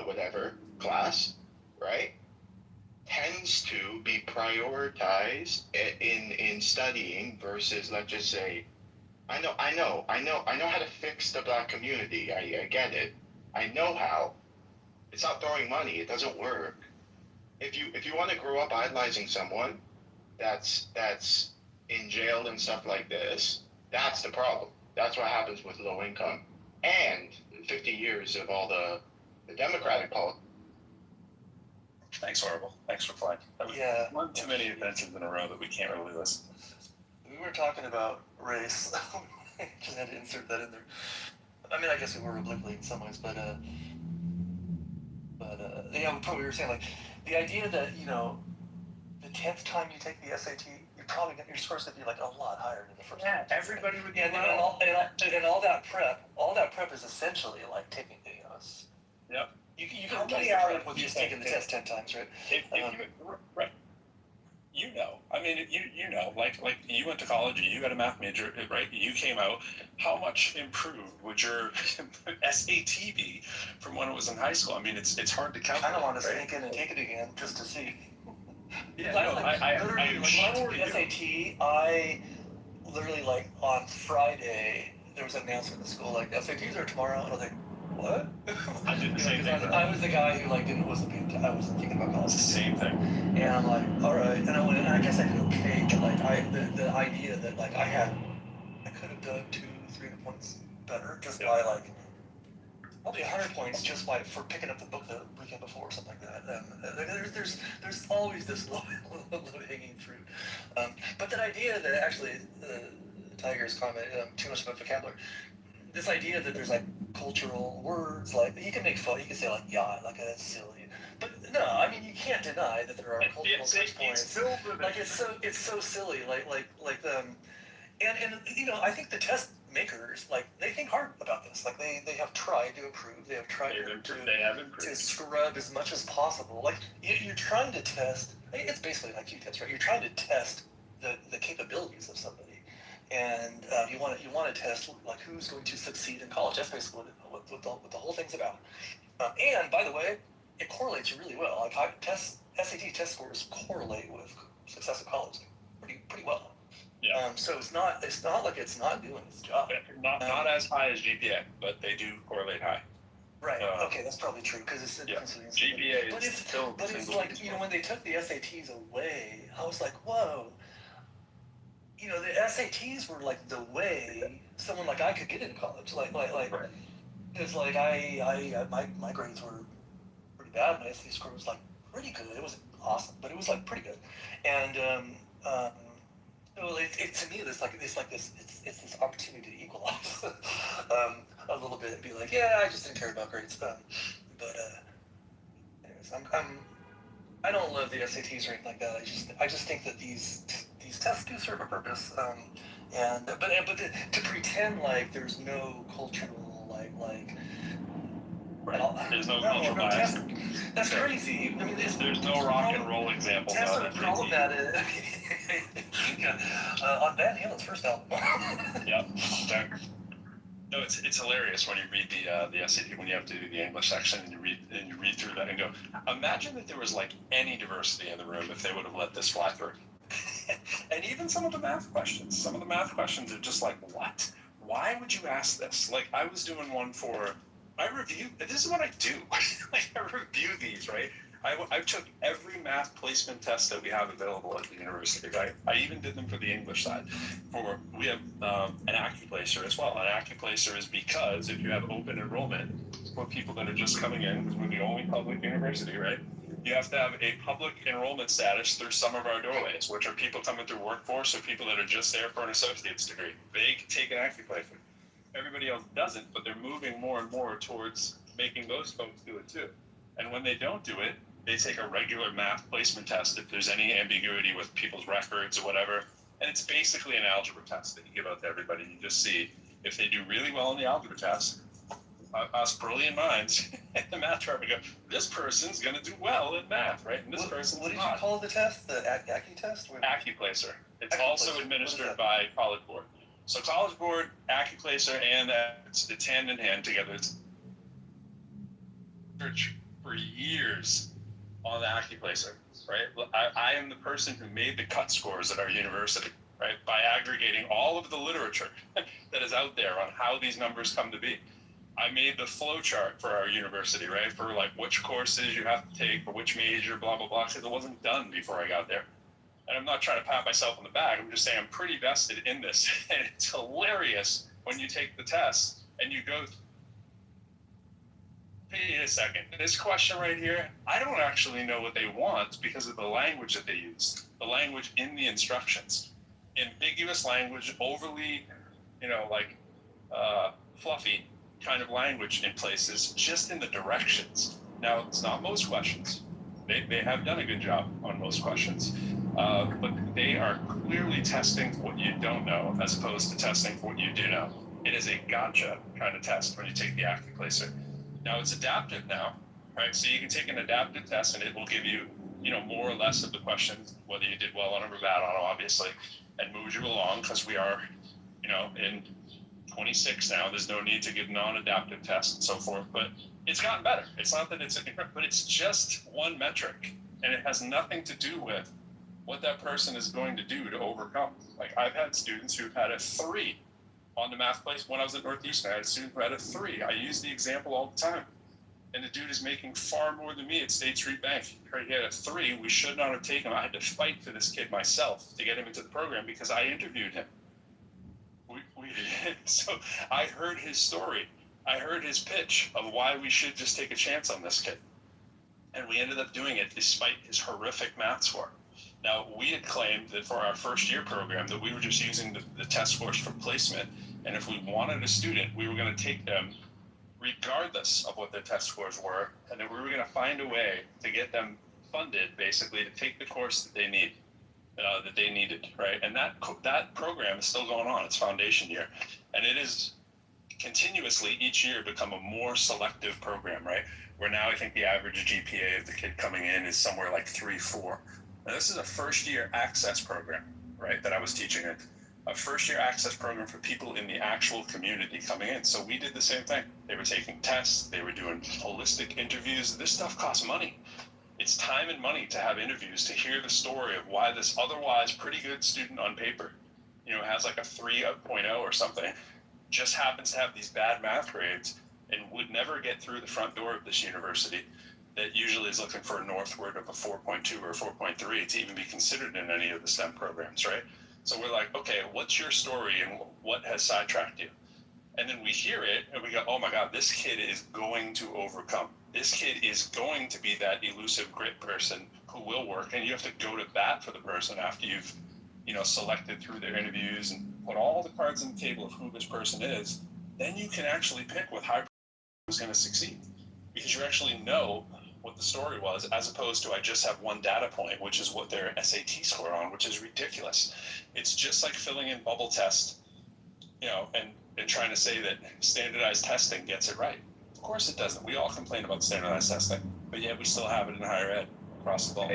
J: whatever class, right? Tends to be prioritized in studying versus, let's just say, I know how to fix the black community. I get it. I know how. It's not throwing money. It doesn't work. If you want to grow up idolizing someone that's in jail and stuff like this, that's the problem. That's what happens with low income and 50 years of all the Democratic politics.
F: Thanks, Horrible. Thanks for playing.
K: Yeah.
F: One too many offenses in a row that we can't really listen.
K: We were talking about race. Just had to insert that in there. I mean, I guess we were obliquely in some ways, but yeah, we were saying, like, the idea that, the 10th time you take the SAT, you're probably your score's going to be like a lot higher than the first time.
C: Everybody would be
K: and all that prep is essentially like taking the
F: Yep.
K: You can replace the prep with just taking the test 10 times, right?
F: Right. I mean, like you went to college, you got a math major, right? You came out. How much improved would your SAT be from when it was in high school? I mean, it's hard to calculate.
K: I kind of want to sneak in and take it again just to see.
F: Yeah,
K: I literally, when I took the SAT, I literally, like, on Friday, there was an announcement at the school, like, SATs are tomorrow, and I was like, what?
F: I did the same thing.
K: I was the guy who, like, I wasn't thinking about college.
F: It's the same thing.
K: And I'm like, all right, and I guess I did okay, but, like, the idea that, like, I could have done 200-300 points better just by, like, probably 100 points just for picking up the book the weekend before or something like that. There's always this low hanging fruit. But that idea that actually, Tiger's comment, too much about vocabulary, this idea that there's like cultural words, like you can make fun, you can say like yacht, like that's silly, but no, I mean you can't deny that there are cultural touch points. Like it's so silly, and you know I think the test makers like they think hard about this, like they have tried to improve, they have tried to scrub as much as possible. Like you're trying to test, it's basically like Q test, right? You're trying to test the capabilities of somebody. And you want to test like who's going to succeed in college. That's basically what the whole thing's about. And by the way, it correlates really well. Like SAT test scores correlate with success in college pretty well.
F: Yeah.
K: So it's not like it's not doing its job.
F: Not as high as GPA, but they do correlate high.
K: Right. Okay, that's probably true because it's
F: GPA
K: but
F: is
K: it's
F: still.
K: But it's like when they took the SATs away, I was like, whoa. You know, the SATs were like the way someone like I could get into college. Like, because like my grades were pretty bad. My SAT score was like pretty good. It wasn't awesome, but it was like pretty good. And to me, it's this opportunity to equalize a little bit and be like, yeah, I just didn't care about grades. Anyways, I don't love the SATs or anything like that. I just think that these tests do serve a purpose, but to pretend like there's no cultural like
F: there's no cultural bias.
K: That's crazy. I mean,
F: there's no rock and roll example.
K: Tests are problematic. On Van Halen's first album.
F: Yeah. No, it's hilarious when you read the SAT, when you have to do the English section and you read through that and go, imagine that there was like any diversity in the room if they would have let this fly through. And even some of the math questions are just like, what? Why would you ask this? Like I was doing one this is what I do. Like I review these, right? I took every math placement test that we have available at the university, right? I even did them for the English side. We have an AccuPlacer as well. An AccuPlacer is because if you have open enrollment for people that are just coming in, because we're the only public university, right? You have to have a public enrollment status through some of our doorways, which are people coming through workforce or people that are just there for an associate's degree. They can take an AccuPlacer. Everybody else doesn't, but they're moving more and more towards making those folks do it too. And when they don't do it, they take a regular math placement test if there's any ambiguity with people's records or whatever. And it's basically an algebra test that you give out to everybody. You just see if they do really well in the algebra test, us brilliant minds at the math department go, this person's going to do well in math, right? And this person's
K: What did
F: not.
K: you call the test? The Accu test?
F: AccuPlacer. It's
K: AccuPlacer.
F: also administered by College Board. So College Board, AccuPlacer, and it's hand in hand together. It's search for years on the AccuPlacer, right? I am the person who made the cut scores at our university, right? By aggregating all of the literature that is out there on how these numbers come to be. I made the flow chart for our university, right? For like which courses you have to take, for which major, blah, blah, blah, because it wasn't done before I got there. And I'm not trying to pat myself on the back. I'm just saying I'm pretty vested in this. And it's hilarious when you take the test and you go, wait a second, this question right here, I don't actually know what they want because of the language that they use, the language in the instructions. Ambiguous language, overly, fluffy kind of language in places, just in the directions. Now, it's not most questions. They have done a good job on most questions, but they are clearly testing for what you don't know as opposed to testing for what you do know. It is a gotcha kind of test when you take the AccuPlacer. Now it's adaptive now, right? So you can take an adaptive test and it will give you, more or less of the questions, whether you did well on them or bad on them, obviously, and moves you along because we are, in 26 now. There's no need to give non-adaptive tests and so forth, but it's gotten better. It's not that but it's just one metric, and it has nothing to do with what that person is going to do to overcome. Like I've had students who've had a 3 on the math place. When I was at Northeastern, I had a student who had a 3. I use the example all the time. And the dude is making far more than me at State Street Bank. He had a 3. We should not have taken him. I had to fight for this kid myself to get him into the program because I interviewed him. So I heard his story. I heard his pitch of why we should just take a chance on this kid. And we ended up doing it despite his horrific math score. Now, we had claimed that for our first year program that we were just using the test scores for placement, and if we wanted a student, we were going to take them regardless of what their test scores were, and then we were going to find a way to get them funded, basically, to take the course that they needed, right? And that program is still going on. It's foundation year, and it is continuously each year become a more selective program, right? Where now I think the average GPA of the kid coming in is somewhere like 3.4. Now, this is a first-year access program, right, that I was teaching in. A first-year access program for people in the actual community coming in. So we did the same thing. They were taking tests. They were doing holistic interviews. This stuff costs money. It's time and money to have interviews, to hear the story of why this otherwise pretty good student on paper, has like a 3.0 or something, just happens to have these bad math grades and would never get through the front door of this university that usually is looking for a northward of a 4.2 or 4.3 to even be considered in any of the STEM programs, right? So we're like, okay, what's your story and what has sidetracked you? And then we hear it and we go, oh my God, this kid is going to overcome. This kid is going to be that elusive grit person who will work. And you have to go to bat for the person after you've, selected through their interviews and put all the cards on the table of who this person is. Then you can actually pick with how who's going to succeed, because you actually know what the story was, as opposed to I just have one data point, which is what their SAT score on, which is ridiculous. It's just like filling in bubble test, and trying to say that standardized testing gets it right. Of course it doesn't. We all complain about standardized testing, but yet we still have it in higher ed across the board.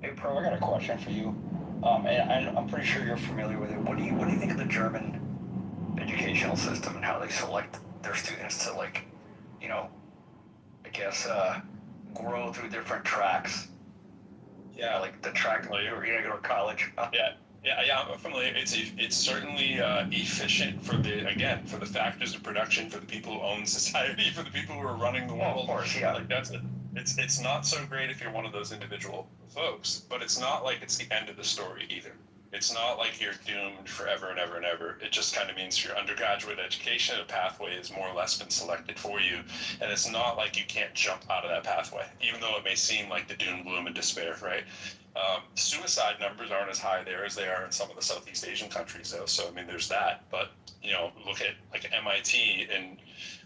E: Hey, Pro, I got a question for you. And I'm pretty sure you're familiar with it. What do you think of the German educational system and how they select their students to, like, grow through different tracks?
F: Yeah,
E: like the track where you're gonna go to college.
F: Yeah, I'm familiar. It's certainly efficient for the factors of production, for the people who own society, for the people who are running the world.
E: Of course, yeah.
F: Like that's it. It's not so great if you're one of those individual folks, but it's not like it's the end of the story either. It's not like you're doomed forever and ever and ever. It just kind of means your undergraduate education, a pathway has more or less been selected for you. And it's not like you can't jump out of that pathway, even though it may seem like the doom, gloom, and despair, right? Suicide numbers aren't as high there as they are in some of the Southeast Asian countries, though. So, I mean, there's that. But, look at like MIT,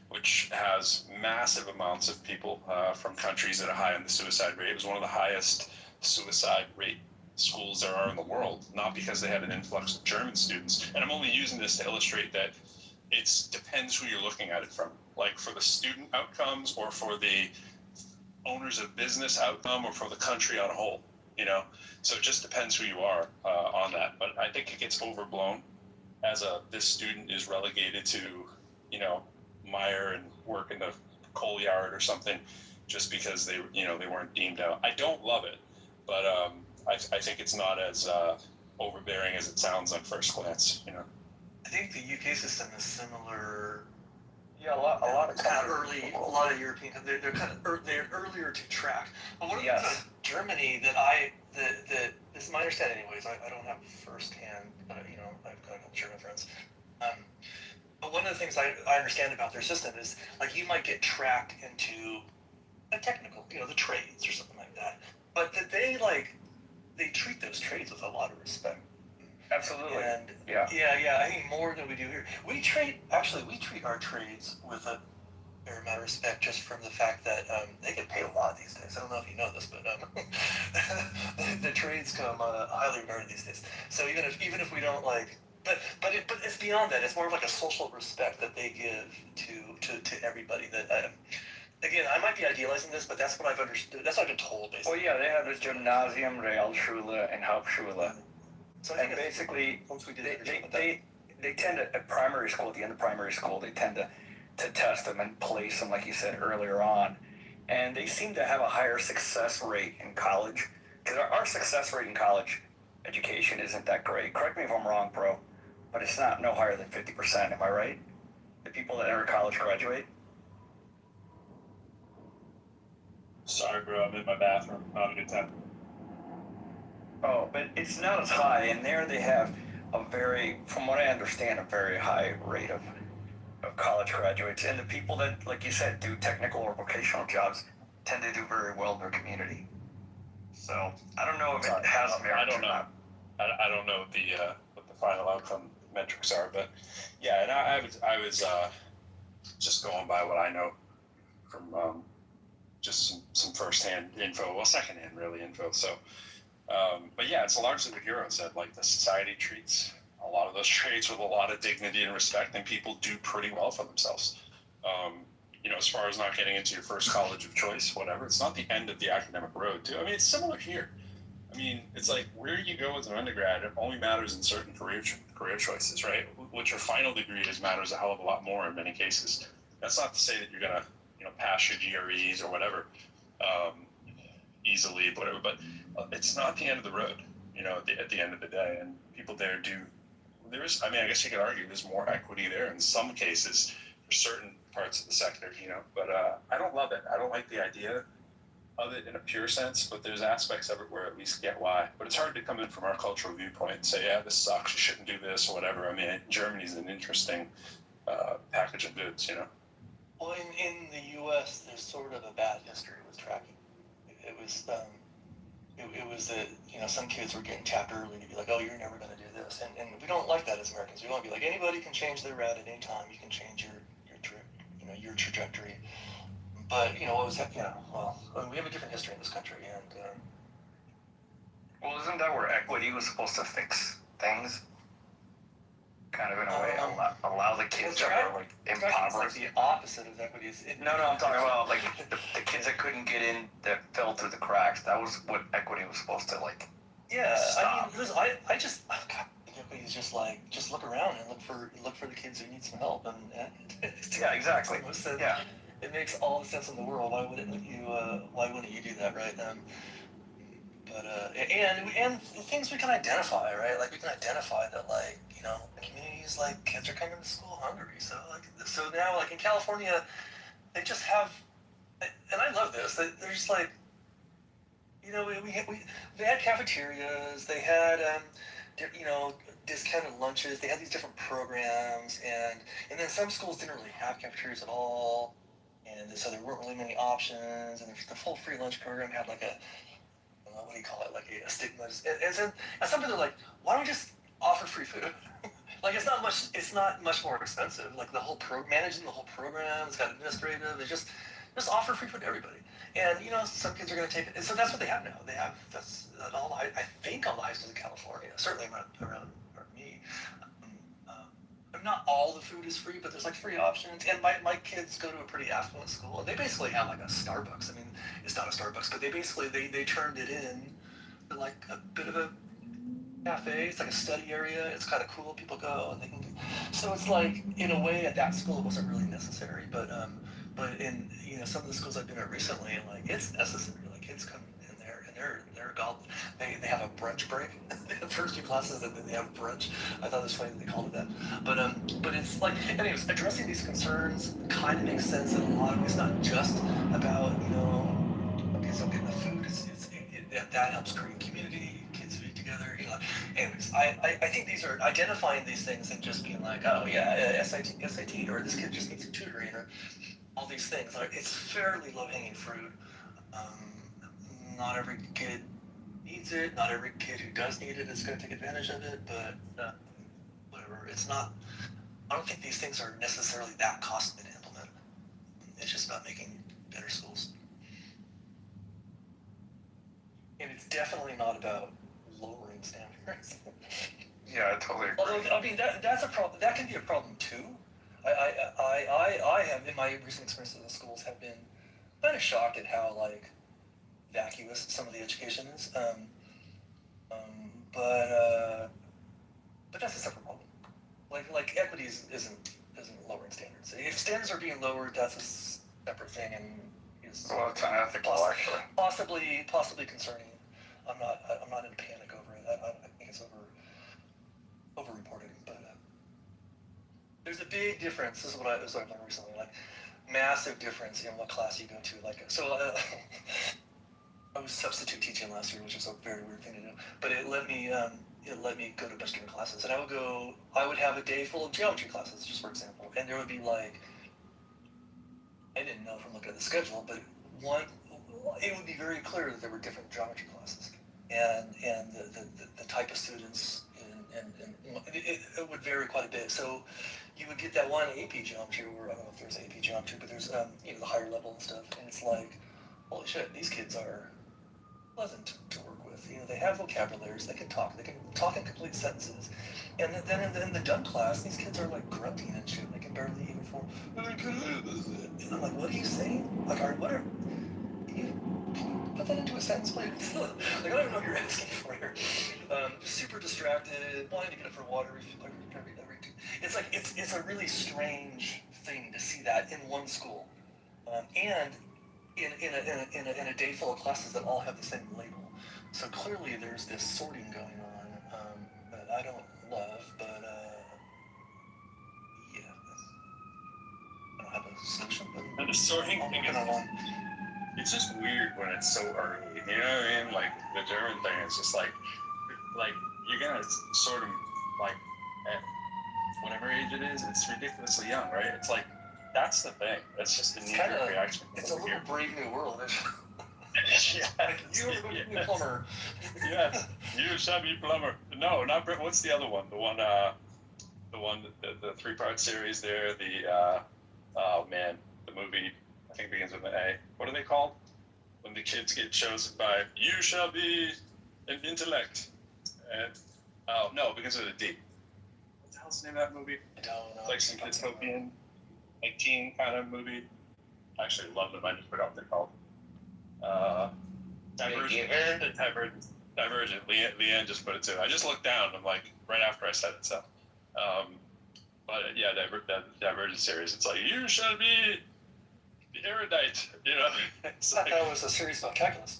F: which has massive amounts of people from countries that are high on the suicide rate. It was one of the highest suicide rate schools there are in the world, not because they had an influx of German students. And I'm only using this to illustrate that it depends who you're looking at it from. Like for the student outcomes, or for the owners of business outcome, or for the country on a whole, So it just depends who you are on that. But I think it gets overblown as this student is relegated to, mire and work in the coal yard or something, just because they weren't deemed out. I don't love it, but I think it's not as overbearing as it sounds on first glance.
K: I think the UK system is similar.
E: Yeah, a lot of
K: kind of early. A lot of European. They're they're earlier to track. But one of the things about Germany that this is my understanding, anyways. I don't have firsthand. I've got a couple German friends. But one of the things I understand about their system is, like, you might get tracked into a technical, the trades or something like that. But that they treat those trades with a lot of respect.
E: Absolutely.
K: And
E: yeah,
K: I think more than we do here. We treat our trades with a fair amount of respect, just from the fact that they get paid a lot these days. I don't know if you know this, but the trades come highly regarded these days. So even if we don't like, but it's beyond that. It's more of like a social respect that they give to everybody. That again, I might be idealizing this, but that's what I've understood. That's what I've been told, basically.
E: Well, yeah, they have the Gymnasium, Realschule, and Hauptschule.
K: So
E: and basically,
K: once we did
E: they tend to, at primary school, at the end of primary school, they tend to test them and place them, like you said earlier on. And they seem to have a higher success rate in college. Because our success rate in college education isn't that great. Correct me if I'm wrong, Pro, but it's no higher than 50%. Am I right? The people that enter college graduate?
F: Sorry, bro, I'm in my bathroom. Not a good time.
E: Oh, but it's not as high. And there they have from what I understand, a very high rate of college graduates. And the people that, like you said, do technical or vocational jobs tend to do very well in their community.
K: So I don't know if
F: Sorry,
K: it has merit.
F: I don't know. I don't know what the final outcome metrics are, but yeah, and I was just going by what I know from just some firsthand info, well, secondhand really info. So, but yeah, it's largely what Hero said. Like the society treats a lot of those trades with a lot of dignity and respect, and people do pretty well for themselves. As far as not getting into your first college of choice, whatever, it's not the end of the academic road, too. I mean, it's similar here. I mean, it's like where you go as an undergrad, it only matters in certain career choices, right? What your final degree is matters a hell of a lot more in many cases. That's not to say that you're gonna, pass your GREs or whatever easily, whatever. But it's not the end of the road, at the end of the day. And people there do. I guess you could argue there's more equity there in some cases for certain parts of the sector, But I don't love it. I don't like the idea of it in a pure sense, but there's aspects of it where at least get why. But it's hard to come in from our cultural viewpoint and say, yeah, this sucks, you shouldn't do this or whatever. I mean, Germany's an interesting package of goods,
K: Well, in the U.S., there's sort of a bad history with tracking. It was that some kids were getting tapped early to be like, oh, you're never going to do this, and we don't like that as Americans. We want to be like, anybody can change their route at any time. You can change your trajectory. But what was that? We have a different history in this country, and
G: Well, isn't that where equity was supposed to fix things? Kind of in a way, allow the kids that were like impoverished.
K: The opposite of equity is.
G: No, I'm talking about like the kids that couldn't get in, that fell through the cracks. That was what equity was supposed to like.
K: Yeah,
G: stop.
K: I mean, I just equity is just like look around and look for the kids who need some help, and
G: Yeah, exactly. Yeah.
K: It makes all the sense in the world. Why wouldn't you do that, right? And things we can identify, right? Like we can identify that, like communities, like kids are coming to school hungry. So now, like in California, they just have, and I love this. They're just like, they had cafeterias, they had discounted lunches, they had these different programs, and then some schools didn't really have cafeterias at all, and so there weren't really many options, and the full free lunch program had like what do you call it, like a stigma, and some people are like, why don't we just offer free food? Like it's not much more expensive. Like managing the whole program, it's got administrative, it's just offer free food to everybody. And some kids are going to take it. And so that's what they have now. That's all. I think all the high schools in California, certainly around me. Not all the food is free, but there's like free options. And my kids go to a pretty affluent school, and they basically have like a Starbucks. I mean, it's not a Starbucks, but they basically they turned it in to like a bit of a cafe. It's like a study area. It's kind of cool. People go and they can. So it's like in a way at that school it wasn't really necessary, but in some of the schools I've been at recently, like it's necessary. Like kids come in there and they're gobbled. They have a brunch break. The first few classes and then they have brunch. I thought it was funny that they called it that. But it's like, anyways, addressing these concerns kind of makes sense. And a lot of it's not just about kids don't get enough food. That helps create community. Kids eat together. Anyways, I think these are identifying these things and just being like, oh yeah, SAT, or this kid just needs some tutoring, or all these things. Like, it's fairly low-hanging fruit. Not every kid needs it. Not every kid who does need it is going to take advantage of it. But whatever. It's not. I don't think these things are necessarily that costly to implement. It's just about making better schools. And it's definitely not about lowering standards.
G: Yeah, I totally agree.
K: Although, I mean, that's a problem. That can be a problem too. I have, in my recent experiences in schools, have been kind of shocked at how like vacuous some of the education is. But that's a separate problem. Like equity isn't lowering standards. If standards are being lowered, that's a separate thing, and is
G: it's unethical, actually.
K: Possibly concerning. I'm not in a panic over it. I think it's over-reported, but there's a big difference. This is what I've learned recently. Like, massive difference in what class you go to. Like, so I was substitute teaching last year, which is a very weird thing to do. But it let me go to a bunch of different classes, and I would have a day full of geometry classes, just for example, and there would be like, I didn't know from looking at the schedule, but it would be very clear that there were different geometry classes, and the type of students, and it would vary quite a bit. So you would get that one AP geometry, where I don't know if there's AP geometry, but there's the higher level and stuff, and it's like, holy shit, these kids are pleasant to work with. They have vocabularies, they can talk in complete sentences. And then in the dumb class, these kids are like grunting and shit. They can barely even form. And I'm like, what are you saying? Like, can you put that into a sentence, please? Like, I don't even know what you're asking for here. Super distracted, wanting to get up for water. It's like, it's a really strange thing to see that in one school. And in a day full of classes that all have the same label. So clearly there's this sorting going on that I don't love, but yeah, I don't have a solution.
F: And the sorting thing is, it's just weird when it's so early. You know what I mean? Like the German thing, it's just like you're gonna sort them like at whatever age it is. It's ridiculously young, right? It's like that's the thing. That's just the knee-jerk reaction.
K: It's a little Brave New World.
F: Yeah,
K: you are going to be a plumber.
F: Yes, you shall be plumber. No, not what's the other one? The three-part series there. Oh man, the movie I think begins with an A. What are they called? When the kids get chosen by you shall be an intellect. And oh no, it begins with a D. What the hell's the name of that movie?
K: I don't know.
F: Like some dystopian, like teen kind of movie. I actually love them. I just forgot what they're called. Divergent. Leanne just put it too. I just looked down. I'm like, right after I said it. So, but yeah, that Divergent series. It's like you should be erudite. It's like,
K: I thought it was a series about calculus.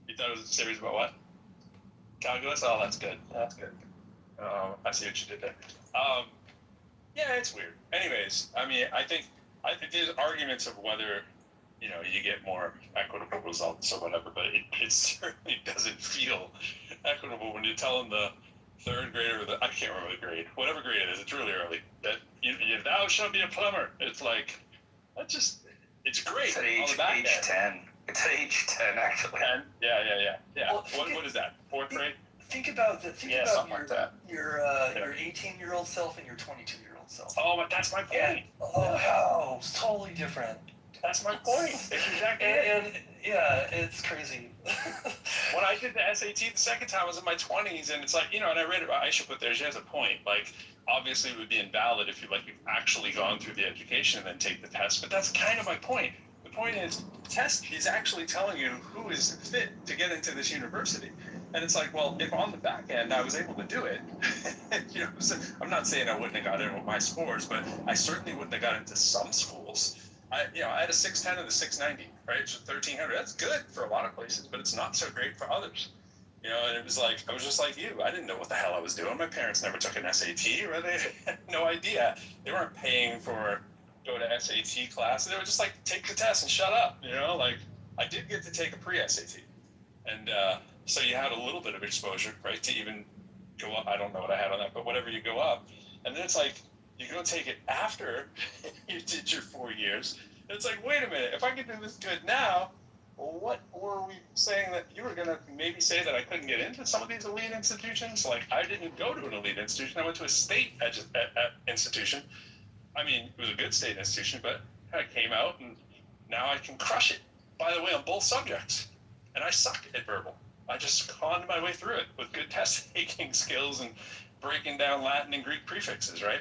F: You thought it was a series about what? Calculus. Oh, that's good. That's good. I see what you did there. Yeah, it's weird. Anyways, I mean, I think there's arguments of whether you get more equitable results or whatever, but it certainly doesn't feel equitable when you're telling the third grader, I can't remember the grade, whatever grade it is, it's really early, that thou shalt be a plumber. It's like, it's great.
E: It's at age 10. It's at age 10, actually.
F: 10? Yeah.
K: Well,
F: what is that, fourth grade?
K: Think about your
F: like
K: 18-year-old self and your 22-year-old self.
F: Oh, but that's my point.
K: Wow, it's totally different.
F: That's my point. It's exactly
K: and yeah, it's crazy.
F: When I did the SAT the second time, I was in my 20s, and it's like, and I read about Aisha put there, she has a point. Like, obviously it would be invalid if you've actually gone through the education and then take the test, but that's kind of my point. The point is, the test is actually telling you who is fit to get into this university. And it's like, well, if on the back end I was able to do it, so I'm not saying I wouldn't have got in with my scores, but I certainly wouldn't have got into some schools. I had a 610 and a 690, right? So 1300. That's good for a lot of places, but it's not so great for others. And it was like, I was just like you. I didn't know what the hell I was doing. My parents never took an SAT, or they had no idea. They weren't paying for go to SAT class. They were just like, take the test and shut up. I did get to take a pre-SAT, and so you had a little bit of exposure, right, to even go up. I don't know what I had on that, but whatever, you go up, and then it's like, you go take it after you did your 4 years. And it's like, wait a minute, if I can do this good now, well, what were we saying that you were going to maybe say that I couldn't get into some of these elite institutions? Like, I didn't go to an elite institution. I went to a state institution. I mean, it was a good state institution, but I came out, and now I can crush it, by the way, on both subjects. And I suck at verbal. I just conned my way through it with good test-taking skills and breaking down Latin and Greek prefixes, right?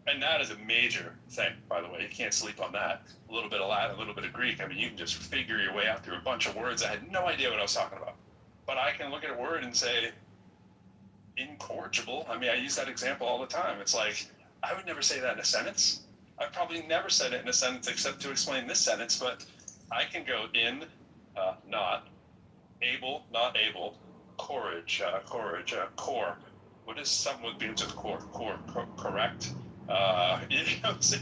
F: And that is a major thing, by the way. You can't sleep on that. A little bit of Latin, a little bit of Greek. I mean, you can just figure your way out through a bunch of words. I had no idea what I was talking about. But I can look at a word and say, incorrigible. I mean, I use that example all the time. It's like, I would never say that in a sentence. I've probably never said it in a sentence except to explain this sentence, but I can go in, not, able, not able, corrige, core. What is something that begins with core? Correct?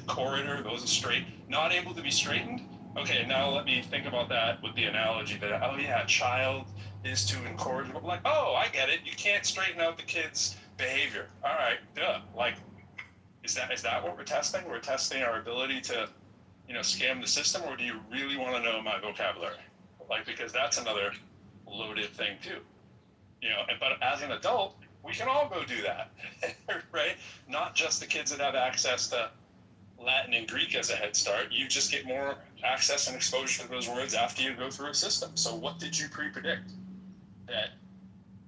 F: Corridor, those are straight. Not able to be straightened? Okay, now let me think about that with the analogy that, child is to incorrigible. Like, oh, I get it. You can't straighten out the kid's behavior. All right, duh. Like, is that what we're testing? We're testing our ability to, scam the system, or do you really want to know my vocabulary? like, because that's another loaded thing too. But as an adult, we can all go do that, right? Not just the kids that have access to Latin and Greek as a head start. You just get more access and exposure to those words after you go through a system. So what did you pre-predict? That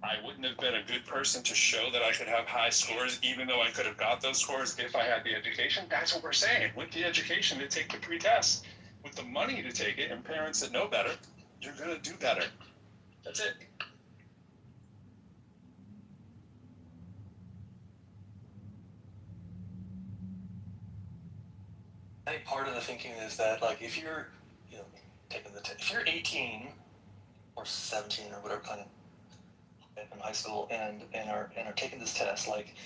F: I wouldn't have been a good person to show that I could have high scores, even though I could have got those scores if I had the education? That's what we're saying. With the education to take the pre-test, with the money to take it, and parents that know better, you're going to do better. That's it.
K: I think part of the thinking is that, like, if you're, taking if you're 18 or 17 or whatever kind of in high school and are taking this test, like,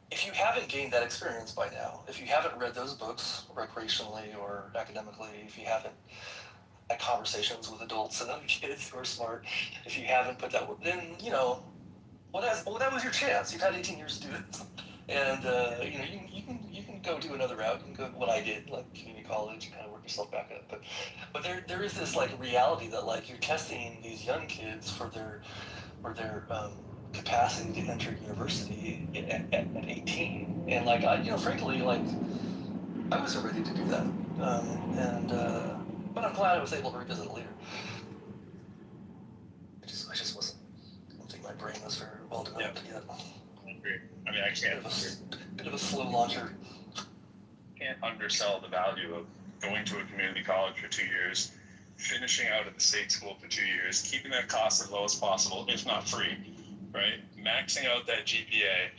K: if you haven't gained that experience by now, if you haven't read those books recreationally or academically, if you haven't had conversations with adults and other kids who are smart, if you haven't put that, then that was your chance. You've had 18 years to do it, and you can go do another route. You can go what I did, like community college, and kind of work yourself back up. But there is this like reality that like you're testing these young kids for their capacity to enter university at 18, and like frankly, like I wasn't ready to do that, but I'm glad I was able to revisit it later. I just wasn't. I don't think my brain was very well developed yet.
F: I agree. I mean, I can't.
K: Bit of a slow launcher.
F: Can't undersell the value of going to a community college for 2 years, finishing out at the state school for 2 years, keeping that cost as low as possible, if not free, right? Maxing out that GPA,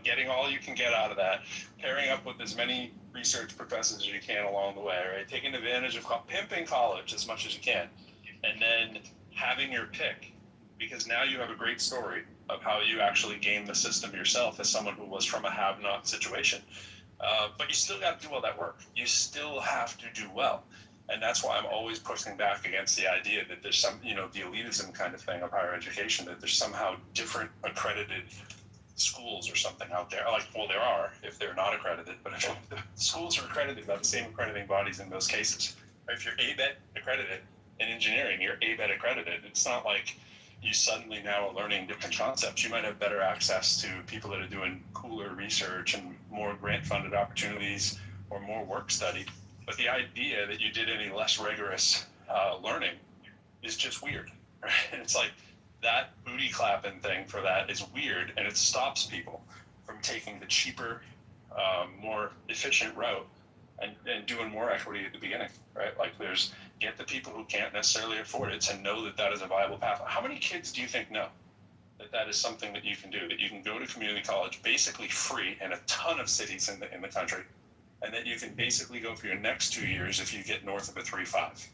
F: getting all you can get out of that, pairing up with as many research professors as you can along the way, right? Taking advantage of pimping college as much as you can, and then having your pick, because now you have a great story of how you actually game the system yourself as someone who was from a have-not situation. But you still got to do all that work. You still have to do well. And that's why I'm always pushing back against the idea that there's some, the elitism kind of thing of higher education, that there's somehow different accredited schools or something out there. Like, well, there are if they're not accredited, but if the schools are accredited by the same accrediting bodies in most cases. If you're ABET accredited in engineering, you're ABET accredited. It's not like you suddenly now are learning different concepts. You might have better access to people that are doing cooler research and more grant-funded opportunities or more work study. But the idea that you did any less rigorous learning is just weird, right? It's like that booty clapping thing for that is weird, and it stops people from taking the cheaper, more efficient route and doing more equity at the beginning, right? Like get the people who can't necessarily afford it to know that that is a viable path. How many kids do you think know that that is something that you can do, that you can go to community college basically free in a ton of cities in the country, and that you can basically go for your next 2 years if you get north of a 3.5?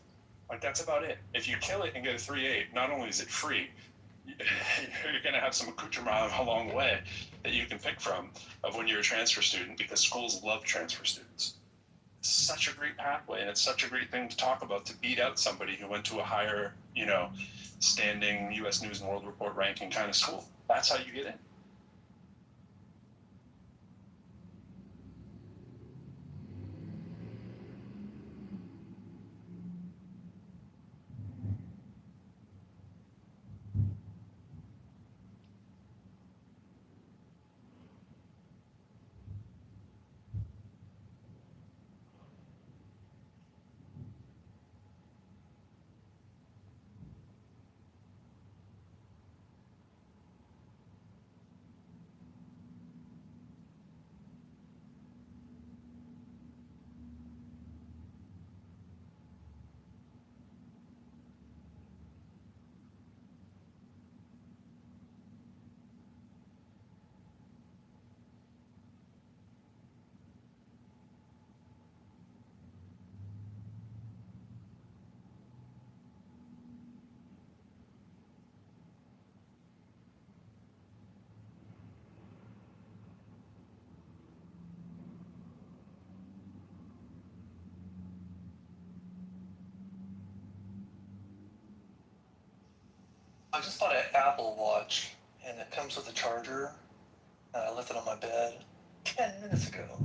F: Like, that's about it. If you kill it and get a 3.8, not only is it free, you're going to have some accoutrement along the way that you can pick from of when you're a transfer student, because schools love transfer students. It's such a great pathway, and it's such a great thing to talk about, to beat out somebody who went to a higher, standing U.S. News and World Report ranking kind of school. That's how you get in.
K: I just bought an Apple Watch, and it comes with a charger. And I left it on my bed 10 minutes ago.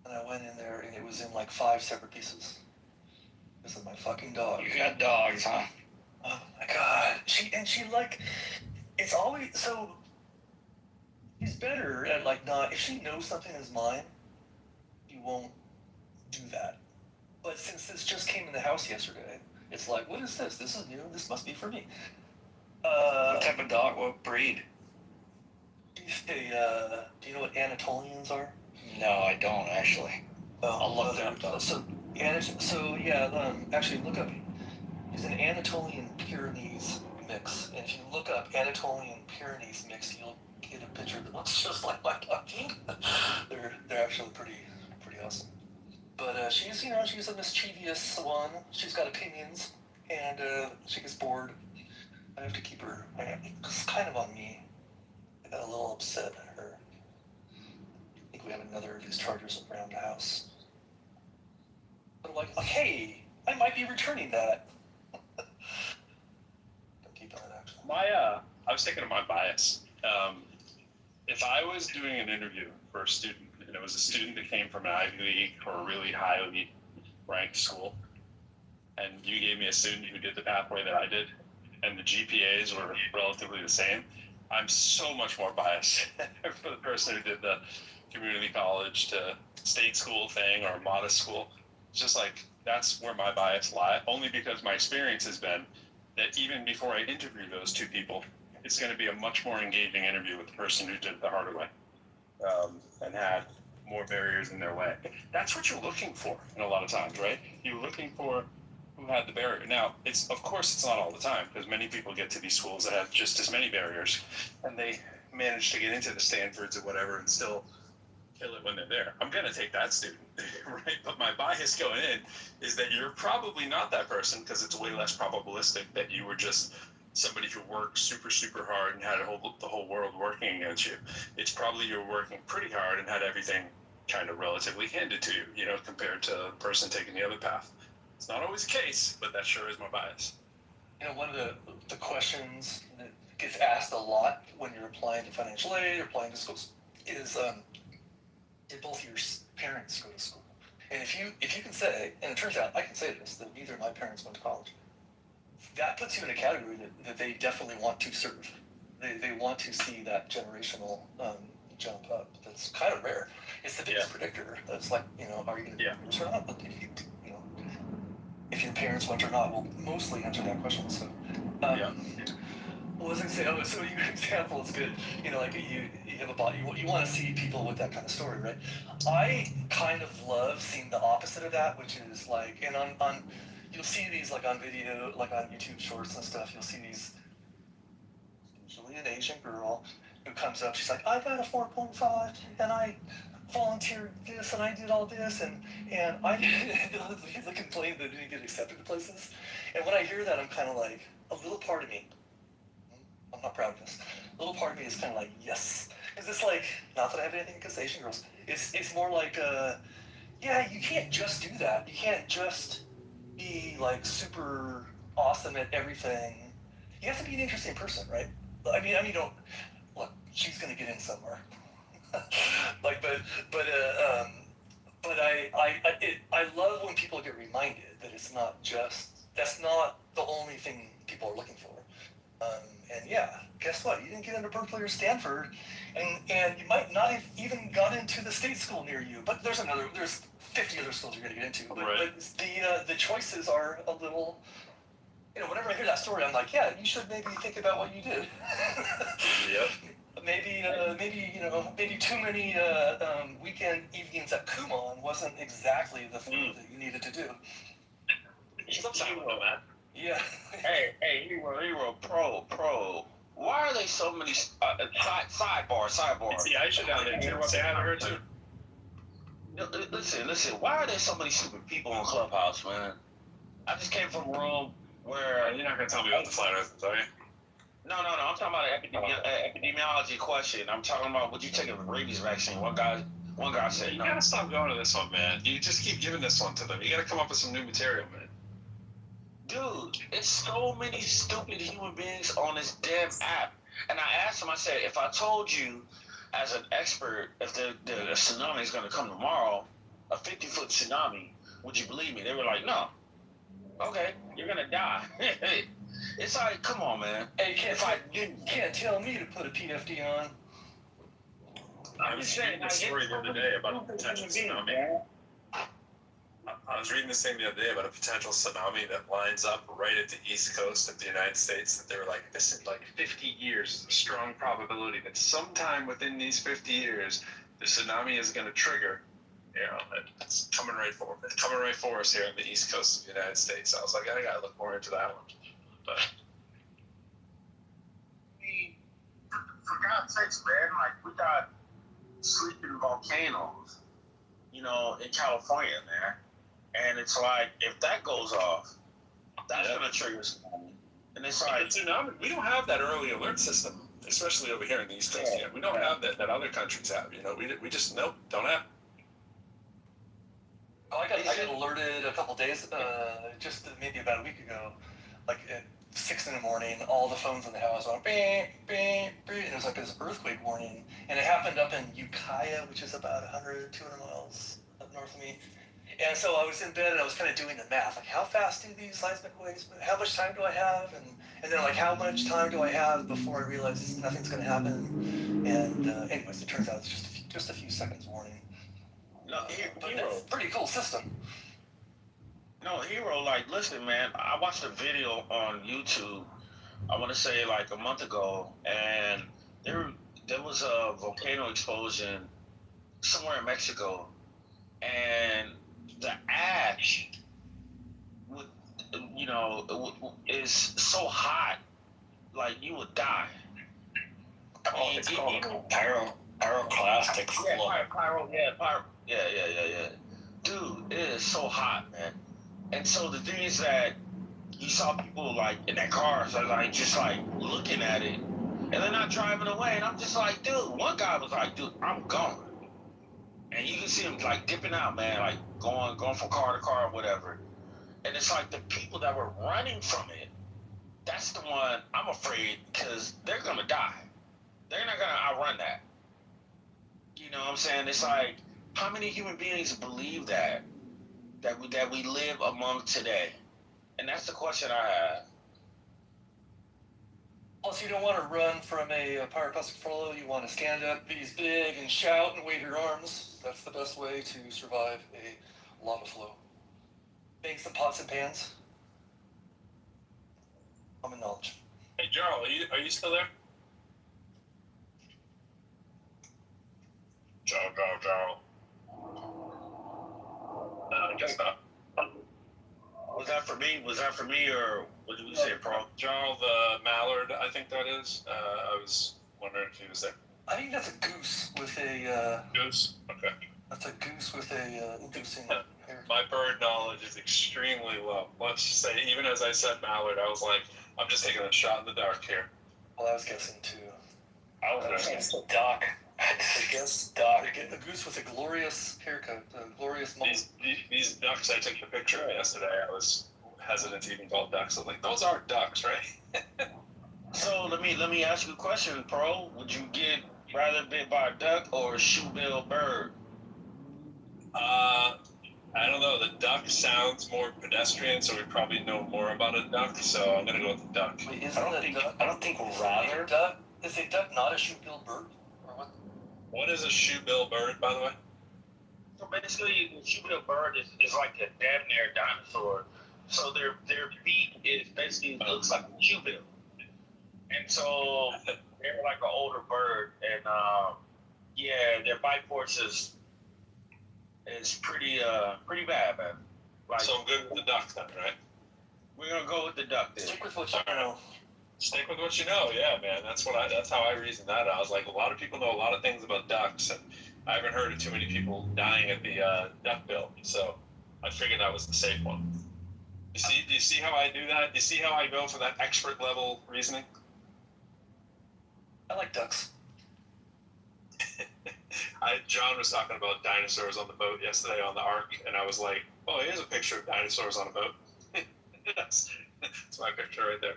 K: And I went in there, and it was in like 5 separate pieces. It This is my fucking dog.
E: You got dogs, huh?
K: Oh my god. She like, it's always, so, she's better at like not, if she knows something is mine, she won't do that. But since this just came in the house yesterday, it's like, what is this? This is new. This must be for me.
E: What type of dog? What breed?
K: She's do you know what Anatolians are?
E: No, I don't actually. I'll look that up.
K: Actually look up. It's an Anatolian Pyrenees mix, and if you look up Anatolian Pyrenees mix, you'll get a picture that looks just like my dog. they're actually pretty awesome. But she's a mischievous one. She's got opinions, and she gets bored. I have to keep her. It's kind of on me. I got a little upset at her. I think we have another of these chargers around the house. But I'm like, hey, I might be returning that. Don't keep on it, actually.
F: I was thinking of my bias. If I was doing an interview for a student, and it was a student that came from an Ivy League or a really highly ranked school, and you gave me a student who did the pathway that I did, and the GPAs were relatively the same, I'm so much more biased for the person who did the community college to state school thing or modest school. It's just like, that's where my bias lies, only because my experience has been that even before I interview those two people, it's going to be a much more engaging interview with the person who did it the harder way, and had more barriers in their way. That's what you're looking for in a lot of times, right? You're looking for who had the barrier. Now, of course it's not all the time, because many people get to these schools that have just as many barriers, and they manage to get into the Stanfords or whatever and still kill it when they're there. I'm going to take that student, right? But my bias going in is that you're probably not that person, because it's way less probabilistic that you were just somebody who worked super, super hard and had the whole world working against you. It's probably you're working pretty hard and had everything kind of relatively handed to you, compared to the person taking the other path. It's not always the case, but that sure is my bias.
K: One of the questions that gets asked a lot when you're applying to financial aid or applying to schools is, did both your parents go to school? And if you can say, and it turns out I can say this, that neither of my parents went to college, that puts you in a category that they definitely want to serve. They want to see that generational jump up. That's kind of rare. It's the biggest predictor. That's like, are you going to be rich or not? But if your parents went or not will mostly answer that question. So, what was I saying? Oh, so your example is good. Like you have a body. You want to see people with that kind of story, right? I kind of love seeing the opposite of that, which is like, and on you'll see these like on video, like on YouTube Shorts and stuff. You'll see these, usually an Asian girl who comes up. She's like, I got a 4.5, and I volunteered this, and I did all this, and I the complaint that didn't get accepted to places. And when I hear that, I'm kind of like, a little part of me, I'm not proud of this, a little part of me is kind of like, yes. Because it's like, not that I have anything against Asian girls. It's more like, you can't just do that. You can't just be like super awesome at everything. You have to be an interesting person, right? I mean, don't look. She's gonna get in somewhere. I love when people get reminded that it's not just, that's not the only thing people are looking for. Guess what? You didn't get into Berkeley or Stanford, and you might not have even got into the state school near you. But there's 50 other schools you're going to get into. But the choices are a little. Whenever I hear that story, I'm like, yeah, you should maybe think about what you did.
F: Yep.
K: Maybe too many weekend evenings at Kumon wasn't exactly the thing that you needed to do.
I: Sometimes, man.
K: Yeah.
I: Hey, hero, pro. Why are they so many sidebar?
F: See, I should down there too. What they haven't heard too.
I: Listen. Why are there so many stupid people in Clubhouse, man? I just came from a room where
F: you're not gonna tell me about the flat earth, are you?
I: No. I'm talking about an epidemiology question. I'm talking about, would you take a rabies vaccine? One guy said no.
F: You gotta stop going to this one, man. You just keep giving this one to them. You gotta come up with some new material, man.
I: Dude, it's so many stupid human beings on this damn app. And I asked him, I said, if I told you as an expert if the tsunami is going to come tomorrow, a 50-foot tsunami, would you believe me? They were like, no. Okay, you're gonna die. It's like, come on, man.
K: Hey, you can't tell me to put a PFD on.
F: I was reading a story the other day about a potential tsunami. I was reading this thing the other day about a potential tsunami that lines up right at the east coast of the United States. That they were like, this is like 50 years, a strong probability that sometime within these 50 years, the tsunami is going to trigger. You know, it's coming right for us. It's coming right for us here on the east coast of the United States. I was like, I gotta look more into that one. But
I: For God's sakes, man, like we got sleeping volcanoes, you know, in California, man. And it's like, if that goes off, that's gonna trigger tsunami. And it's like,
F: tsunami, we don't have that early alert system, especially over here in the East Coast. Yeah, we don't have that other countries have. You know, we just don't have.
K: Oh, I got alerted a couple days, just maybe about a week ago, like at 6 in the morning, all the phones in the house went beep, beep, beep, and it was like this earthquake warning. And it happened up in Ukiah, which is about 100, 200 miles up north of me. And so I was in bed and I was kind of doing the math, like how fast do these seismic waves, how much time do I have? And then like how much time do I have before I realize nothing's going to happen? And anyways, it turns out it's just a few seconds warning.
I: no,
K: But it's a pretty cool system.
I: No, Hero, like, listen, man, I watched a video on YouTube, I want to say like a month ago, and there was a volcano explosion somewhere in Mexico, and the ash would, you know, is so hot, like you would die.
E: It's called pyroclastic flow.
I: Yeah. Dude, it is so hot, man. And so the thing is that you saw people like in their cars, like just like looking at it, and they're not driving away. And I'm just like, dude. One guy was like, dude, I'm gone. And you can see him like dipping out, man, like going from car to car or whatever. And it's like the people that were running from it. That's the one I'm afraid because they're gonna die. They're not gonna outrun that. You know what I'm saying? It's like, how many human beings believe that we live among today? And that's the question I have.
K: Plus, you don't want to run from a pyroclastic flow. You want to stand up, be big, and shout and wave your arms. That's the best way to survive a lava flow. Make some pots and pans. Common knowledge.
F: Hey, Jarl, are you still there? Jarl. I guess not.
I: Was that for me, or what did we say, Paul?
F: Jarl the mallard, I think that is. I was wondering if he was there.
K: I think that's a goose with a.
F: Goose? Okay.
K: That's a goose with a inducing hair.
F: My bird knowledge is extremely low. Let's just say, even as I said mallard, I was like, I'm just taking a shot in the dark here.
K: Well, I was guessing too.
E: I was going to guess duck.
K: I guess duck. A goose with a glorious haircut, a glorious mullet.
F: These ducks I took the picture of yesterday, I was hesitant to even call ducks. I was like, those aren't ducks, right?
I: So let me ask you a question, Pro. Would you get rather bit by a duck or a shoebill bird?
F: I don't know. The duck sounds more pedestrian, so we probably know more about a duck. So I'm gonna go with the duck.
K: Wait,
E: I don't think rather.
K: Is a duck not a shoe-billed bird? Or what?
F: What is a shoebill bird, by the way?
I: So basically, the shoebill bird is like a damn near dinosaur. So their beak is basically looks like a shoebill, and so they're like an older bird, and yeah, their bite force is pretty bad, man. Like,
F: So I'm good with the duck then, right?
I: We're gonna go with the duck then.
K: Stick with what you know.
F: Stick with what you know, yeah, man. That's how I reasoned that. I was like, a lot of people know a lot of things about ducks, and I haven't heard of too many people dying at the duck bill, so I figured that was the safe one. Do you see how I do that? Do you see how I go for that expert level reasoning?
K: I like ducks.
F: John was talking about dinosaurs on the boat yesterday on the Ark, and I was like, oh, here's a picture of dinosaurs on a boat. that's my picture right there.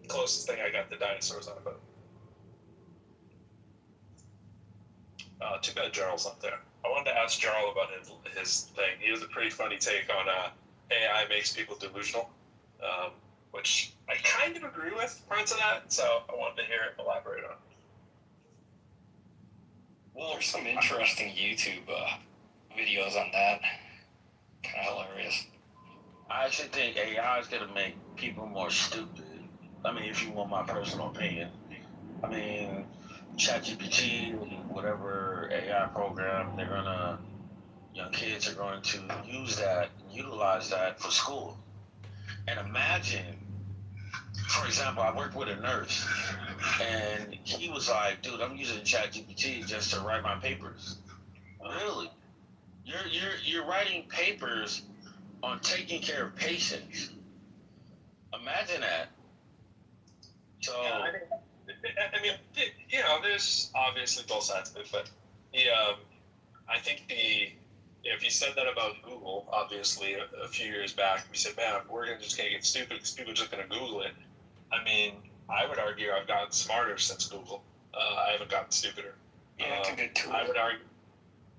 F: Closest thing I got to dinosaurs on a boat. Too bad Jarl's not there. I wanted to ask Jarl about his thing. He has a pretty funny take on AI makes people delusional, which I kind of agree with parts of that. So I wanted to hear it elaborate on.
E: Well, there's some interesting YouTube videos on that. Kind of hilarious.
I: I actually think AI is going to make people more stupid. I mean, if you want my personal opinion. I mean, ChatGPT, whatever AI program, young kids are going to use that, utilize that for school. And imagine, for example, I worked with a nurse, and he was like, "Dude, I'm using ChatGPT just to write my papers." Really? You're writing papers on taking care of patients. Imagine that. So.
F: Yeah, I mean, there's obviously both sides of it, but I think if you said that about Google, obviously a few years back, we said, man, we're just gonna get stupid because people are just gonna Google it. I mean, I would argue I've gotten smarter since Google. I haven't gotten stupider.
E: Yeah, it's a good tool.
F: I would argue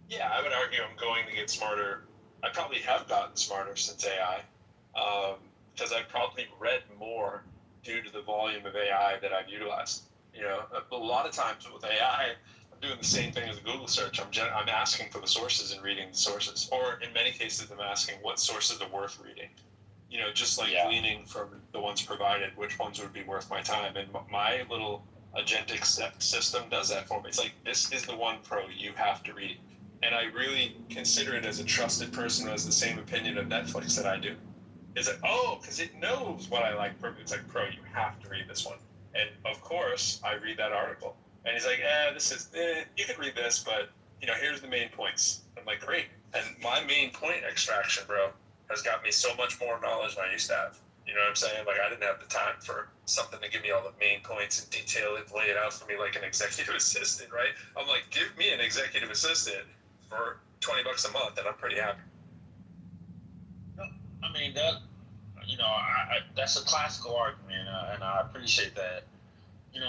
F: I'm going to get smarter. I probably have gotten smarter since AI, because I've probably read more due to the volume of AI that I've utilized. A lot of times with AI, I'm doing the same thing as a Google search. I'm asking for the sources and reading the sources, or in many cases, I'm asking what sources are worth reading. Just like gleaning from the ones provided, which ones would be worth my time. And my little agentic system does that for me. It's like, this is the one pro you have to read. And I really consider it as a trusted person who has the same opinion of Netflix that I do. It's like, because it knows what I like. It's like, pro, you have to read this one. And of course, I read that article. And he's like, you can read this, but, here's the main points. I'm like, great. And my main point extraction, bro, has got me so much more knowledge than I used to have. You know what I'm saying? Like, I didn't have the time for something to give me all the main points and detail it, lay it out for me like an executive assistant, right? I'm like, give me an executive assistant for $20 a month, and I'm pretty happy.
I: I mean, that's a classical argument, and I appreciate that.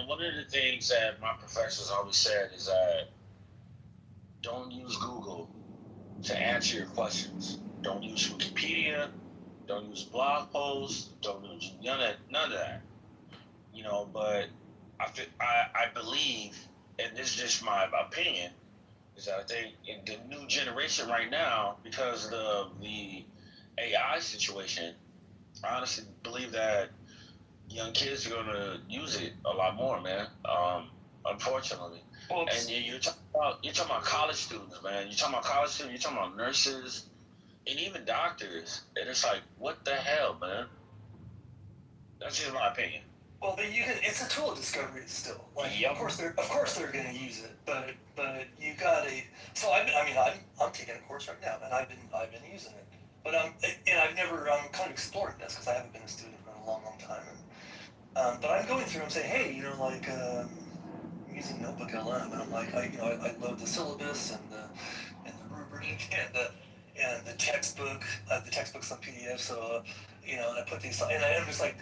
I: One of the things that my professors always said is that don't use Google to answer your questions. Don't use Wikipedia. Don't use blog posts. Don't use none of that. But I believe, and this is just my opinion, is that I think in the new generation right now, because of the AI situation, I honestly believe that young kids are going to use it a lot more, man. Unfortunately. Well, and you're talking about college students, man. You're talking about college students. You're talking about nurses, and even doctors. And it's like, what the hell, man? That's just my opinion.
K: Well, it's a tool of discovery still. Like, of course they're going to use it, but you got to. So I'm taking a course right now, and I've been using it, but I'm kind of exploring this because I haven't been a student in a long time, and but I'm going through. I'm saying, hey, I'm using Notebook LM, and I'm like, I love the syllabus and the rubric and the textbook. The textbook's on PDF, so and I put these, and I'm just like,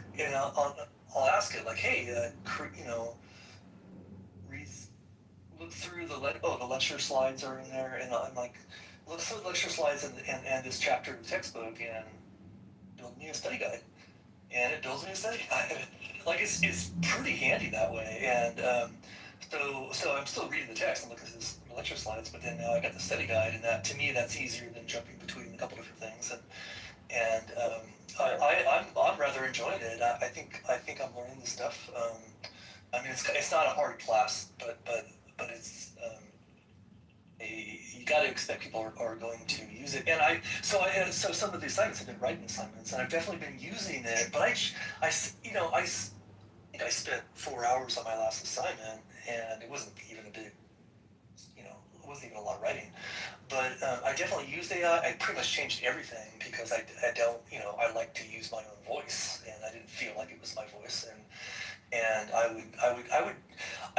K: I'll ask it like, hey, look through the lecture slides are in there, and I'm like, look through the lecture slides and this chapter of the textbook, and build me a study guide, and it builds me a study guide. Like it's pretty handy that way, and so I'm still reading the text and looking at this lecture slides, but then now I got the study guide, and that to me that's easier than jumping between a couple different things, and I'm rather enjoying it. I think I'm learning this stuff. It's not a hard class, but it's you got to expect people are going to use it. And so some of the assignments have been writing assignments, and I've definitely been using it. But I think I spent 4 hours on my last assignment, and it wasn't even a big, it wasn't even a lot of writing. But I definitely used AI. I pretty much changed everything because I don't, I like to use my own voice, and I didn't feel like it was my voice, and I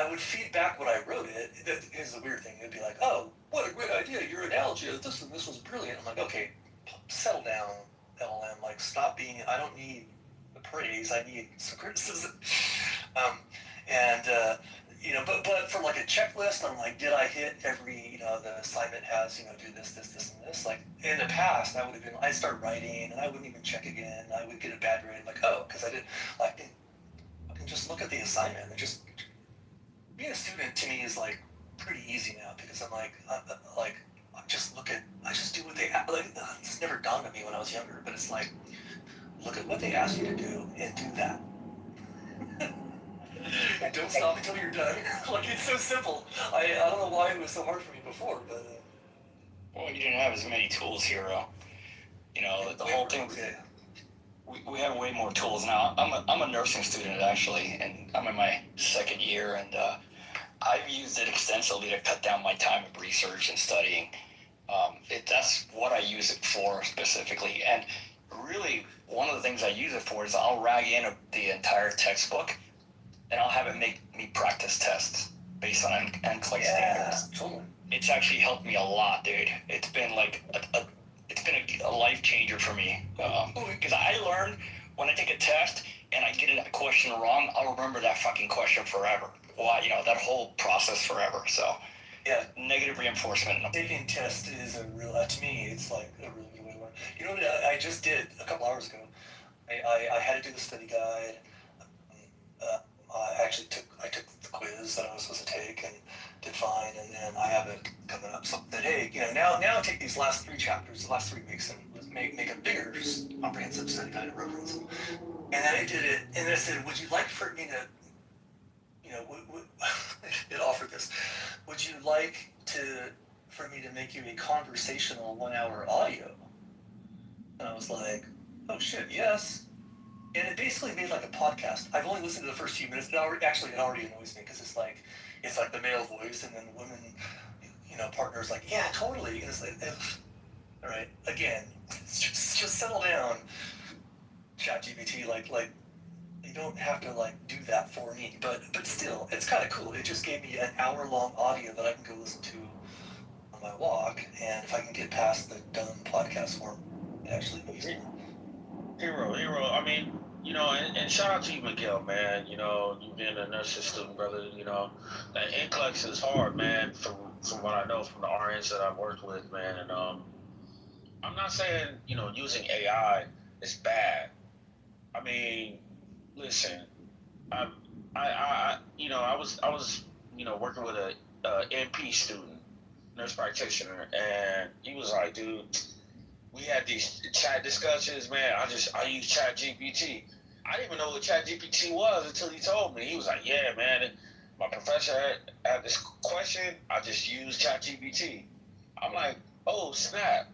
K: would feed back what I wrote it. Here's the weird thing. It'd be like, oh, what a great idea. Your analogy of this and this was brilliant. I'm like, okay, settle down, LLM. Like, stop being, I don't need the praise. I need some criticism. But for like a a checklist. I'm like, did I hit every, the assignment has, do this, and this. Like in the past, I would have been, I'd start writing and I wouldn't even check again. I would get a bad grade, like, oh, because I did, like, I can just look at the assignment and just being a student to me is like pretty easy now because I'm like, I just do what they like. It's never dawned on me when I was younger, but it's like, look at what they ask you to do and do that. And don't stop until you're done. Like, it's so simple. I don't know why it was so hard for me before, but
E: well, you didn't have as many tools here. The whole thing. We have way more tools now. I'm a nursing student actually, and I'm in my second year, and I've used it extensively to cut down my time of research and studying. That's what I use it for specifically, and really one of the things I use it for is I'll rag in the entire textbook, and I'll have it make me practice tests based on NCLEX standards.
K: Totally.
E: It's actually helped me a lot, dude. It's been like a life changer for me. Because I learned when I take a test and I get a question wrong, I'll remember that fucking question forever. Why, that whole process forever. So, yeah, negative reinforcement.
K: Taking tests is a real, to me, it's like a really good way to learn. You know what I just did a couple hours ago? I had to do the study guide. I took the quiz that I was supposed to take and did fine, and then I have it coming up so that, hey, now take these last 3 chapters, the last 3 weeks, and make a bigger comprehensive study guide and reference. And then I did it, and then I said, would you like for me to, it offered this, would you like for me to make you a conversational 1-hour audio? And I was like, oh shit, yes. And it basically made like a podcast. I've only listened to the first few minutes, but it already annoys me because it's like the male voice, and then the women, partner's like, yeah, totally. And it's like, all right, again, just settle down, ChatGPT. Like you don't have to do that for me, but still, it's kind of cool. It just gave me an hour-long audio that I can go listen to on my walk, and if I can get past the dumb podcast form, it actually moves me.
L: Hero. I mean, and shout out to you, Miguel, man. You've been in the nurse system, brother. That NCLEX is hard, man. From what I know from the RNs that I've worked with, man. And I'm not saying using AI is bad. I mean, listen, I was working with a NP student, nurse practitioner, and he was like, dude, we had these chat discussions, man. I use ChatGPT. I didn't even know what ChatGPT was until he told me. He was like, yeah, man, my professor had this question. I just used ChatGPT. I'm like, oh, snap.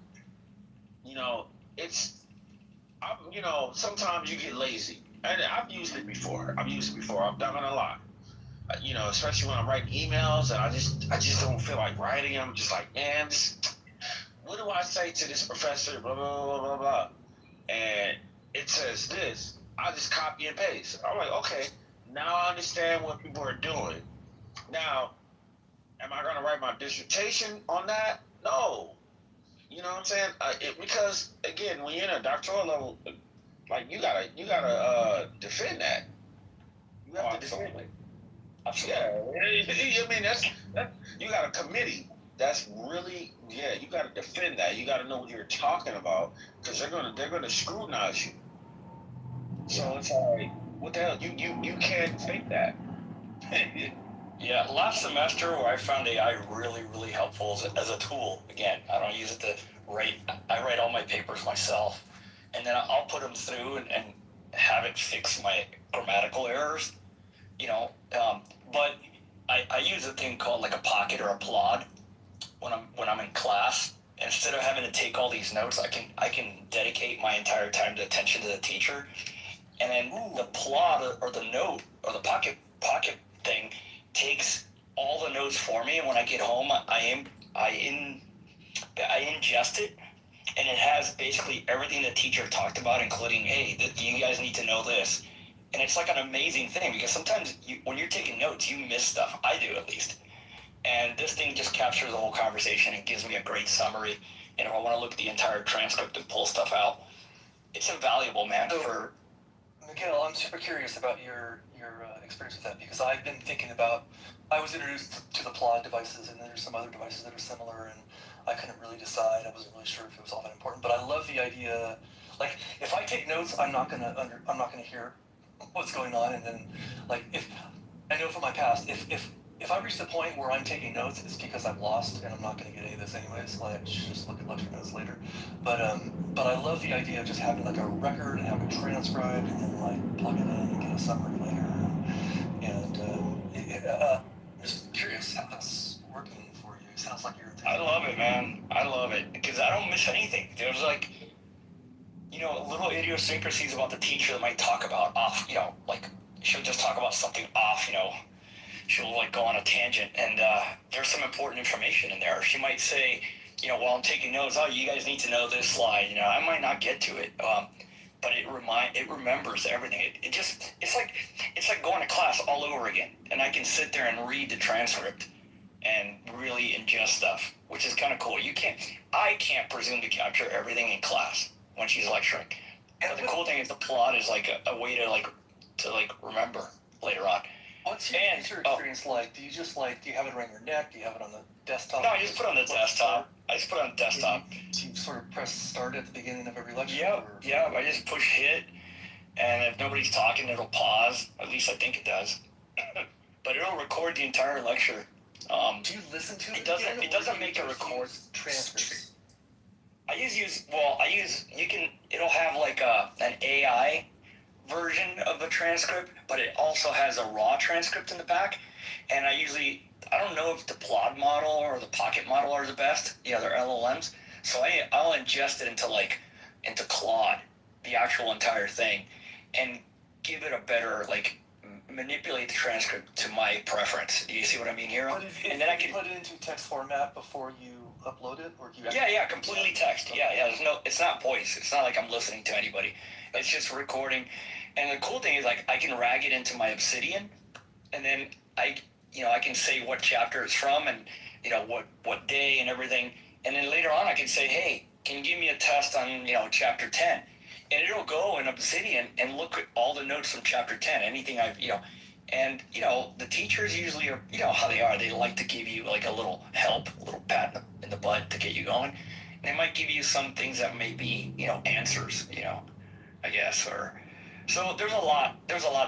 L: Sometimes you get lazy. And I've used it before. I've done it a lot. Especially when I'm writing emails and I just don't feel like writing. I'm just like, man, what do I say to this professor? Blah, blah, blah, blah, blah. And it says this. I just copy and paste. I'm like, okay, now I understand what people are doing. Now, am I going to write my dissertation on that? No. You know what I'm saying? Because, again, when you're in a doctoral level, you gotta defend that. You have to defend it. Yeah. I mean, that's you got a committee. That's really, you got to defend that. You got to know what you're talking about because they're gonna scrutinize you. So it's like, what the hell? You can't fake that.
E: Yeah, last semester where I found AI really, really helpful as a tool. Again, I don't use it to write. I write all my papers myself, and then I'll put them through and have it fix my grammatical errors. But I use a thing called like a Pocket or a Plod when I'm in class. Instead of having to take all these notes, I can dedicate my entire time to attention to the teacher, and then the Plod or the note or the Pocket thing takes all the notes for me, and when I get home, I ingest it, and it has basically everything the teacher talked about, including, hey, you guys need to know this. And it's like an amazing thing because sometimes when you're taking notes, you miss stuff. I do, at least. And this thing just captures the whole conversation and gives me a great summary. And if I want to look at the entire transcript and pull stuff out, it's invaluable, man.
K: Miguel, I'm super curious about your experience with that because I've been thinking about. I was introduced to the plot devices, and then there's some other devices that are similar, and I couldn't really decide. I wasn't really sure if it was all that important, but I love the idea. Like, if I take notes, I'm not gonna hear what's going on, and then, like, if I know from my past, if I reach the point where I'm taking notes, it's because I'm lost and I'm not going to get any of this anyways. Like, just look at lecture notes later. But I love the idea of just having like a record and having it transcribed and then like plug it in and get a summary later. I'm just curious how that's working for you. It sounds like you're.
E: I love it, man. I love it because I don't miss anything. There's like, little idiosyncrasies about the teacher that might talk about off. Like she'll just talk about something off. She'll like go on a tangent, and there's some important information in there. She might say, while I'm taking notes, oh, you guys need to know this slide. I might not get to it, but it remembers everything. It's like going to class all over again, and I can sit there and read the transcript and really ingest stuff, which is kind of cool. I can't presume to capture everything in class when she's lecturing. But the cool thing is the plot is like a way to remember later on.
K: What's your user experience like? Do you have it around your neck? Do you have it on the desktop?
E: No, I just put it on the desktop.
K: Do you sort of press start at the beginning of every lecture?
E: Yeah. I just push hit, and if nobody's talking, it'll pause. At least I think it does. But it'll record the entire lecture.
K: Do you listen to it?
E: It doesn't make a record.
K: Transcripts.
E: It'll have like an AI version of the transcript, but it also has a raw transcript in the back. And I don't know if the Plod model or the Pocket model are the best. Yeah, they're LLMs. So I'll ingest it into Claude, the actual entire thing, and give it a better, manipulate the transcript to my preference. Do you see what I mean here?
K: But and then I can put it into text format before you upload it, or do you?
E: Yeah, completely text. Yeah. It's not voice. It's not like I'm listening to anybody. It's just recording. And the cool thing is, I can rag it into my Obsidian, and then I can say what chapter it's from, and what day and everything. And then later on, I can say, hey, can you give me a test on chapter 10? And it'll go in Obsidian and look at all the notes from chapter 10, anything and the teachers usually are, how they are. They like to give you like a little help, a little pat in the butt to get you going. And they might give you some things that may be, answers, I guess, or. So there's a lot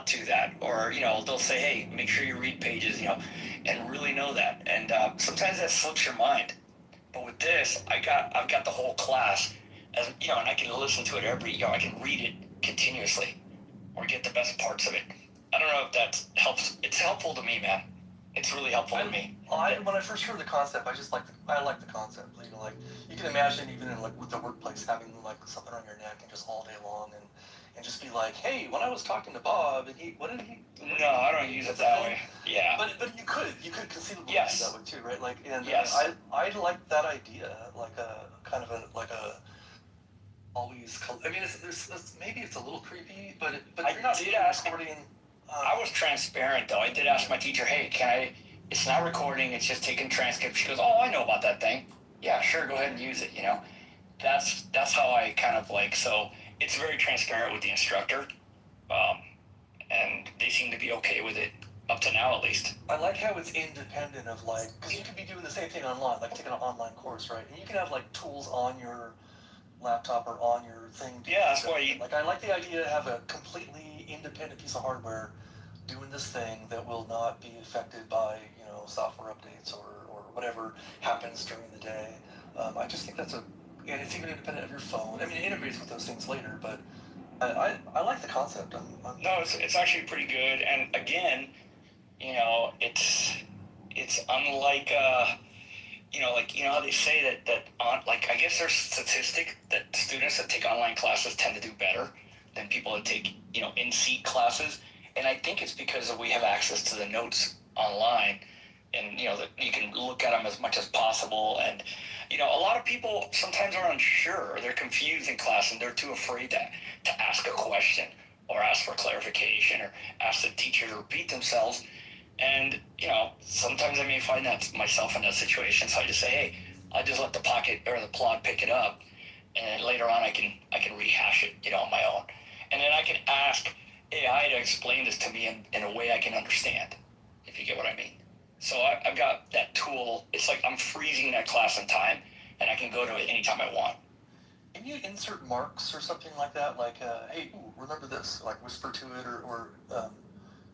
E: to that. Or, they'll say, hey, make sure you read pages, and really know that. And sometimes that slips your mind. But with this, I've got the whole class, and I can listen to it I can read it continuously or get the best parts of it. I don't know if that helps. It's helpful to me, man. It's really helpful to me.
K: When I first heard the concept, I like the concept. You can imagine even in with the workplace having something on your neck and just all day long and just be like, hey, when I was talking to Bob and what did he?
E: No, I don't use it that way. Yeah.
K: But you could conceivably
E: yes.
K: do that way too, right?
E: Yes.
K: I like that idea, like a kind of a always. I mean, maybe it's a little creepy, but you're not recording.
E: I was transparent though. I did ask my teacher, hey, it's not recording, it's just taking transcript. She goes, oh, I know about that thing. Yeah, sure, go ahead and use it, That's how I kind of so it's very transparent with the instructor. And they seem to be okay with it up to now at least.
K: I like how it's independent of because you could be doing the same thing online, like taking an online course, right? And you can have tools on your laptop or on your thing.
E: Yeah, that's why
K: I like the idea to have a completely independent piece of hardware doing this thing that will not be affected by software updates or whatever happens during the day. I just think and it's even independent of your phone. I mean, it integrates with those things later, but I like the concept.
E: No, it's actually pretty good. And again, it's unlike how they say that I guess there's statistic that students that take online classes tend to do better than people that take in-seat classes. And I think it's because we have access to the notes online, and that you can look at them as much as possible. And a lot of people sometimes are unsure, or they're confused in class, and they're too afraid to ask a question or ask for clarification or ask the teacher to repeat themselves. And sometimes I may find that myself in that situation, so I just say, hey, I'll just let the Pocket or the Plod pick it up, and then later on I can rehash it on my own. And then I can ask AI to explain this to me in a way I can understand, if you get what I mean. So I've got that tool. It's like I'm freezing that class in time, and I can go to it anytime I want.
K: Can you insert marks or something like that? Like, hey, ooh, remember this? Like whisper to it, or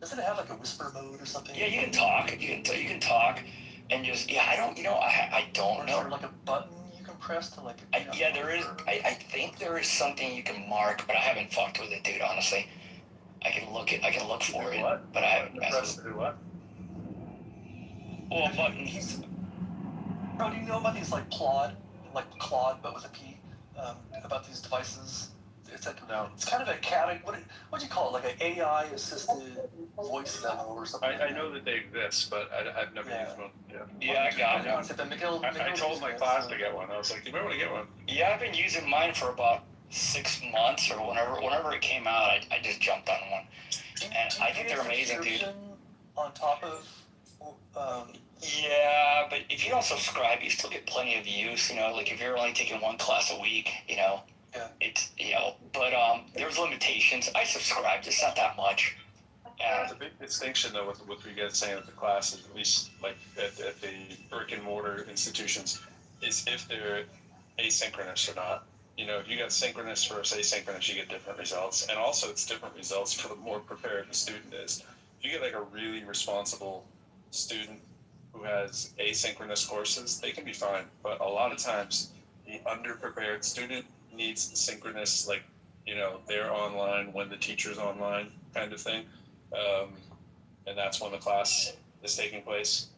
K: doesn't it have like a whisper mode or something?
E: Yeah, you can talk. You can talk, and just I don't. I don't know.
K: Is there like a button you can press to like?
E: Yeah, there is. I think there is something you can mark, but I haven't fucked with it, dude. Honestly, I can look for it,
D: What?
E: but I haven't messed
D: Press
E: with
D: to do what?
E: it. Well, button.
K: Bro, do you know about these like Claude, but with a P, about these devices? It's like it's kind of a category. What do you call it? Like an AI assisted voice demo or something.
D: I know that they exist, but I've never used one.
E: Yeah, I got it.
D: I told my class to get one. I was like, you might want to get one.
E: Yeah, I've been using mine for about 6 months or whenever it came out. I just jumped on one, and I think they're amazing, dude.
K: On top of.
E: Yeah, but if you don't subscribe, you still get plenty of use. Like if you're only taking one class a week,
K: Yeah.
E: it's but there's limitations. I subscribed. It's not that much.
D: There's a big distinction though with what we get saying at the classes, at least like at the brick and mortar institutions, is if they're asynchronous or not. If you got synchronous versus asynchronous, you get different results, and also it's different results for the more prepared the student is. If you get like a really responsible student who has asynchronous courses, they can be fine. But a lot of times, the underprepared student needs synchronous, like, they're online when the teacher's online kind of thing. And that's when the class is taking place.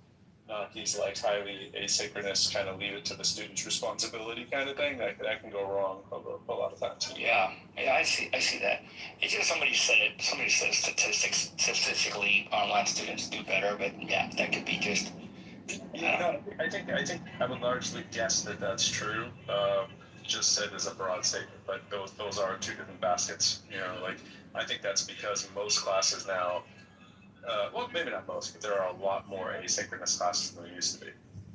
D: Not these like highly asynchronous kind of leave it to the student's responsibility kind of thing. That can go wrong a lot of times.
E: Yeah, I see that. It's just somebody said statistically online students do better, but yeah, that could be just.
F: I think I would largely guess that that's true. Just said as a broad statement, but those are two different baskets. I think that's because most classes now. Well, maybe not most, but there are a lot more asynchronous classes than there used to be.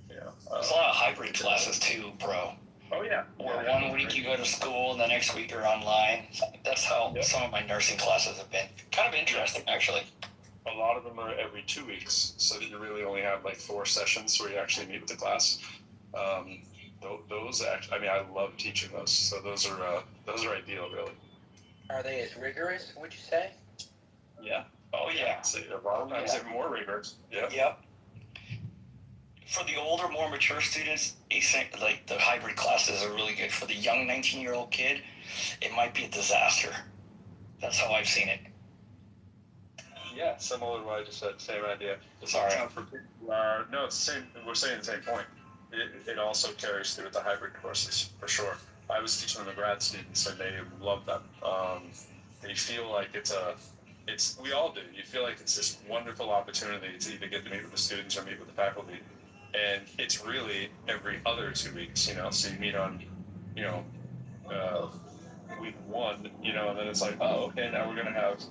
E: There's a lot of hybrid classes too, bro.
F: Oh yeah.
E: Where one week you go to school and the next week you're online. That's how some of my nursing classes have been. Kind of interesting, actually.
F: A lot of them are every 2 weeks, so that you really only have like 4 sessions where you actually meet with the class. Those actually, I love teaching those. So those are ideal, really.
M: Are they as rigorous, would you say?
F: Yeah.
E: Oh yeah.
F: So a lot of times they're more rigorous. Yeah.
E: Yep. For the older, more mature students, like the hybrid classes are really good. For the young 19-year-old kid, it might be a disaster. That's how I've seen it.
F: Yeah, similar to what I just said. Same idea.
E: Sorry.
F: No, it's the same. We're saying the same point. It also carries through with the hybrid courses for sure. I was teaching them to grad students, and they love them. They feel like we all do. You feel like it's this wonderful opportunity to either get to meet with the students or meet with the faculty, and it's really every other 2 weeks. So you meet on, week 1, and then it's like, oh, okay, now we're gonna have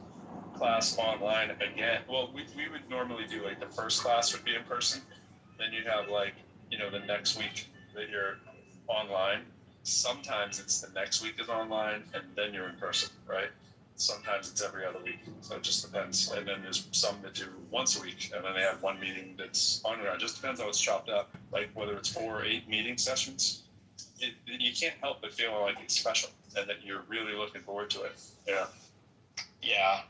F: class online again. Well, we would normally do like the first class would be in person, then you'd have like the next week that you're online. Sometimes it's the next week is online and then you're in person, right? Sometimes it's every other week, so it just depends. And then there's some that do once a week, and then they have one meeting that's on around. Just depends how it's chopped up. Like whether it's 4 or 8 meeting sessions, you can't help but feel like it's special and that you're really looking forward to it. Yeah.
E: Yeah.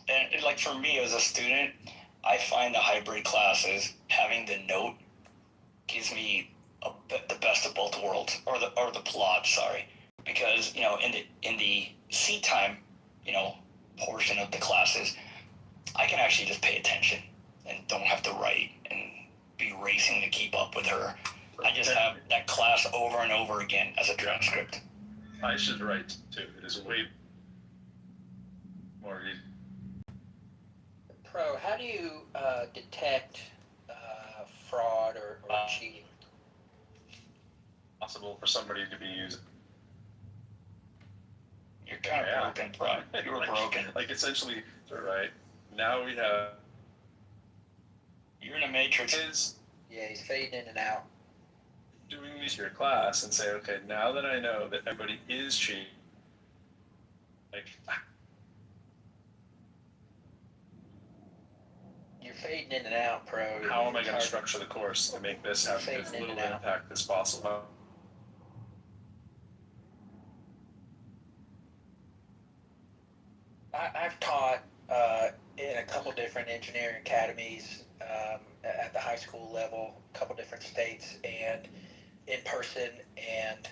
E: And like for me as a student, I find the hybrid classes, having the note, gives me the best of both worlds, or the plot. Sorry, because in the seat time, portion of the classes, I can actually just pay attention and don't have to write and be racing to keep up with her. I just have that class over and over again as a transcript.
F: I should write too. It is way more easy.
M: Pro, how do you detect fraud or cheating?
F: Possible for somebody to be using.
E: You're kind of broken, bro. You were broken.
F: Like essentially, right now we have.
E: You're in a matrix.
M: Yeah, he's fading in and out.
F: Doing these to your class and say, okay, now that I know that everybody is cheating, like
M: fading in and out, pro.
F: How am I going to structure the course to make this have as little impact as possible?
M: I've taught in a couple different engineering academies at the high school level, a couple different states, and in person, and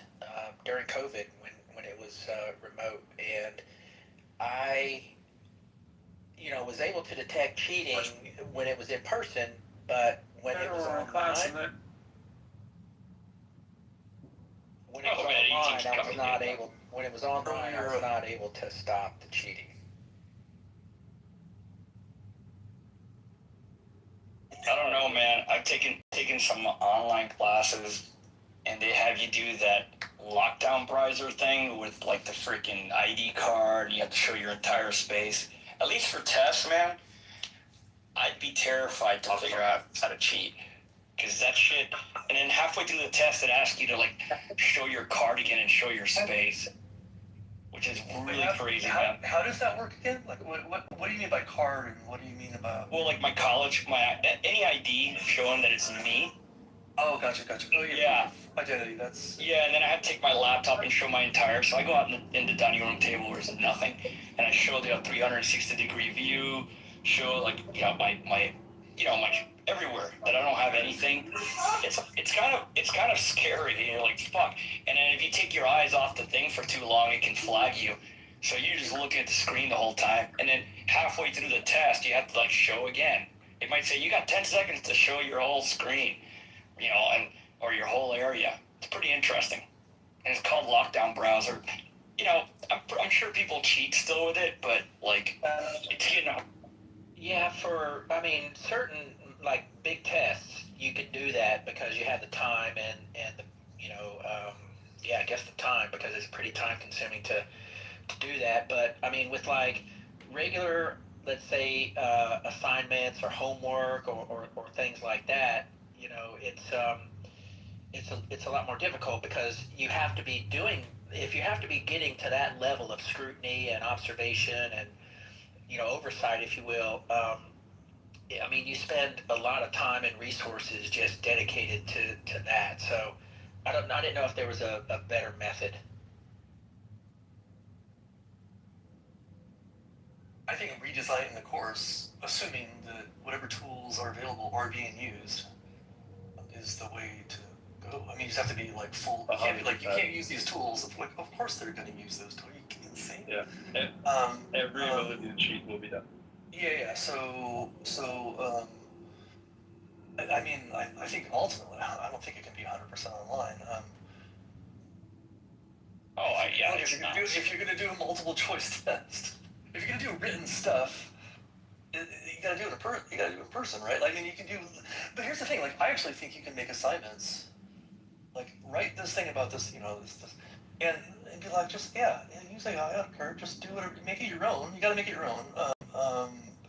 M: during COVID when it was remote, and I, was able to detect cheating when it was in person, but when it was online, I was not able. When it was online, I was not able to stop the cheating.
E: I don't know, man. I've taken some online classes, and they have you do that lockdown browser thing with like the freaking ID card, and you have to show your entire space. At least for tests, man, I'd be terrified to figure out how to cheat. Because that shit, and then halfway through the test, it asks you to like show your card again and show your space, which is really crazy, man.
K: How does that work again? Like, what do you mean by card, and what do you mean about?
E: Well, like my college, any ID showing that it's me.
K: Oh, gotcha. Oh, yeah. Identity, that's... Yeah,
E: and then I have to take my laptop and show my entire... So I go out in the dining room table where there's nothing, and I show the 360-degree view, show, like, my everywhere, that I don't have anything. It's kind of scary, like, fuck. And then if you take your eyes off the thing for too long, it can flag you. So you're just looking at the screen the whole time, and then halfway through the test, you have to, like, show again. It might say, you got 10 seconds to show your whole screen. Or your whole area. It's pretty interesting. And it's called Lockdown Browser. I'm sure people cheat still with it, but, like, it's
M: Yeah, certain, like, big tests, you can do that because you have the time and the, I guess the time, because it's pretty time-consuming to do that. But, with, like, regular, let's say, assignments or homework or things like that, it's a lot more difficult because you have to be getting to that level of scrutiny and observation and oversight, if you will. You spend a lot of time and resources just dedicated to that. So I didn't know if there was a better method.
K: I think redesigning the course, assuming that whatever tools are available are being used, is the way to go. You just have to be like full. You can't use these tools. Of course they're going to use those tools. You're insane.
F: Yeah. Every ability to cheat will be done.
K: Yeah. So. I think ultimately, I don't think it can be 100% online. If you're going to do a multiple choice test, if you're going to do written stuff, you gotta do it in person, right? You can do, but here's the thing. I actually think you can make assignments. Write this thing about this, this, and be like, use AI. I don't care. Just do whatever. Make it your own. You gotta make it your own.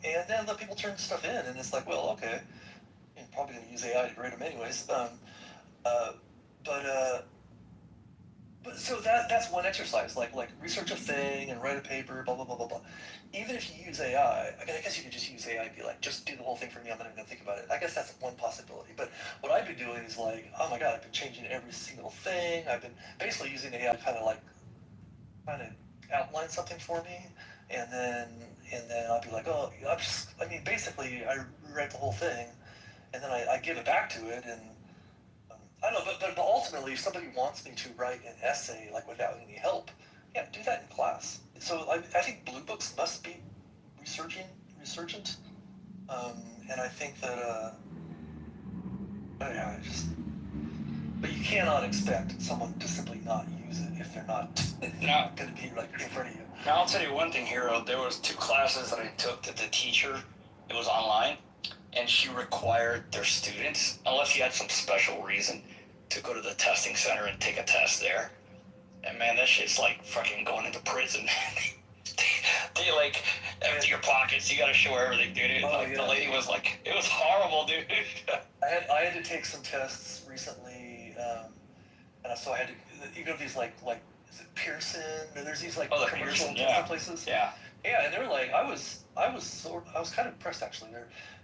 K: And then let people turn stuff in, and it's like, well, okay, you're probably gonna use AI to grade them anyways. But so that's one exercise. Like research a thing and write a paper. Blah blah blah blah blah. Even if you use AI, I guess you could just use AI and be like, just do the whole thing for me, I'm not even gonna think about it. I guess that's one possibility. But what I've been doing is like, oh my god, I've been changing every single thing. I've been basically using AI to kind of outline something for me, and then I'll be like, oh, basically I rewrite the whole thing, and then I give it back to it, and I don't know, but ultimately, if somebody wants me to write an essay without any help, yeah, do that in class. So I think Blue Books must be resurgent, and I think that but you cannot expect someone to simply not use it if they're not going to be in front of you.
E: Now I'll tell you one thing, Hero. There was 2 classes that I took that the teacher, it was online, and she required their students, unless you had some special reason, to go to the testing center and take a test there. And man, that shit's like fucking going into prison. They empty your pockets. You gotta show everything, dude. The lady was like, it was horrible, dude.
K: I had to take some tests recently, and so I had to. These is it Pearson? There's these commercial testing places.
E: Yeah.
K: Yeah, and they're like, I was kind of impressed actually.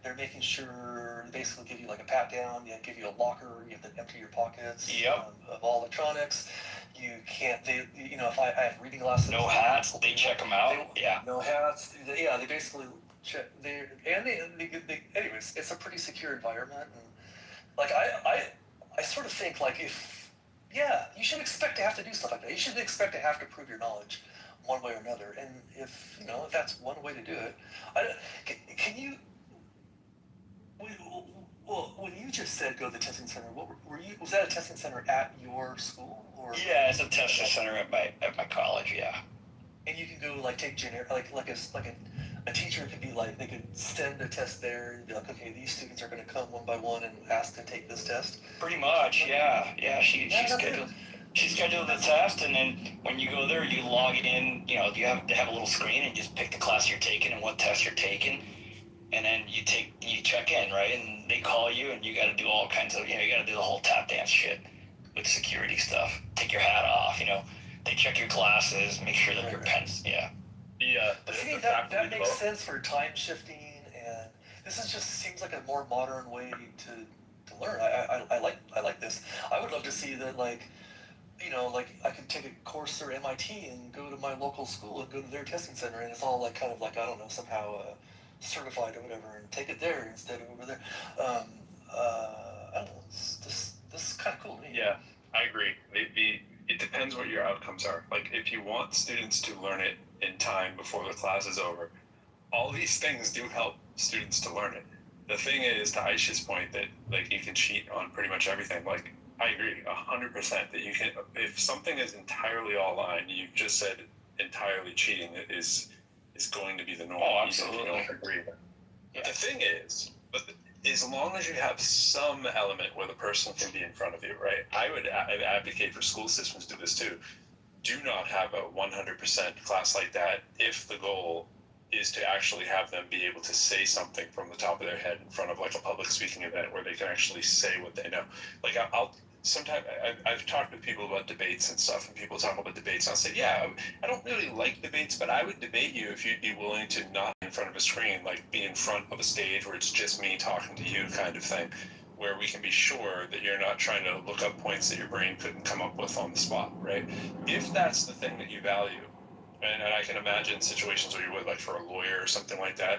K: They're making sure they basically give you like a pat down, you give you a locker, you have to empty your pockets of all electronics. You can't, if I have reading glasses.
E: No hats, they check them out.
K: No hats. They basically check. Anyways, it's a pretty secure environment, and like I sort of think like you should expect to have to do stuff like that. You should expect to have to prove your knowledge one way or another. And if that's one way to do it, can you? Well, when you just said go to the testing center, what were you? Was that a testing center at your school or?
E: Yeah, it's a testing center at my college. Yeah.
K: And you can go like take generic a teacher could be like they could send a test there and be like, okay, these students are going to come one by one and ask to take this test.
E: Pretty much, yeah. She scheduled the test, and then when you go there, you log it in. You have to have a little screen and just pick the class you're taking and what test you're taking, and then you check in, right? And they call you, and you got to do all kinds of, you got to do the whole tap dance shit with security stuff. Take your hat off, They check your glasses, make sure that your pens,
K: Yeah, but see, that makes sense for time shifting, and this seems like a more modern way to learn. I like this. I would love to see that, like I could take a course through MIT and go to my local school and go to their testing center, and it's all like kind of like, I don't know, somehow certified or whatever, and take it there instead of over there. I don't know. This is kind of cool to me.
F: Yeah, I agree. It depends what your outcomes are. Like, if you want students to learn it in time before the class is over, all these things do help students to learn it. The thing is, to Aisha's point, that like you can cheat on pretty much everything. Like, I agree 100% that you can. If something is entirely online, you've just said entirely cheating is going to be the norm.
E: Oh, absolutely.
F: Even if you don't agree. But the thing is, as long as you have some element where the person can be in front of you, right? I'd advocate for school systems to do this too. Do not have a 100% class like that if the goal is to actually have them be able to say something from the top of their head in front of like a public speaking event where they can actually say what they know. Like I've talked with people about debates and stuff, and people talk about debates, and I'll say, yeah, I don't really like debates, but I would debate you if you'd be willing to not be in front of a screen, like be in front of a stage where it's just me talking to you kind of thing, where we can be sure that you're not trying to look up points that your brain couldn't come up with on the spot, right? If that's the thing that you value, and I can imagine situations where you would, like for a lawyer or something like that,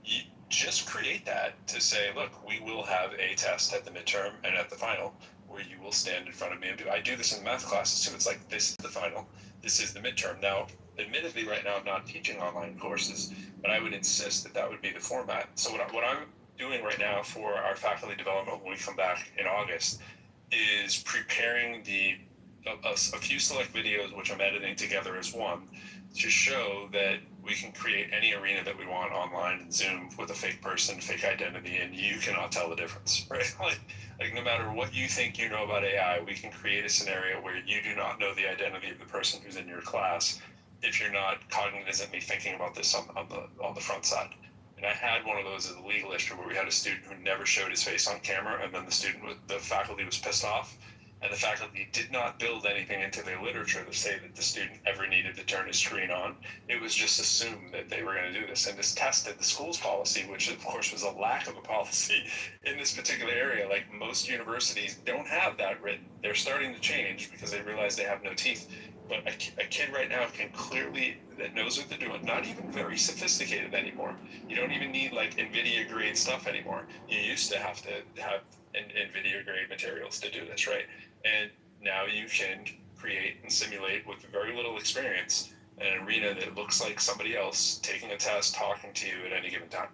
F: you just create that to say, look, we will have a test at the midterm and at the final where you will stand in front of me and I do this in math classes too. It's like, this is the final, this is the midterm. Now, admittedly, right now I'm not teaching online courses, but I would insist that would be the format. So what I'm doing right now for our faculty development when we come back in August is preparing a few select videos, which I'm editing together as one, to show that we can create any arena that we want online in Zoom with a fake person, fake identity, and you cannot tell the difference, right? Like no matter what you think you know about AI, we can create a scenario where you do not know the identity of the person who's in your class if you're not cognizantly thinking about this on the front side. And I had one of those as a legal issue where we had a student who never showed his face on camera, and then the faculty was pissed off. And the faculty did not build anything into their literature to say that the student ever needed to turn his screen on. It was just assumed that they were going to do this. And this tested the school's policy, which of course was a lack of a policy in this particular area. Like, most universities don't have that written. They're starting to change because they realize they have no teeth. But a kid right now can clearly, that knows what they're doing, not even very sophisticated anymore. You don't even need like NVIDIA grade stuff anymore. You used to have NVIDIA grade materials to do this, right? And now you can create and simulate with very little experience an arena that looks like somebody else taking a test, talking to you at any given time.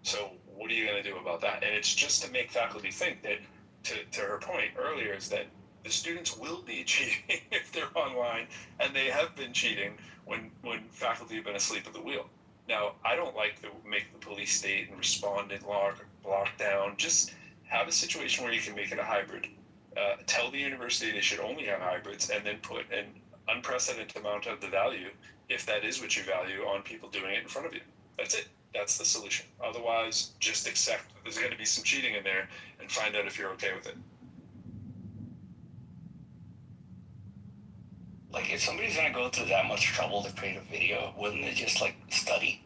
F: So what are you going to do about that? And it's just to make faculty think that, to her point earlier, is that the students will be cheating if they're online, and they have been cheating when faculty have been asleep at the wheel. Now, I don't like to make the police state and respond and lock down. Just have a situation where you can make it a hybrid. Tell the university they should only have hybrids, and then put an unprecedented amount of the value, if that is what you value, on people doing it in front of you. That's it. That's the solution. Otherwise, just accept that there's going to be some cheating in there and find out if you're okay with it.
E: Like, if somebody's gonna go through that much trouble to create a video, wouldn't they just like study?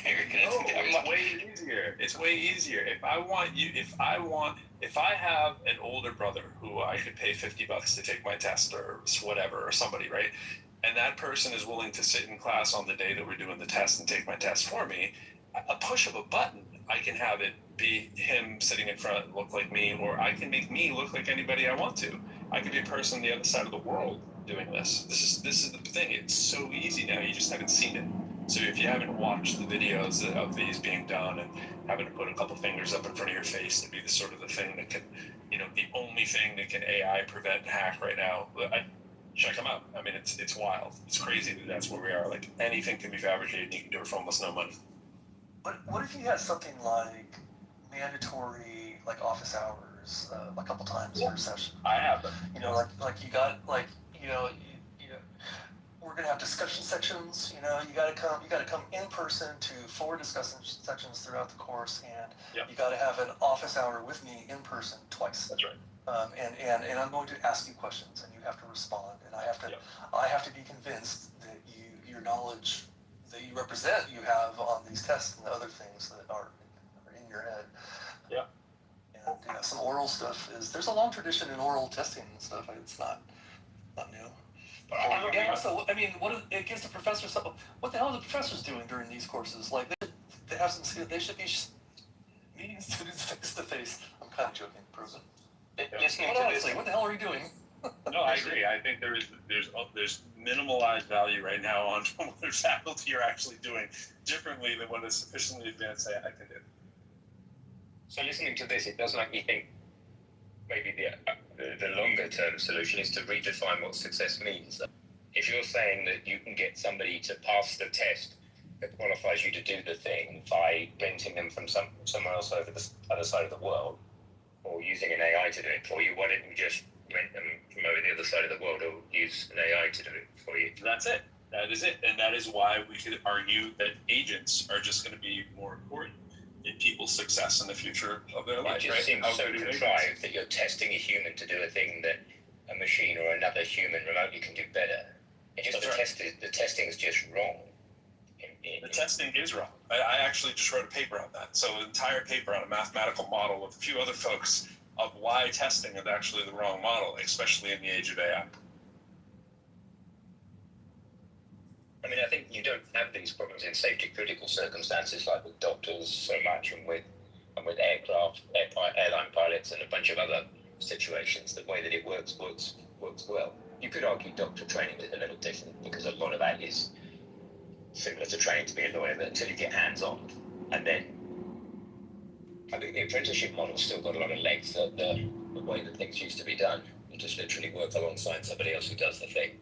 F: It's way easier. It's way easier. If I have an older brother who I could pay $50 to take my test or whatever, or somebody, right? And that person is willing to sit in class on the day that we're doing the test and take my test for me, a push of a button, I can have it be him sitting in front and look like me, or I can make me look like anybody I want to. I could be a person on the other side of the world doing this. This is the thing. It's so easy now. You just haven't seen it. So if you haven't watched the videos of these being done and having to put a couple fingers up in front of your face to be the sort of the thing that can, the only thing that can AI prevent and hack right now, check them out. I mean, it's wild. It's crazy that that's where we are. Like, anything can be fabricated and you can do it for almost no money.
K: But what if you had something like mandatory, like office hours, a couple times per session?
F: I have them.
K: Like you got we're gonna have discussion sections. You gotta come in person to 4 discussion sections throughout the course, and you gotta have an office hour with me in person twice.
F: That's right.
K: And I'm going to ask you questions, and you have to respond, and I have to be convinced that your knowledge that you represent, you have on these tests and the other things that are in your head.
F: Yeah.
K: And some oral stuff there's a long tradition in oral testing and stuff. It's not new. So I mean, it gives the professors something. What the hell are the professors doing during these courses? Like they have some. They should be meeting students face to face. I'm kind of joking, proven. Honestly, what the hell are you doing?
F: No, I agree. I think there's minimalized value right now on what their faculty are actually doing differently than what a sufficiently advanced AI can do.
N: So listening to this, it does make me think maybe the longer term solution is to redefine what success means. If you're saying that you can get somebody to pass the test that qualifies you to do the thing by renting them from somewhere else over the other side of the world, or using an AI to do it for you, why don't you just rent them from over the other side of the world, or use an AI to do it for you?
F: That's it. That is it. And that is why we could argue that agents are just going to be more important in people's success in the future of their life.
N: It just seems so contrived that you're testing a human to do a thing that a machine or another human remotely can do better. The testing is just wrong.
F: The testing is wrong. I actually just wrote a paper on that. So an entire paper on a mathematical model with a few other folks of why testing is actually the wrong model, especially in the age of AI.
N: I mean, I think you don't have these problems in safety critical circumstances like with doctors so much, and with airline pilots and a bunch of other situations. The way that it works well. You could argue doctor training is a little different because a lot of that is similar to training to be a lawyer, but until you get hands-on. And then I think the apprenticeship model's still got a lot of legs, the way that things used to be done. You just literally work alongside somebody else who does the thing.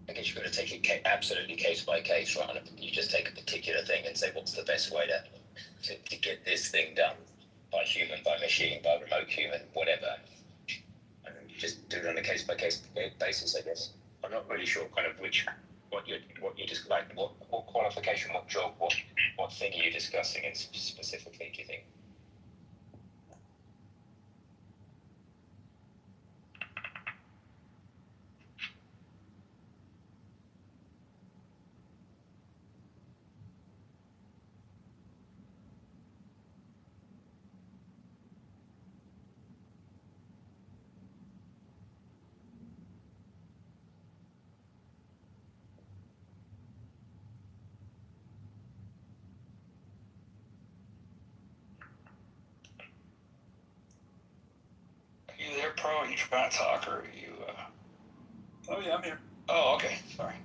N: I guess you've got to take it absolutely case by case, right? You just take a particular thing and say, what's the best way to get this thing done? By human, by machine, by remote human, whatever. And you just do it on a case by case basis, I guess. I'm not really sure kind of what you just like, what qualification, what job, what thing are you discussing and specifically, do you think?
E: You there, Pro? Are you trying to talk, or are you?
F: Oh yeah, I'm here.
E: Oh, okay. Sorry.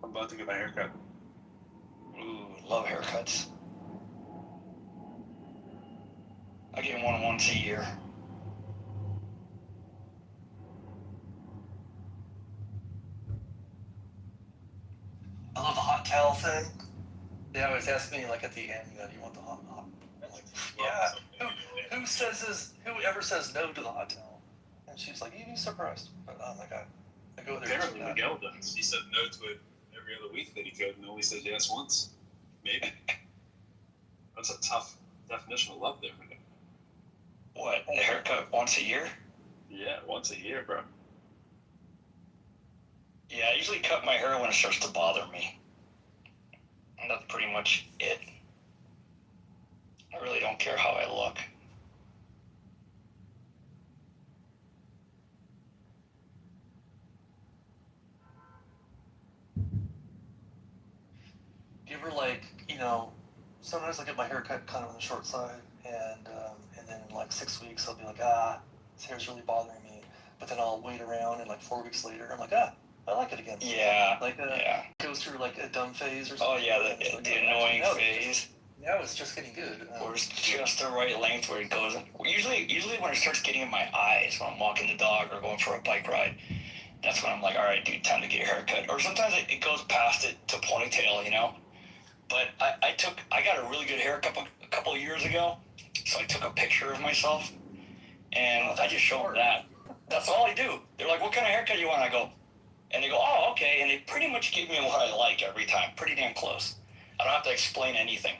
F: I'm about to get my haircut.
E: Ooh, love haircuts. I get one once a year.
K: I love the hot towel thing. They always ask me, like at the end, do you want the hot? I'm like, yeah. Whoever says no to the hot towel? And she's like, you'd be surprised. But I'm like, I go there.
F: Apparently Miguel does. He said no to it every other week that he could, and only said yes once. Maybe. That's a tough definition of love there.
E: What, a haircut once a year?
D: Yeah, once a year, bro.
E: Yeah, I usually cut my hair when it starts to bother me. And that's pretty much it. I really don't care how I look.
K: Do you ever sometimes I get my hair cut kind of on the short side, and then in like 6 weeks I'll be like, this hair's really bothering me. But then I'll wait around, and like 4 weeks later I'm like, I like it again.
E: Yeah.
K: Goes through like a dumb phase or
E: Oh
K: something.
E: yeah, the annoying phase.
K: Now it's just getting good.
E: Or it's just the right length where it goes. Usually when it starts getting in my eyes when I'm walking the dog or going for a bike ride, that's when I'm like, all right, dude, time to get your hair cut. Or sometimes it goes past it to ponytail, you know. But I got a really good haircut a couple of years ago, so I took a picture of myself, and I just showed them that. That's all I do. They're like, what kind of haircut you want? I go, and they go, oh, okay. And they pretty much give me what I like every time. Pretty damn close. I don't have to explain anything.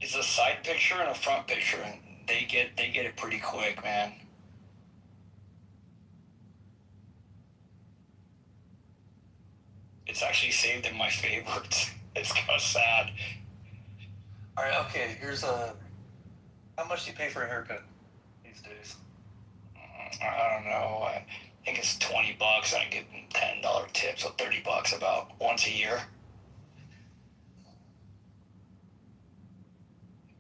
E: It's a side picture and a front picture, and they get it pretty quick, man. It's actually saved in my favorites. It's kind of sad.
K: All right, okay. Here's how much do you pay for a haircut these days?
E: I don't know. I think it's $20, and I give them $10 tip, so $30 about once a year.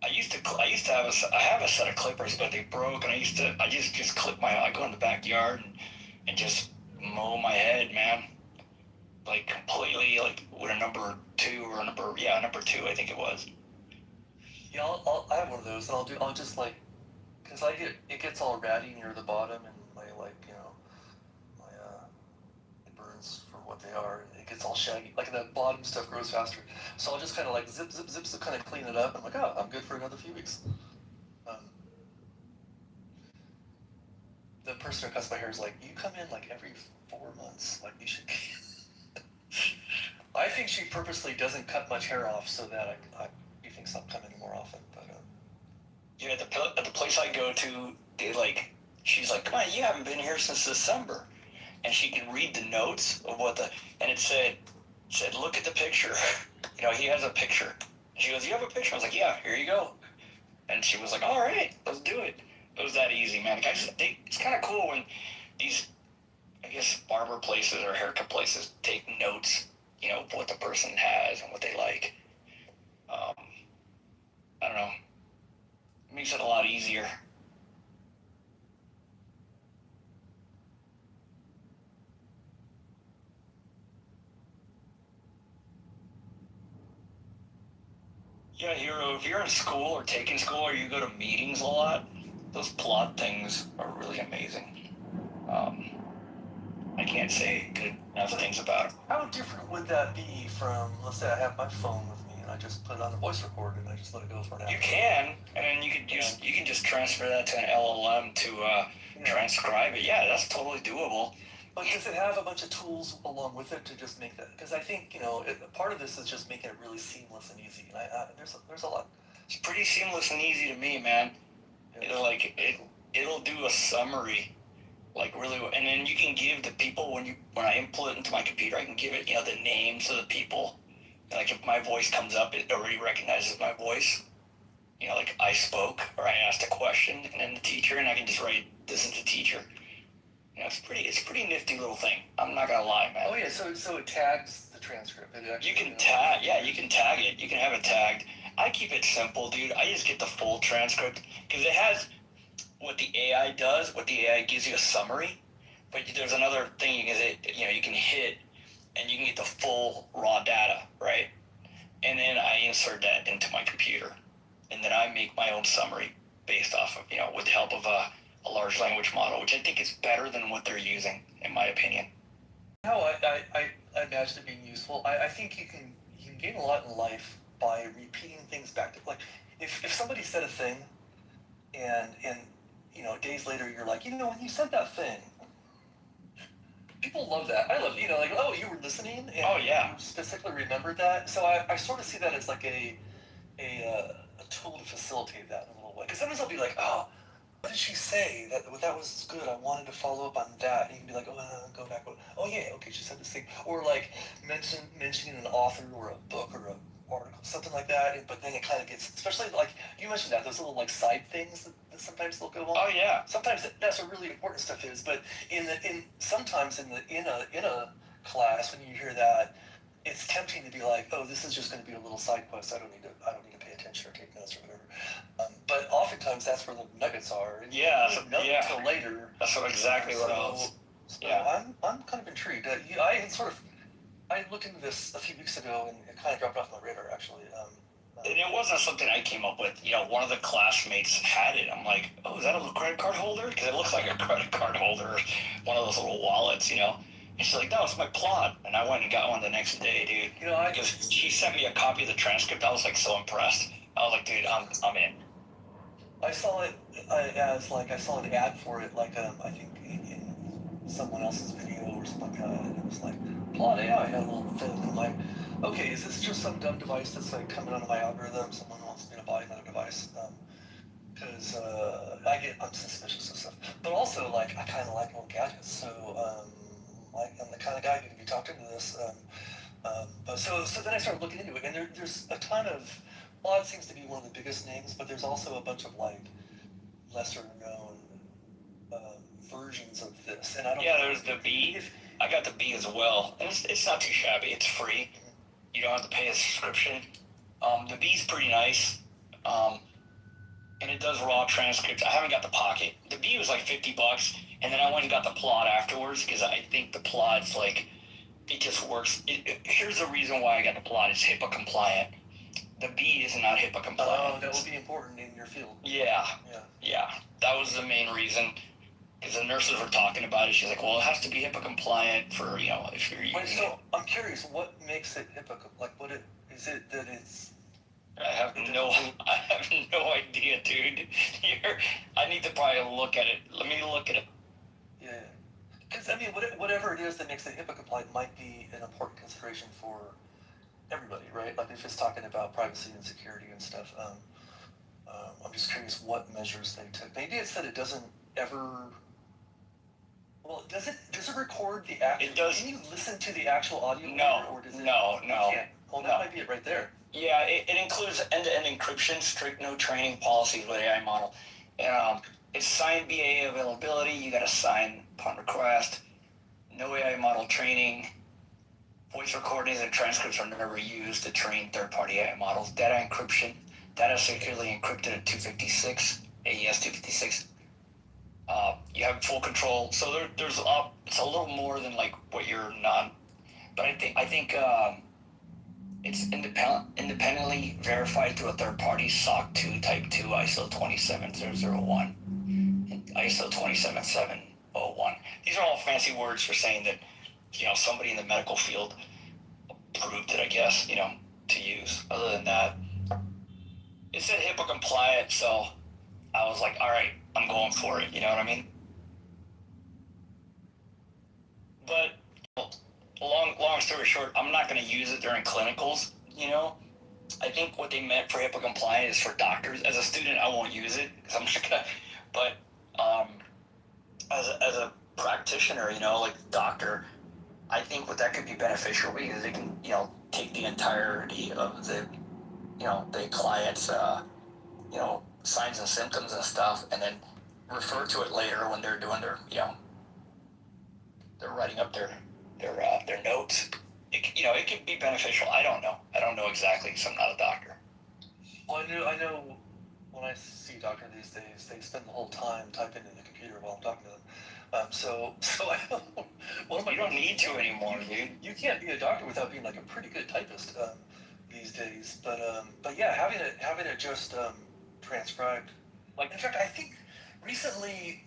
E: I have a set of clippers, but they broke, and I just clip I go in the backyard and just mow my head, man. Like completely, like with a number 2 or number 2, I think it was.
K: Yeah, I have one of those, and I'll just like, because it gets all ratty near the bottom, and my it burns for what they are, and it gets all shaggy. Like the bottom stuff grows faster, so I'll just kind of like zip, kind of clean it up. I'm like, oh, I'm good for another few weeks. The person who cuts my hair is like, you come in like every 4 months, like you should. I think she purposely doesn't cut much hair off so that you think I'll come in more often. But
E: yeah, at the place I go to, she's like, come on, you haven't been here since December, and she can read the notes of and it said, look at the picture. You know, he has a picture. She goes, you have a picture? I was like, yeah, here you go. And she was like, all right, let's do it. It was that easy, man. It's kind of cool when these, I guess, barber places or haircut places take notes, you know, of what the person has and what they like. I don't know. It makes it a lot easier. Yeah, Hero, if you're in school or taking school or you go to meetings a lot, those plot things are really amazing. I can't say good enough things about it.
K: how different would that be from, let's say I have my phone with me and I just put it on the voice recorder and I just let it go for an hour?
E: You can, and you can just transfer that to an LLM to transcribe it. Yeah, that's totally doable.
K: But does it have a bunch of tools along with it to just make that? Because I think part of this is just making it really seamless and easy. And there's a lot.
E: It's pretty seamless and easy to me, man. It'll do a summary, like really, and then you can give the people when I input it into my computer, I can give it the names of the people. Like if my voice comes up, it already recognizes my voice. Like I spoke or I asked a question, and then the teacher, and I can just write, "This is the teacher." It's a pretty nifty little thing. I'm not gonna lie, man.
K: Oh yeah, so it tags the transcript.
E: You can tag it. You can have it tagged. I keep it simple, dude. I just get the full transcript because it has what the AI does. What the AI gives you a summary, but there's another thing you can hit, and you can get the full raw data, right? And then I insert that into my computer, and then I make my own summary based off of with the help of a large language model, which I think is better than what they're using, in my opinion.
K: How I imagine it being useful. I think you can gain a lot in life by repeating things back to, like, if somebody said a thing, and days later you're like, when you said that thing, people love that. I love like, oh, you were listening, and you specifically remembered that. So I sort of see that as like a tool to facilitate that in a little way. Because sometimes I'll be like, oh, what did she say? That was good. I wanted to follow up on that. And you can be like, go back. Oh yeah, okay, she said this thing. Or like mentioning an author or a book or a article, something like that. But then it kind of gets, especially like you mentioned that those little like side things that sometimes they'll go on.
E: Oh yeah.
K: Sometimes that's what really important stuff is. But sometimes in a class when you hear that, it's tempting to be like, oh, this is just going to be a little side quest. I don't need to pay attention or take notes or whatever. But oftentimes that's where the nuggets are. And
E: Yeah,
K: you don't know until later.
E: That's what I was.
K: Yeah, I'm kind of intrigued. I looked into this a few weeks ago and it kind of dropped off my radar actually.
E: And it wasn't something I came up with. One of the classmates had it. I'm like, oh, is that a credit card holder? Because it looks like a credit card holder, one of those little wallets, And she's like, no, it's my plot. And I went and got one the next day, dude. Because she sent me a copy of the transcript. I was like so impressed. I was like, dude, I'm in.
K: I saw it I saw an ad for it, like I think in someone else's video or something like that, and it was like Plot AI had a little thing. I'm like, okay, is this just some dumb device that's like coming out of my algorithm? Someone wants me to buy another device, because I'm suspicious of stuff, but also like I kind of like little gadgets, so I'm the kind of guy who can be talked into this. But so then I started looking into it, and there's a ton of. Plot seems to be one of the biggest names, but there's also a bunch of like lesser known versions of this. And I don't.
E: Yeah, there's the B. I got the B as well. And it's not too shabby. It's free. You don't have to pay a subscription. The B's pretty nice. And it does raw transcripts. I haven't got the Pocket. The B was like $50, and then I went and got the Plot afterwards because I think the Plot's like it just works. Here's the reason why I got the Plot. It's HIPAA compliant. The B is not HIPAA compliant.
K: Oh, that will be important in your field.
E: Yeah. That was the main reason. Because the nurses were talking about it. She's like, well, it has to be HIPAA compliant for, if you're using it.
K: I'm curious, what makes it HIPAA, is it that it's...
E: I have no idea, dude. I need to probably look at it. Let me look at it.
K: Yeah. Because, whatever it is that makes it HIPAA compliant might be an important consideration for everybody, right? Like if it's talking about privacy and security and stuff. I'm just curious what measures they took. Maybe it's that it doesn't ever. Well, does it record the actual?
E: It does.
K: Can you listen to the actual audio?
E: No.
K: Or does it,
E: no.
K: Well, that might be it right there.
E: Yeah, it includes end-to-end encryption, strict no training policies with AI model. It's signed BA availability. You got to sign upon request. No AI model training. Voice recordings and transcripts are never used to train third-party AI models. Data encryption. Data securely encrypted at 256, AES 256. You have full control. So there's it's a little more than like what you're not. But I think it's independently verified through a third party SOC 2 Type 2 ISO 27001 and ISO 27701. These are all fancy words for saying that somebody in the medical field approved it, I guess, to use. Other than that, it said HIPAA compliant, so I was like, all right, I'm going for it. You know what I mean? But long story short, I'm not going to use it during clinicals. I think what they meant for HIPAA compliant is for doctors. As a student, I won't use it because I'm not gonna. But as a practitioner, like doctor, I think what that could be beneficial because it can take the entirety of the the client's signs and symptoms and stuff, and then refer to it later when they're doing their they're writing up their notes. It could be beneficial. I don't know exactly because I'm not a doctor.
K: Well, I know when I see a doctor these days, they spend the whole time typing in the computer while I'm talking to them. So I don't.
E: You don't need to anymore, dude.
K: You can't be a doctor without being like a pretty good typist these days. But yeah, having it just transcribed. Like in fact, I think recently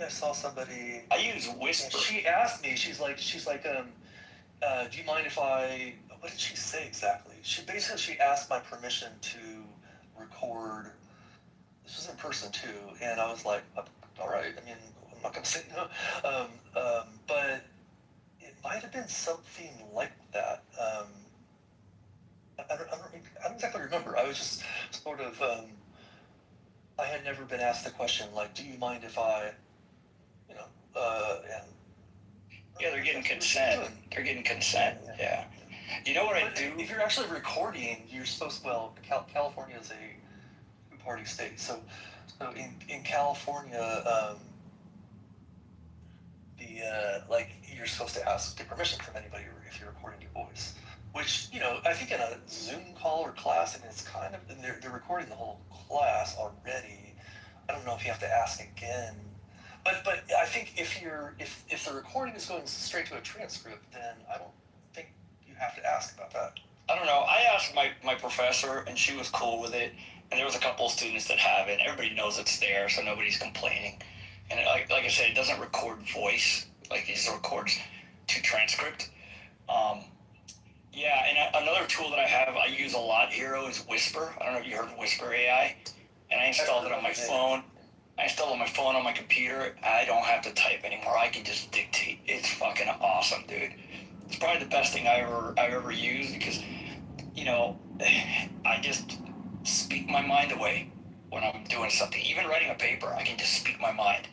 K: I saw somebody.
E: I use Whisper.
K: She asked me. She's like, do you mind if I? What did she say exactly? She asked my permission to record. This was in person too, and I was like, all right. I'm not gonna say no. But it might have been something like that. I don't exactly remember. I was just sort of. never been asked the question like, do you mind if I, you know, and
E: yeah, they're getting consent. They're getting consent. Yeah. You know what I do?
K: If you're actually recording, you're supposed. Well, California is a two-party state, so in California, like you're supposed to get permission from anybody if you're recording your voice. Which, you know, I think in a Zoom call or class, and it's kind of, and they're recording the whole class already. I don't know if you have to ask again. But I think if the recording is going straight to a transcript, then I don't think you have to ask about that.
E: I don't know. I asked my professor, and she was cool with it. And there was a couple of students that have it. Everybody knows it's there, so nobody's complaining. And like I said, it doesn't record voice. Like, it just records to transcript. Yeah, and another tool that I use a lot, Hero, is Whisper. I don't know if you heard of Whisper AI. And I installed it on my phone. I installed it on my phone, on my computer. I don't have to type anymore. I can just dictate. It's fucking awesome, dude. It's probably the best thing I've ever used because, you know, I just speak my mind away when I'm doing something. Even writing a paper, I can just speak my mind,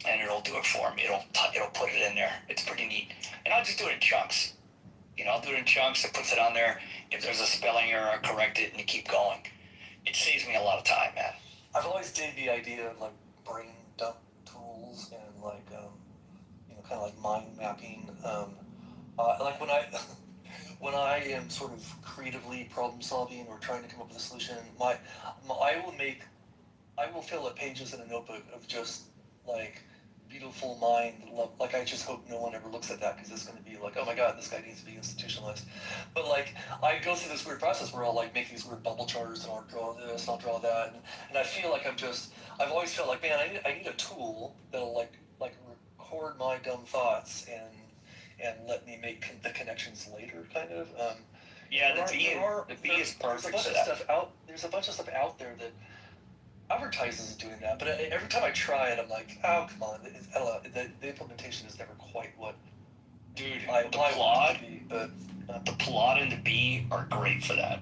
E: and it'll do it for me. It'll put it in there. It's pretty neat. And I'll just do it in chunks. You know, I'll do it in chunks. It puts it on there. If there's a spelling error, I correct it, and you keep going. It saves me a lot of time, man.
K: I've always dig the idea of like brain dump tools and like you know, kind of like mind mapping. Like when I am sort of creatively problem solving or trying to come up with a solution, I will fill up pages in a notebook of just like beautiful mind love. Like, I just hope no one ever looks at that because it's going to be like, oh my god, this guy needs to be institutionalized. But like, I go through this weird process where I'll like make these weird bubble charts and I'll draw this and I'll draw that, and I feel like I've always felt like, man, I need a tool that'll like record my dumb thoughts and let me make the connections later, kind of.
E: Yeah, the B is perfect for that.
K: There's a bunch of stuff out there that advertises doing that, but every time I try it, I'm like, oh, come on. I don't know, the implementation is never quite what
E: the plot, the plot and the B are great for that.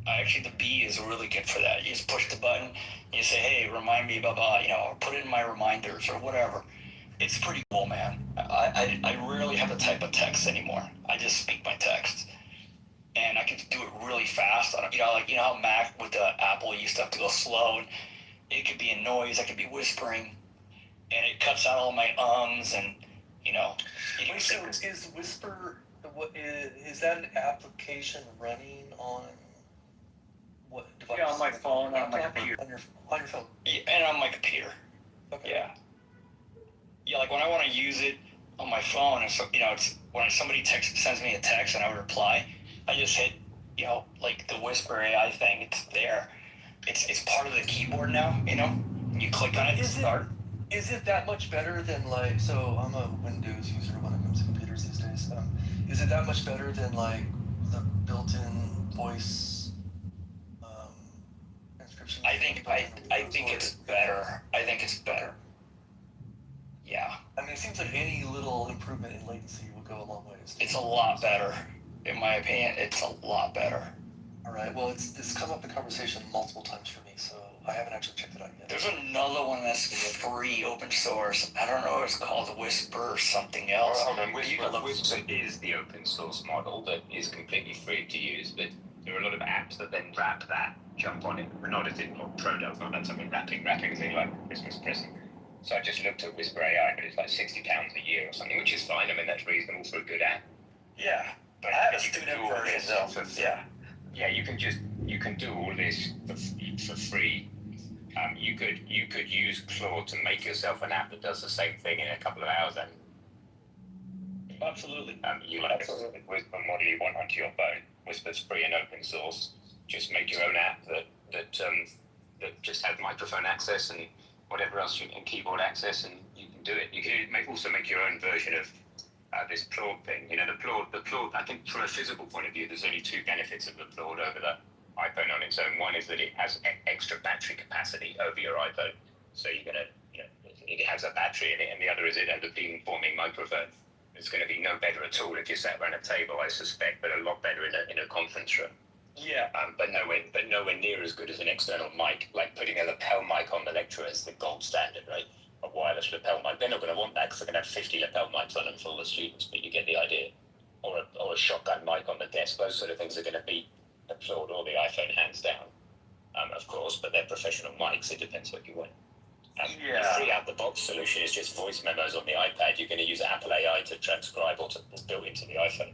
E: Actually, the B is really good for that. You just push the button, and you say, hey, remind me, blah, blah, you know, or put it in my reminders or whatever. It's pretty cool, man. I rarely have to type a text anymore. I just speak my text. And I can do it really fast. You know how Mac with the Apple used to have to go slow, and it could be a noise, I could be whispering, and it cuts out all my ums, and you know.
K: Wait, so is Whisper? Is that an application running on what device?
E: Yeah, on my phone, on my computer.
K: On your phone.
E: Yeah, and on my computer.
K: Okay.
E: Yeah. Yeah, like when I want to use it on my phone, and so, you know, it's when somebody sends me a text and I would reply. I just hit, you know, like the Whisper AI thing. It's there. It's part of the keyboard now, you know? You click on it and start.
K: Is it that much better than like, so I'm a Windows user when it comes to computers these days. Is it that much better than like the built-in voice transcription?
E: I think it's better. I think it's better. Yeah.
K: I mean, it seems like any little improvement in latency will go a long ways.
E: It's a lot better. In my opinion, it's a lot better.
K: All right. Well, it's come up in conversation multiple times for me, so I haven't actually checked it out yet.
E: There's another one that's free, open source. I don't know if it's called Whisper or something else.
N: Whisper is the open source model that is completely free to use, but there are a lot of apps that then wrap that, jump on it. We're not as in product, not done something wrapping is only like Christmas present. So I just looked at Whisper AI, but it's like £60 a year or something, which is fine. I mean, that's reasonable for a good app.
E: Yeah.
K: But I have a student version though.
N: Yeah, you can do all this for free. You could use Claude to make yourself an app that does the same thing in a couple of hours, and
E: absolutely.
N: You like the Whisper model you want onto your phone. Whisper's free and open source. Just make your own app that just has microphone access and whatever else and keyboard access, and you can do it. You can also make your own version of this Claude thing. You know, the Claude, I think from a physical point of view, there's only two benefits of the Claude over the iPhone on its own. One is that it has extra battery capacity over your iPhone. So you're going to, it has a battery in it, and the other is it has a beamforming microphone. It's going to be no better at all if you sat around a table, I suspect, but a lot better in a conference room. Yeah, but nowhere near as good as an external mic. Like putting a lapel mic on the lecturer is the gold standard, right? A wireless lapel mic. They're not going to want that because they're going to have 50 lapel mics on them for all the students, but you get the idea. Or a shotgun mic on the desk. Those sort of things are going to beat the Claude or the iPhone hands down. Of course, but they're professional mics. It depends what you want. The free out-the-box solution is just voice memos on the iPad. You're going to use Apple AI to transcribe or to build into the iPhone.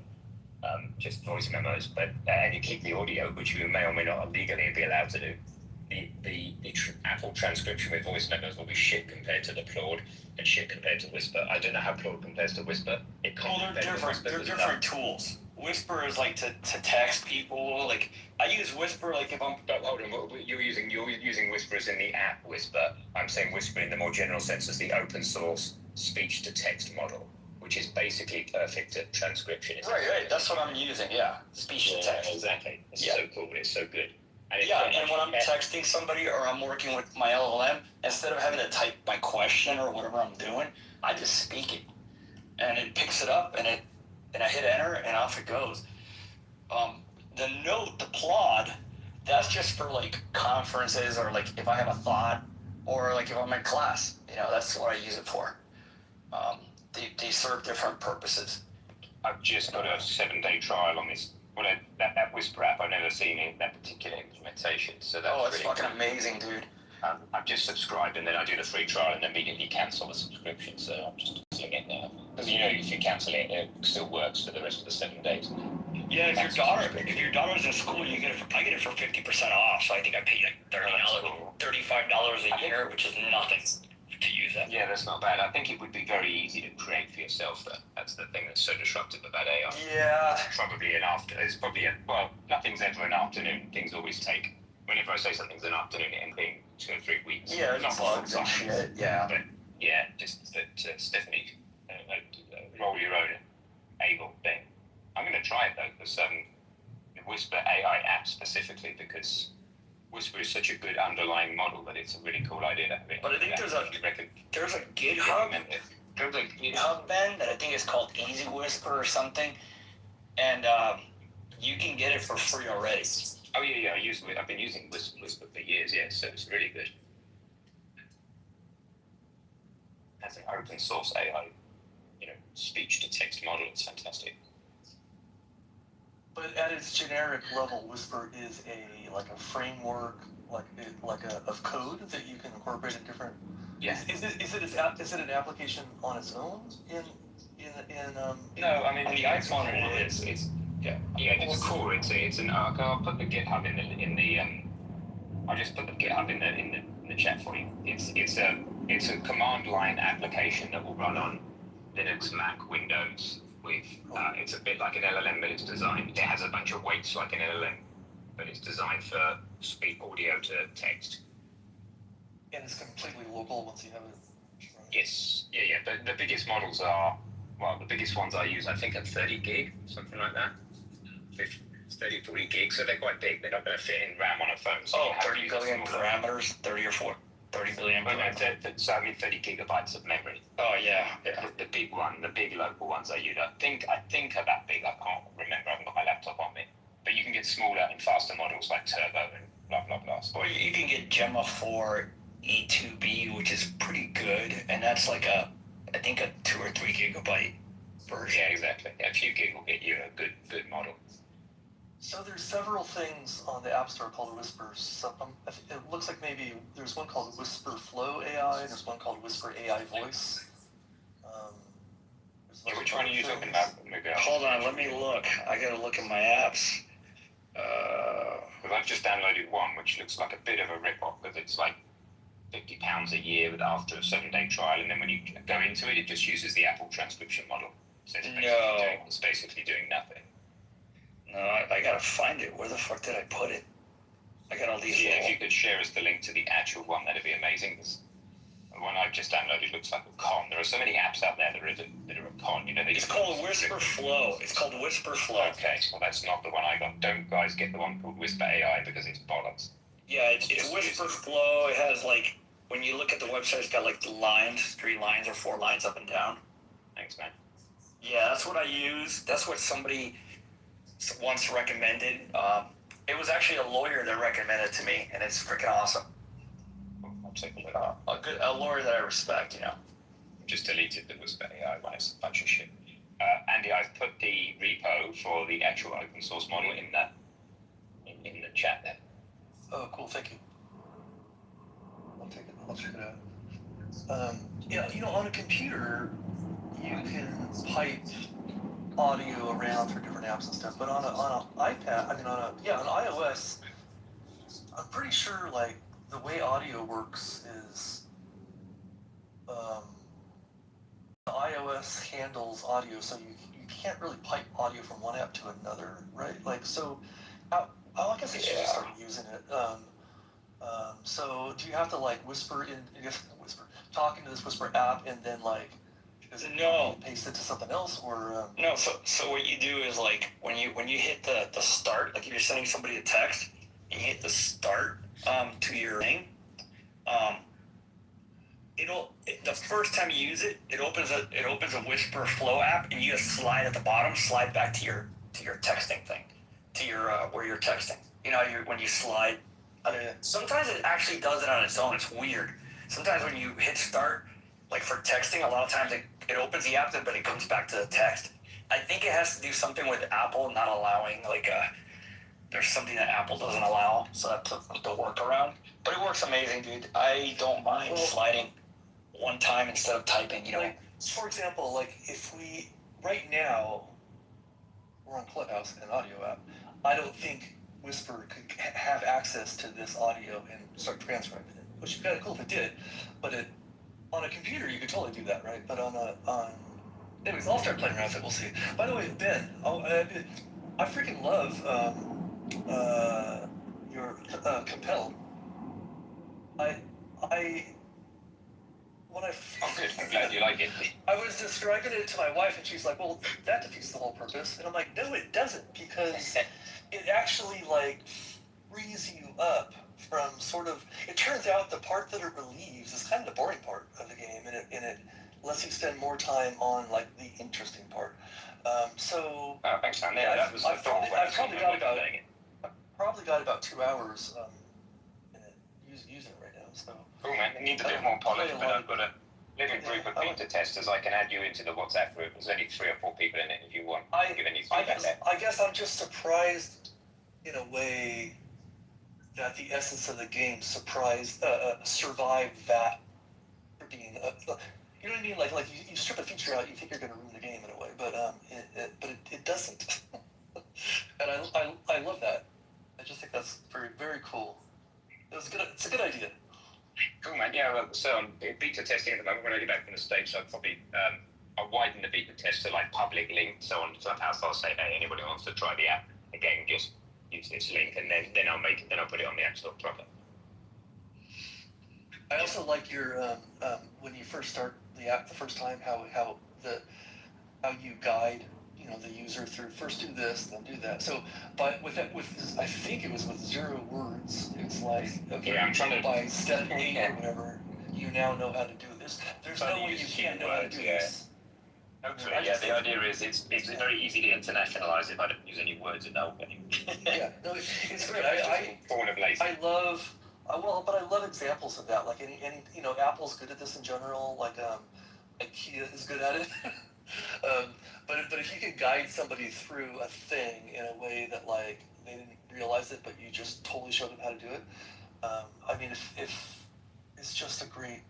N: Just voice memos, but and you keep the audio, which you may or may not legally be allowed to do. The Apple transcription with voice memos will be shit compared to the Claude and shit compared to Whisper. I don't know how Claude compares to Whisper.
E: They're different. They're different tools. Whisper is like to text people. Like I use Whisper like if I'm.
N: Hold on, you're using Whisper as in the app Whisper. I'm saying Whisper in the more general sense as the open source speech to text model, which is basically perfect at transcription.
E: Right. That's what I'm using. Yeah, speech to text.
N: Exactly. It's so cool. It's so good.
E: And when I'm texting somebody or I'm working with my LLM, instead of having to type my question or whatever I'm doing, I just speak it, and it picks it up, and I hit enter, and off it goes. The Plod, that's just for like conferences or like if I have a thought or like if I'm in class. That's what I use it for. They serve different purposes.
N: I've just got a 7-day trial on this. That Whisper app, I've never seen that particular implementation. So that's
E: it's really fucking amazing, dude.
N: I've just subscribed and then I do the free trial and immediately cancel the subscription. So I'm just using it now because if you cancel it, it still works for the rest of the 7 days.
E: Yeah, if your daughter's in school, I get it for 50% off. So I think I paid like $35 a year, which is nothing to use that.
N: Yeah, that's not bad. I think it would be very easy to create for yourself, though. That's the thing that's so disruptive about AI.
E: Yeah.
N: It's probably nothing's ever an afternoon. Things always take, whenever I say something's an afternoon, it ends being 2 or 3 weeks.
E: Yeah, not bugs and shit. Yeah.
N: But yeah, just that Stephanie, roll your own able thing. I'm going to try it, though, because the Whisper AI app specifically, because Whisper is such a good underlying model that it's a really cool idea to have it.
E: But I think there's a GitHub. There's a GitHub, Ben, that I think is called Easy Whisper or something, and you can get it for free already.
N: Oh yeah. I've been using Whisper for years. Yeah, so it's really good. As an open source AI, speech to text model, it's fantastic.
K: But at its generic level, Whisper is a framework, of code that you can incorporate in different.
N: Yeah.
K: Is it an application on its own
N: No, I mean the icon it is. It's core. It's an. I'll put the GitHub in the. I'll just put the GitHub in the chat for you. It's a command line application that will run on Linux, Mac, Windows. It's a bit like an LLM, but it's designed. It has a bunch of weights like an LLM, but it's designed for speak audio to text.
K: And it's completely local once you have it.
N: Yes, yeah. But the biggest models the biggest ones I use, I think, are 30 gig, something like that. 30, 40 gigs, so they're quite big. They're not going to fit in RAM on a phone. So
E: 30 billion parameters, 30 billion parameters.
N: So I mean 30 gigabytes of memory.
E: Oh yeah.
N: The big local ones I use. I think are that big. I can't remember. I haven't got my laptop on me. But you can get smaller and faster models like Turbo and blah blah blah.
E: Or you can get Gemma 4 E2B, which is pretty good, and that's like a 2 or 3 gigabyte version.
N: Yeah, exactly. A few gig will get you a good model.
K: So there's several things on the App Store called Whisper. It looks like maybe there's one called Whisper Flow AI, and there's one called Whisper AI Voice.
N: Which one are you talking about?
E: Hold on, let me look. I gotta look at my apps.
N: Because I've just downloaded one, which looks like a bit of a rip-off, because it's like £50 a year after a 7-day trial, and then when you go into it, it just uses the Apple transcription model. So it's basically doing nothing.
E: No, I gotta find it. Where the fuck did I put it? I got all these.
N: Yeah, if you could share us the link to the actual one, that'd be amazing. The one I've just downloaded looks like a con. There are so many apps out there that are a con.
E: It's called Whisper Flow. It's called Whisper Flow.
N: Okay, well that's not the one I got. Don't guys get the one called Whisper AI because it's bollocks.
E: Yeah, it's Whisper Flow. It has when you look at the website, it's got the lines, 3 lines or 4 lines up and down.
N: Thanks, man.
E: Yeah, that's what I use. That's what somebody once recommended.
G: It was actually a lawyer that recommended it to me, and it's freaking awesome.
N: I'm taking it up.
G: A lawyer that I respect, you know.
N: Just deleted the Whisper AI one. It's a bunch of shit. Andy, I've put the repo for the actual open source model in the chat there.
K: Oh, cool. Thank you. I'll take it. I'll check it out. Yeah, you know, on a computer, you can pipe audio around through different apps and stuff, but on an iPad, on iOS, I'm pretty sure like the way audio works is the iOS handles audio, so you can't really pipe audio from one app to another, right? Like so, I guess I should just start using it. So do you have to like talk into this Whisper app and then like paste it to something else or
G: No, so what you do is like when you hit the start, like if you're sending somebody a text and you hit the start to your thing, the first time you use it, it opens a Whisper Flow app, and you just slide back to your texting thing, to your where you're texting. You know, when you slide. Sometimes it actually does it on its own. It's weird. Sometimes when you hit start, like for texting, a lot of times it opens the app, but it comes back to the text. I think it has to do something with Apple not allowing there's something that Apple doesn't allow, so that's the workaround. But it works amazing, dude. I don't mind sliding one time instead of typing, you know.
K: Like, for example, like if right now, we're on Clubhouse, an audio app. I don't think Whisper could have access to this audio and start transcribing it, which would be kind of cool if it did. But on a computer, you could totally do that, right? But anyways, I'll start playing around with it. We'll see. By the way, Ben, I freaking love your Compel.
N: I'm glad you like it.
K: I was describing it to my wife, and she's like, "Well, that defeats the whole purpose." And I'm like, "No, it doesn't, because it actually like frees you up from sort of." It turns out the part that it relieves is kind of the boring part of the game, and it lets you spend more time on like the interesting part.
N: Oh, thanks, man. Yeah, that was the thought.
K: I've probably got about 2 hours in it, using it right now. So.
N: Cool, man. It needs a bit more polish, but I've got a little group of beta testers. I can add you into the WhatsApp group. There's only 3 or 4 people in it if you want. I
K: guess I'm just surprised in a way that the essence of the game survived that for being. You know what I mean? Like you strip a feature out, you think you're going to ruin the game in a way, but it doesn't. And I love that. I just think that's very, very cool. It's a good idea.
N: Cool, man. Yeah, well, so I'm beta testing at the moment. When I get back from the States, I'll probably I'll widen the beta test to like public link. So on Clubhouse, I'll say, hey, anybody wants to try the app, again, just use this link, and then I'll put it on the App Store proper.
K: I also like your when you first start the app the first time, how you guide the user through, first do this, then do that. So, but I think it was with 0 words. It's like, okay,
N: I'm trying to
K: by step 8 or whatever, you now know how to do this. There's no way you can't know how to do this.
N: Hopefully, the idea is it's very easy to internationalize if I don't use any words in the opening.
K: Yeah, no, it's great.
N: I
K: love. But I love examples of that. Like any Apple's good at this in general. Like IKEA is good at it. But if you could guide somebody through a thing in a way that like they didn't realize it, but you just totally showed them how to do it. I mean, if it's just a great,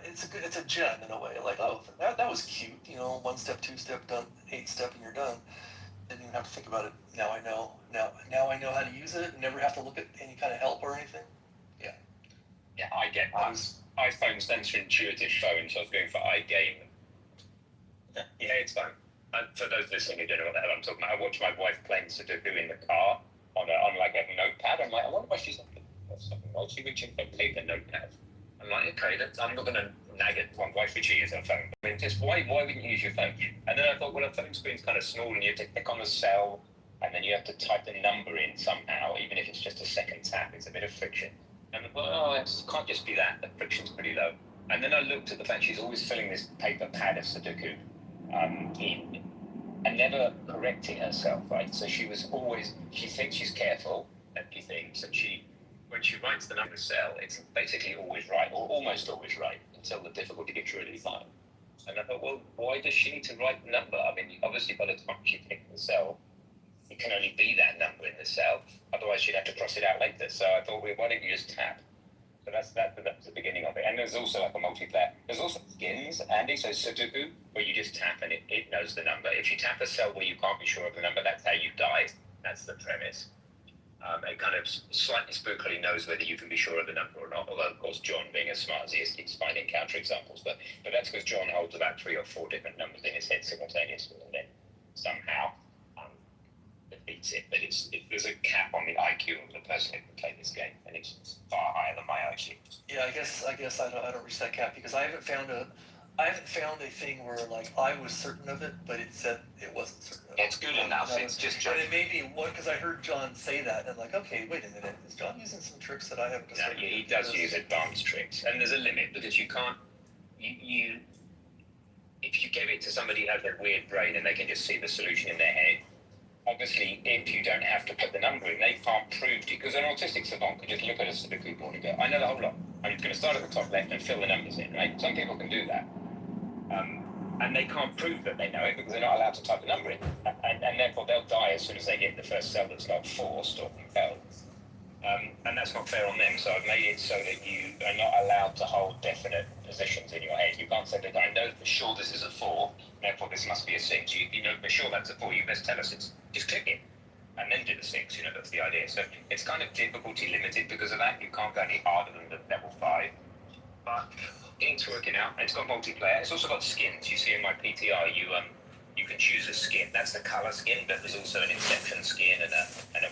K: it's a gem in a way. Like, oh, that was cute. 1 step, 2 step, done, 8 step, and you're done. Didn't even have to think about it. Now I know. Now I know how to use it. And never have to look at any kind of help or anything. Yeah.
N: Yeah, I get that. iPhone stands for intuitive phone, so I was going for iGame. Yeah, it's fine. For those listening who don't know what the hell I'm talking about, I watch my wife playing Sudoku in the car on like a notepad. I'm like, I wonder why she's like, why is she reaching for a paper notepad? I'm like, okay, I'm not going to nag it. Why should she use her phone? I mean, just why wouldn't you use your phone? And then I thought, well, a phone screen's kind of small, and you have to click on the cell, and then you have to type the number in somehow, even if it's just a second tap. It's a bit of friction. And I thought, it can't just be that. The friction's pretty low. And then I looked at the fact she's always filling this paper pad of Sudoku in. and never correcting herself, right? So she thinks she's careful, and she thinks, and when she writes the number cell, it's basically always right, or almost always right, until the difficulty gets really fine. And I thought, well, why does she need to write the number? I mean, obviously by the time she picks the cell, it can only be that number in the cell. Otherwise, she'd have to cross it out later. So I thought, well, why don't you just tap? So that's the beginning of it. And there's also like a multiplayer. There's also skins, Andy, so Sudoku, where you just tap and it knows the number. If you tap a cell where you can't be sure of the number, that's how you die. That's the premise. It kind of slightly spookily knows whether you can be sure of the number or not. Although, of course, John, being as smart as he is, keeps finding counterexamples. But that's because John holds about 3 or 4 different numbers in his head simultaneously, and then somehow defeats it. But there's a cap on the IQ of the person who can play this game, and it's far higher than my IQ.
K: Yeah, I guess I don't reach that cap because I haven't found a thing where like I was certain of it, but it said it wasn't certain of it.
N: It's good enough. It's just.
K: But it may be one because I heard John say that, and I'm like, okay, wait a minute, is John using some tricks that I haven't discovered?
N: No, he does use advanced tricks, and there's a limit because you can't. You if you give it to somebody who has a weird brain and they can just see the solution in their head. Obviously, if you don't have to put the number in, they can't prove to you, because an autistic savant can just look at a Sudoku board and go, I know the whole lot. I'm just going to start at the top left and fill the numbers in, right? Some people can do that. And they can't prove that they know it because they're not allowed to type a number in. And therefore, they'll die as soon as they get the first cell that's not forced or compelled. And that's not fair on them. So I've made it so that you are not allowed to hold definite positions in your head. You can't say that I know for sure this is a 4, therefore this must be a 6. You know for sure that's a 4, you best tell us it's. Just click it and then do the 6, that's the idea. So it's kind of difficulty limited because of that. You can't go any harder than the level 5. But it's working out. It's got multiplayer. It's also got skins. You see in my PTR, you can choose a skin. That's the color skin, but there's also an inception skin and a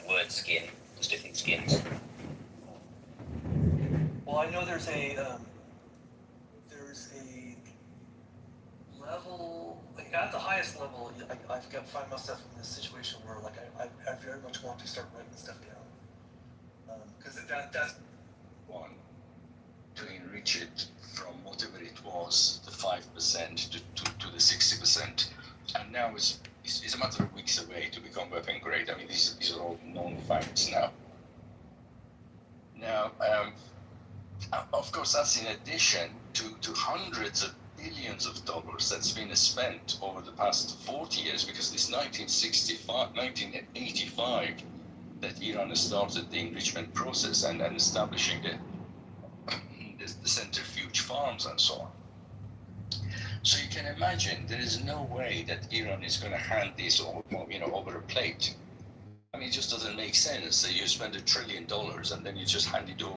N: word skin. There's different skins.
K: Well, I know there's a level, like at the highest level, I've got to find myself in this situation where like I very much want to start writing stuff down. Because that's
O: one, to enrich it from whatever it was, the 5% to the 60%. And now it's a matter of weeks away to become weapon grade. I mean, these are all known facts now. Now, of course, that's in addition to hundreds of billions of dollars that's been spent over the past 40 years, because this 1985 that Iran started the enrichment process and establishing the centrifuge farms and so on. So you can imagine there is no way that Iran is going to hand this over a plate. I mean, it just doesn't make sense that you spend $1 trillion and then you just hand it over